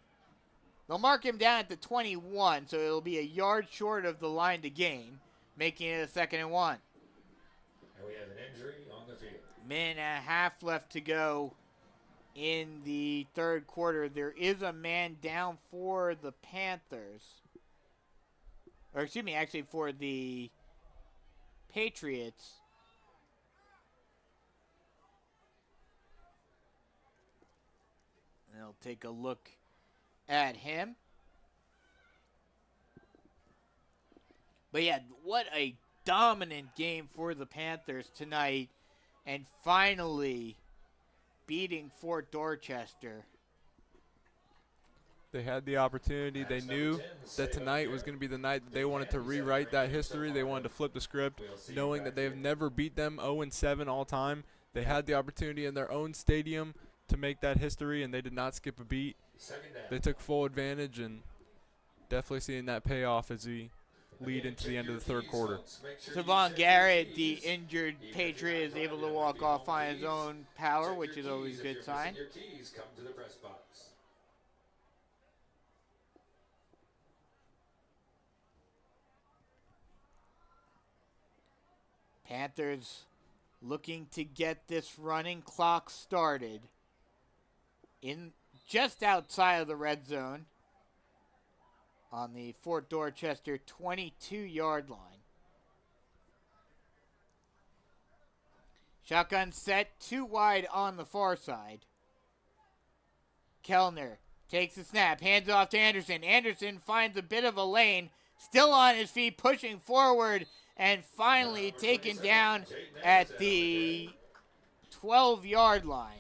They'll mark him down at the 21, so it'll be a yard short of the line to gain, making it a 2nd and 1. And we have an injury on the field. Minute and a half left to go in the third quarter. There is a man down for the Panthers. Or excuse me, actually for the Patriots. And they'll take a look at him. But yeah, what a dominant game for the Panthers tonight. And finally beating Fort Dorchester. They had the opportunity. They knew that tonight was going to be the night that they wanted to rewrite that history. They wanted to flip the script, knowing that they have never beat them 0-7 all time. They had the opportunity in their own stadium to make that history, and they did not skip a beat. They took full advantage, and definitely seeing that payoff as we lead into the end of the third quarter. Savon Garrett, the injured Patriot, is able to walk off on his own power, which is always a good sign. Your keys come to the press box. Panthers looking to get this running clock started in just outside of the red zone on the Fort Dorchester 22-yard line. Shotgun set, 2 wide on the far side. Kellner takes the snap, hands off to Anderson. Anderson finds a bit of a lane, still on his feet, pushing forward, and finally taken down at the 12-yard line.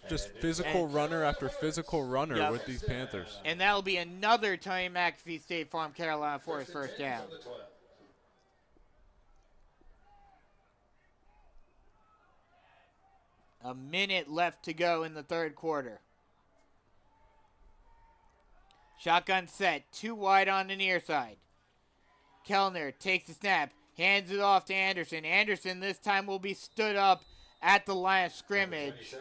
Just physical runner after physical runner with these Panthers. And that'll be another Tony McAfee State Farm Carolina Forest first down. A minute left to go in the third quarter. Shotgun set, 2 wide on the near side. Kellner takes the snap, hands it off to Anderson. Anderson this time will be stood up at the line of scrimmage.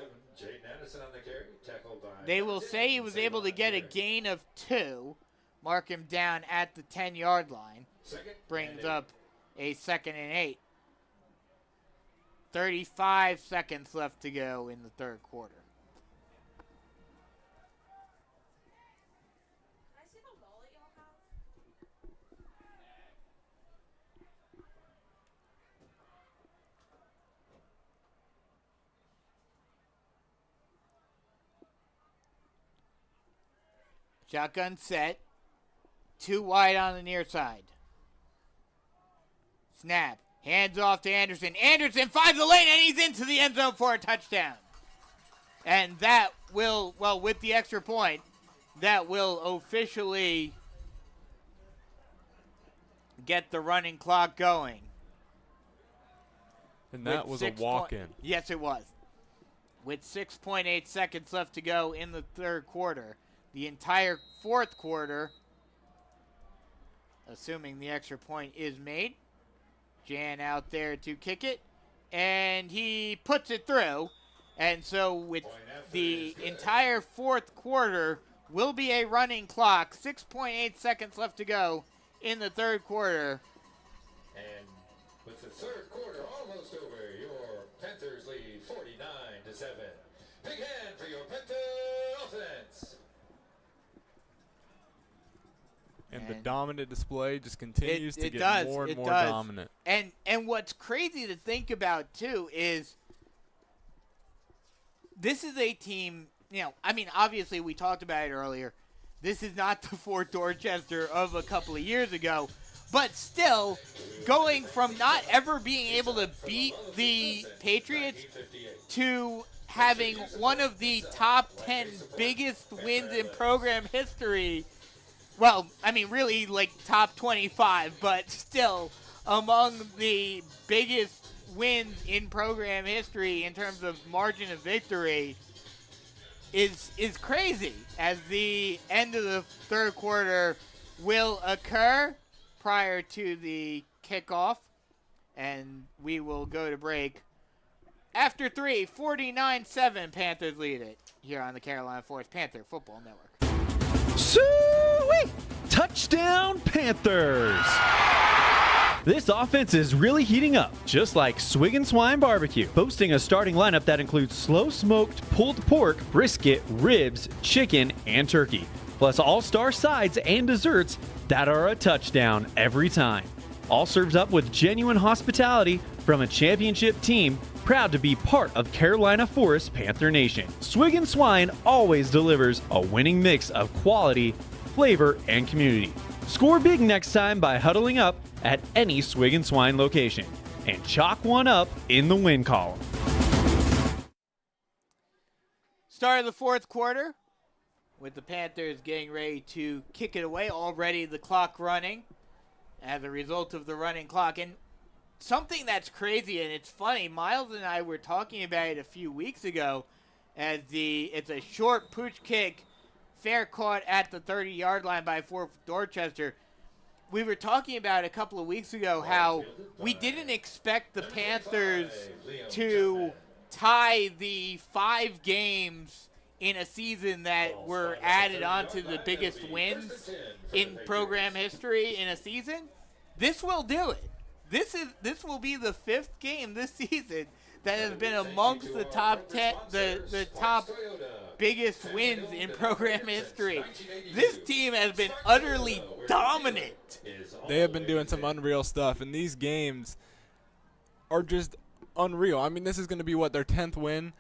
They will say he was able to get a gain of 2, mark him down at the 10-yard line. Brings up a 2nd and 8. 35 seconds left to go in the third quarter. Shotgun set. 2 wide on the near side. Snap. Hands off to Anderson. Anderson finds the lane, and he's into the end zone for a touchdown. And that will, well, with the extra point, that will officially get the running clock going. And that was a walk-in. Yes, it was. With 6.8 seconds left to go in the third quarter. The entire fourth quarter, assuming the extra point is made. Jan out there to kick it, and he puts it through. And so with the entire fourth quarter will be a running clock. 6.8 seconds left to go in the third quarter. And with the third quarter almost over, your Panthers lead 49-7. Big hand for your Panther offense. And the dominant display just continues to get more and more dominant. And what's crazy to think about, too, is this is a team, obviously we talked about it earlier. This is not the Fort Dorchester of a couple of years ago. But still, going from not ever being able to beat the Patriots to having one of the top 10 biggest wins in program history. Well, really like top 25, but still among the biggest wins in program history in terms of margin of victory is crazy, as the end of the third quarter will occur prior to the kickoff, and we will go to break. After 3, 49-7, Panthers lead it here on the Carolina Force Panther Football Network. Sweet! Touchdown Panthers! This offense is really heating up, just like Swig and Swine Barbecue, boasting a starting lineup that includes slow-smoked pulled pork, brisket, ribs, chicken, and turkey, plus all-star sides and desserts that are a touchdown every time. All served up with genuine hospitality from a championship team proud to be part of Carolina Forest Panther Nation. Swig and Swine always delivers a winning mix of quality, flavor, and community. Score big next time by huddling up at any Swig and Swine location and chalk one up in the win column. Start of the fourth quarter with the Panthers getting ready to kick it away. Already the clock running as a result of the running clock. And something that's crazy, and it's funny, Miles and I were talking about it a few weeks ago, as it's a short pooch kick, fair caught at the 30-yard line by Fort Dorchester. We were talking about a couple of weeks ago how we didn't expect the Panthers to tie the 5 games in a season that were added onto the biggest wins in program history in a season. This will do it. This will be the 5th game this season that has been amongst the top 10, the top biggest wins in program history. This team has been utterly dominant. They have been doing some unreal stuff, and these games are just unreal. This is going to be, their 10th win?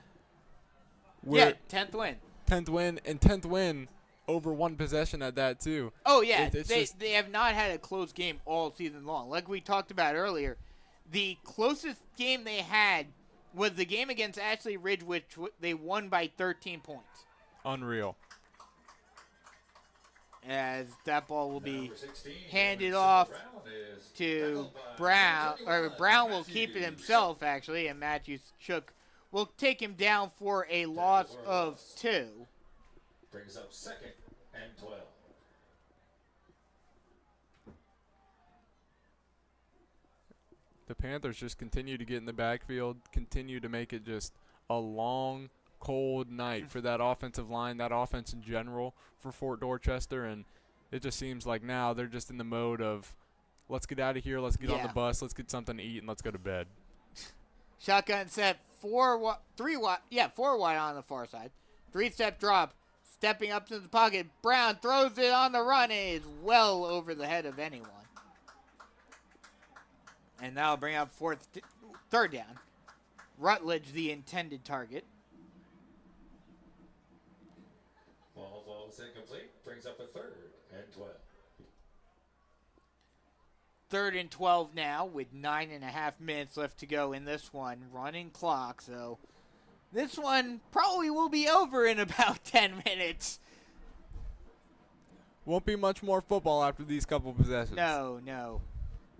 10th win. 10th win, and 10th win over one possession at that, too. Oh, yeah. They have not had a close game all season long. Like we talked about earlier, the closest game they had was the game against Ashley Ridge, which they won by 13 points. Unreal. As that ball will be handed off to Brown, or Brown will keep it himself, actually, and Matthew Shook will take him down for a loss of 2. Brings up 2nd and 12. The Panthers just continue to get in the backfield, continue to make it just a long, cold night for that offensive line, that offense in general for Fort Dorchester, and it just seems like now they're just in the mode of, let's get out of here, let's get on the bus, let's get something to eat, and let's go to bed. Shotgun set, 4 wide on the far side. 3-step drop, stepping up to the pocket. Brown throws it on the run, and is well over the head of anyone. And that'll bring up 3rd down. Rutledge, the intended target. Ball falls incomplete. Brings up a 3rd and 12. 3rd and 12 now with 9.5 minutes left to go in this one. Running clock, so this one probably will be over in about 10 minutes. Won't be much more football after these couple possessions. No.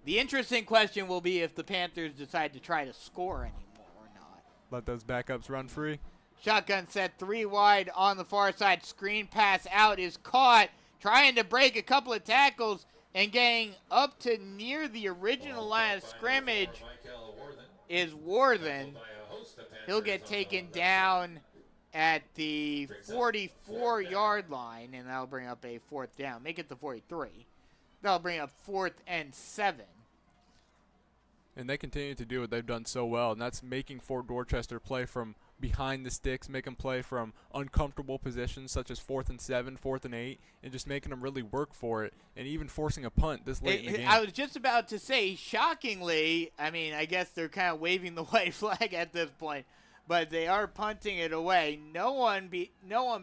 The interesting question will be if the Panthers decide to try to score anymore or not. Let those backups run free. Shotgun set 3 wide on the far side. Screen pass out is caught. Trying to break a couple of tackles and getting up to near the original line of scrimmage is Worthen. He'll get taken down at the 44-yard line, and that'll bring up a 4th down. Make it the 43. That'll bring up 4th and 7. And they continue to do what they've done so well, and that's making Fort Dorchester play from behind the sticks, make them play from uncomfortable positions such as 4th and 7, 4th and 8, and just making them really work for it, and even forcing a punt this late in the game. I was just about to say, shockingly, I mean, I guess they're kind of waving the white flag at this point, but they are punting it away. No one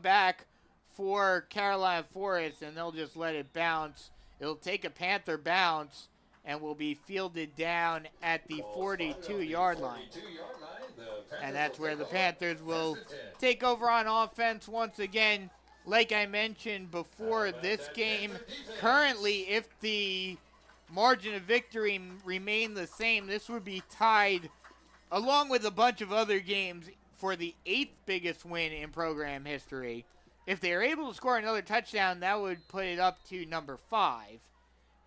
back for Carolina Forest, and they'll just let it bounce. It'll take a Panther bounce and will be fielded down at the 42-yard line. And that's where the Panthers will take over on offense once again. Like I mentioned before this game, currently if the margin of victory remained the same, this would be tied along with a bunch of other games for the 8th biggest win in program history. If they are able to score another touchdown, that would put it up to number 5.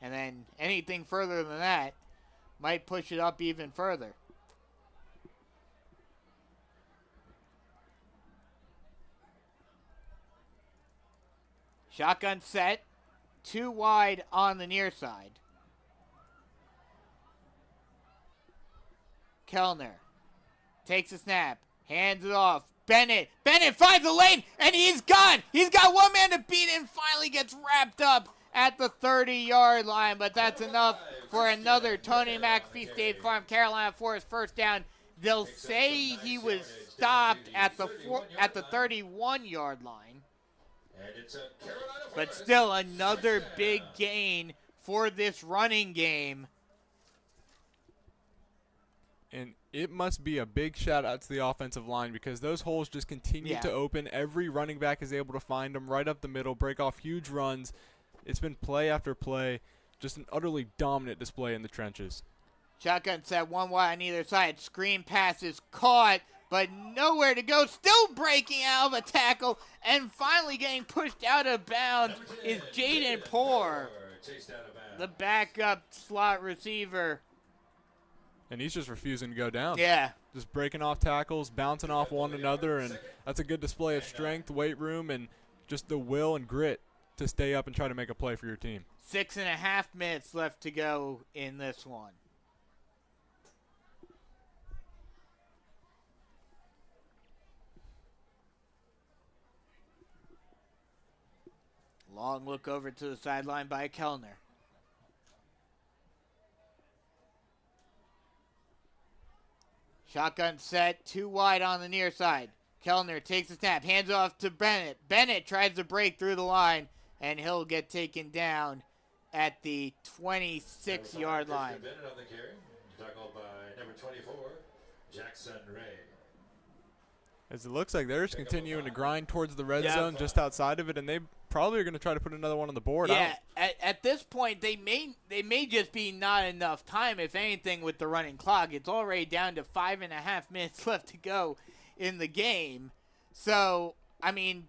And then anything further than that might push it up even further. Shotgun set, 2 wide on the near side. Kellner takes a snap, hands it off. Bennett finds the lane, and he's gone. He's got one man to beat and finally gets wrapped up at the 30-yard line, but that's enough for another Tony McAfee State Farm Carolina Forest first down. They'll say he was stopped at the 31-yard line, but still another big gain for this running game. And it must be a big shout out to the offensive line because those holes just continue to open. Every running back is able to find them right up the middle, break off huge runs. It's been play after play, just an utterly dominant display in the trenches. Shotgun set 1 wide on either side. Screen pass is caught, but nowhere to go. Still breaking out of a tackle, and finally getting pushed out of bounds is Jaden Poor, the backup slot receiver. And he's just refusing to go down. Yeah. Just breaking off tackles, bouncing off one another, and that's a good display of strength, weight room, and just the will and grit to stay up and try to make a play for your team. 6.5 minutes left to go in this one. Long look over to the sideline by Kellner. Shotgun set, 2 wide on the near side. Kellner takes a snap, hands off to Bennett. Bennett tries to break through the line, and he'll get taken down at the 26-yard line. Bennett on the carry, tackled by number 24, Jackson Ray. As it looks like they're just continuing to grind towards the red zone just outside of it, and they probably are going to try to put another one on the board. Yeah, at this point, they may just be not enough time, if anything, with the running clock. It's already down to 5.5 minutes left to go in the game. So, I mean,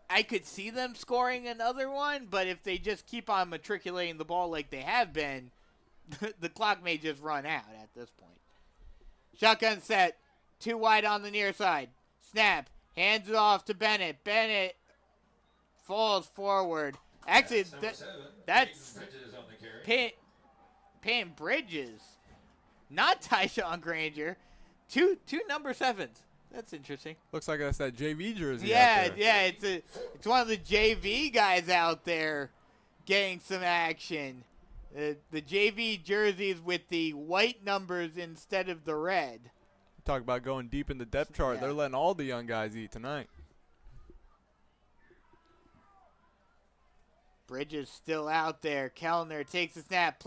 I could see them scoring another one, but if they just keep on matriculating the ball like they have been, the clock may just run out at this point. Shotgun set, 2 wide on the near side. Snap, hands it off to Bennett. Bennett falls forward. Actually, that's Payne Bridges, not Tyshawn Granger. Two number 7s. That's interesting. Looks like that's that JV jersey. Yeah, it's one of the JV guys out there getting some action. The JV jerseys with the white numbers instead of the red. Talk about going deep in the depth chart. Yeah. They're letting all the young guys eat tonight. Bridges still out there. Kellner takes a snap,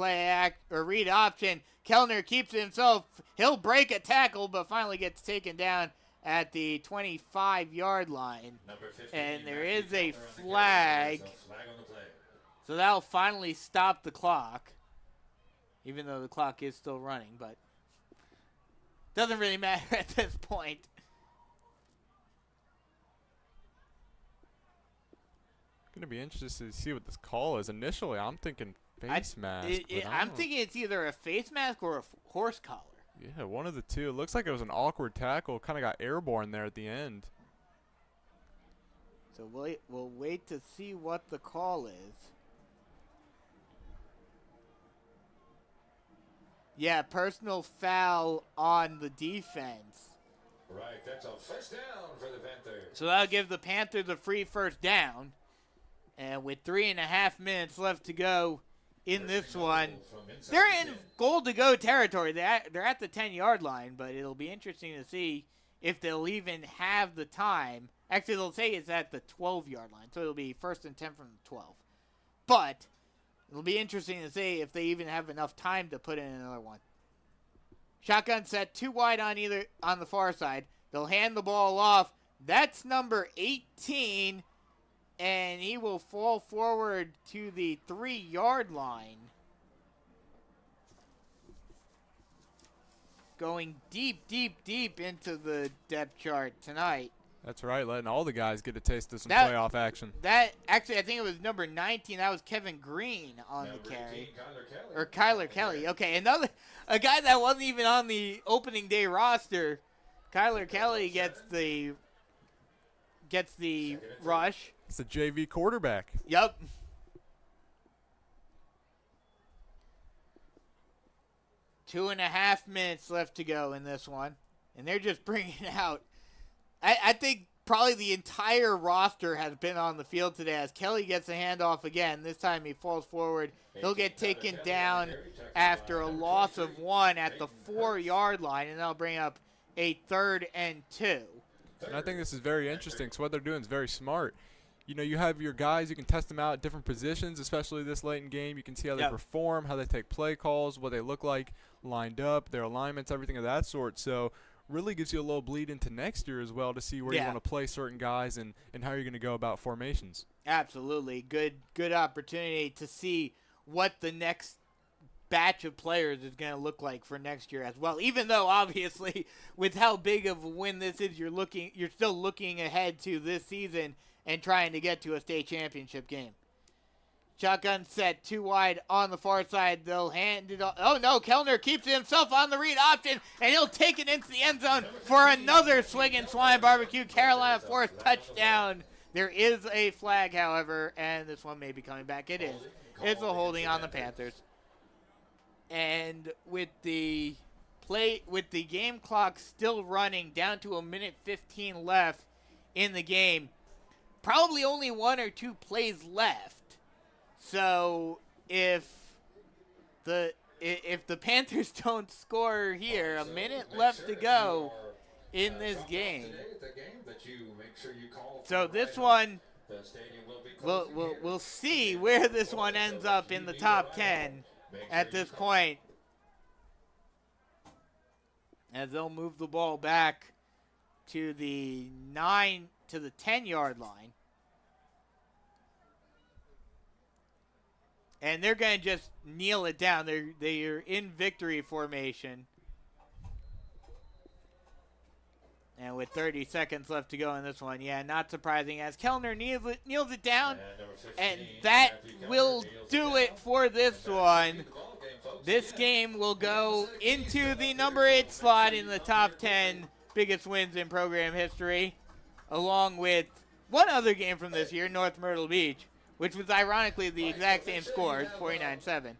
read option. Kellner keeps it himself. He'll break a tackle, but finally gets taken down at the 25-yard line. And there is a flag. So that'll finally stop the clock. even though the clock is still running, but doesn't really matter at this point. Going to be interested to see what this call is. Initially, I'm thinking face mask. I'm thinking it's either a face mask or a horse collar. Yeah, one of the two. It looks like it was an awkward tackle. Kind of got airborne there at the end. So we'll wait to see what the call is. Yeah, personal foul on the defense. Right, that's a first down for the Panthers. So that'll give the Panthers a free first down. And with 3.5 minutes left to go in this one, they're in goal-to-go territory. They're at the 10-yard line, but it'll be interesting to see if they'll even have the time. Actually, they'll say it's at the 12-yard line, so it'll be 1st and 10 from the 12. But it'll be interesting to see if they even have enough time to put in another one. Shotgun set, 2 wide on the far side. They'll hand the ball off. That's number 18. And he will fall forward to the 3-yard line. Going deep, deep, deep into the depth chart tonight. That's right, letting all the guys get a taste of some playoff action. Actually, I think it was number 19. That was Kevin Green on the carry. 18, Kyler Kelly. Or Kyler Kelly. Okay, a guy that wasn't even on the opening day roster. Kyler Kelly gets the rush. It's a JV quarterback. Yep. Two and a half minutes left to go in this one. And they're just bringing out. I think probably the entire roster has been on the field today as Kelly gets the handoff again. This time he falls forward. He'll get taken down after a loss of 1 at the 4-yard line. And that'll bring up a 3rd and 2. And I think this is very interesting because what they're doing is very smart. You know, you have your guys, you can test them out at different positions, especially this late in game. You can see how they perform, how they take play calls, what they look like lined up, their alignments, everything of that sort. So really gives you a little bleed into next year as well to see where you want to play certain guys and how you're going to go about formations. Absolutely. Good opportunity to see what the next batch of players is going to look like for next year as well. Even though, obviously, with how big of a win this is, you're still looking ahead to this season and trying to get to a state championship game. Shotgun set, 2 wide on the far side. They'll hand it off. Oh, no, Kellner keeps it himself on the read option, and he'll take it into the end zone for another Swing and Swine Barbecue Carolina Force touchdown. There is a flag, however, and this one may be coming back. It is. It's a holding on the Panthers. And with the game clock still running down to 1:15 left in the game, probably only 1 or 2 plays left. So if the Panthers don't score here, a minute left to go in this game. So this one, we'll see where this one ends up in the top 10 at this point, as they'll move the ball back to the 10-yard line. And they're going to just kneel it down. They're in victory formation. And with 30 seconds left to go in this one, not surprising, as Kellner kneels it down. And that will do it for this one. This game will go into the number 8 slot in the top 10 biggest wins in program history, along with one other game from this year, North Myrtle Beach, which was ironically the exact same score, 49-7.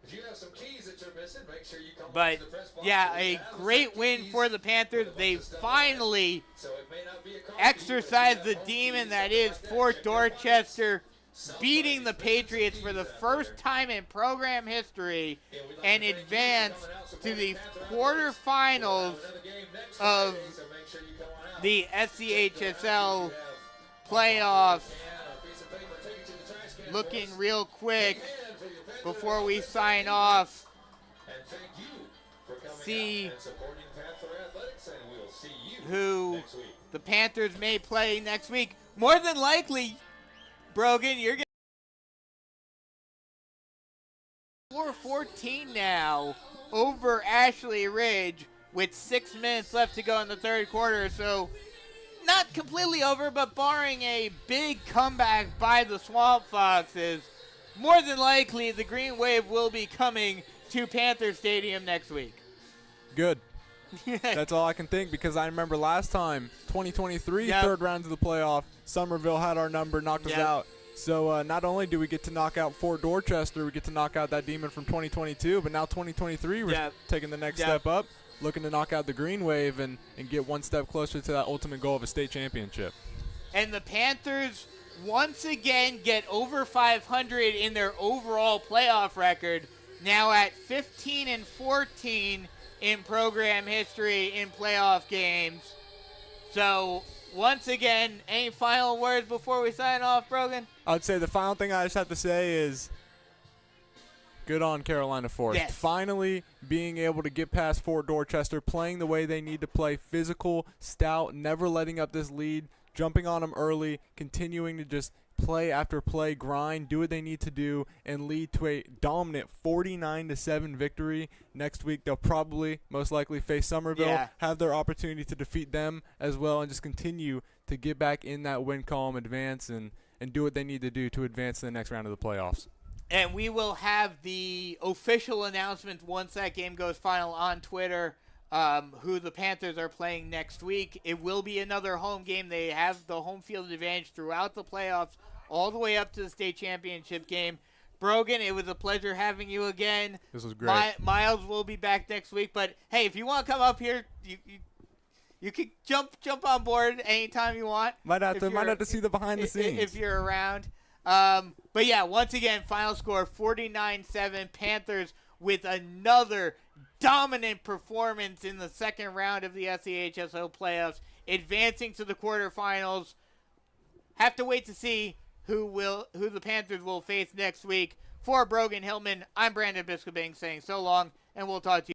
But, a great win for the Panthers. They finally exercised the demon that is Fort Dorchester, beating the Patriots for the first time in program history and advanced to the quarterfinals of the SCHSL playoffs. Looking real quick before we sign off, see who the Panthers may play next week. More than likely, Brogan, you're going to 14 now over Ashley Ridge with 6 minutes left to go in the third quarter. So not completely over, but barring a big comeback by the Swamp Foxes, more than likely the Green Wave will be coming to Panther Stadium next week. Good. That's all I can think, because I remember last time, 2023, Yep. third round of the playoff, Somerville had our number, knocked us Yep. out. So not only do we get to knock out Fort Dorchester, we get to knock out that demon from 2022, but now 2023, we're Yep. taking the next Yep. step up, looking to knock out the Green Wave and get one step closer to that ultimate goal of a state championship. And the Panthers once again get over 500 in their overall playoff record, now at 15-14 in program history in playoff games. So once again, any final words before we sign off, Brogan? I would say the final thing I just have to say is good on Carolina Forest. Yes. Finally being able to get past Fort Dorchester, playing the way they need to play, physical, stout, never letting up this lead, jumping on them early, continuing to just play after play, grind, do what they need to do, and lead to a dominant 49-7 victory. Next week they'll probably, most likely, face Somerville, Yeah. have their opportunity to defeat them as well, and just continue to get back in that win column, advance, and do what they need to do to advance to the next round of the playoffs. And we will have the official announcement once that game goes final on Twitter, who the Panthers are playing next week. It will be another home game. They have the home field advantage throughout the playoffs, all the way up to the state championship game. Brogan, it was a pleasure having you again. This was great. Miles will be back next week, but hey, if you want to come up here, you can jump on board anytime you want. Might have if to you're- see the behind the scenes. if you're around. But yeah, once again, final score 49-7. Panthers with another dominant performance in the second round of the SEHSO playoffs, advancing to the quarterfinals. Have to wait to see who the Panthers will face next week. For Brogan Hillman, I'm Brandon Biskobing saying so long, and we'll talk to you.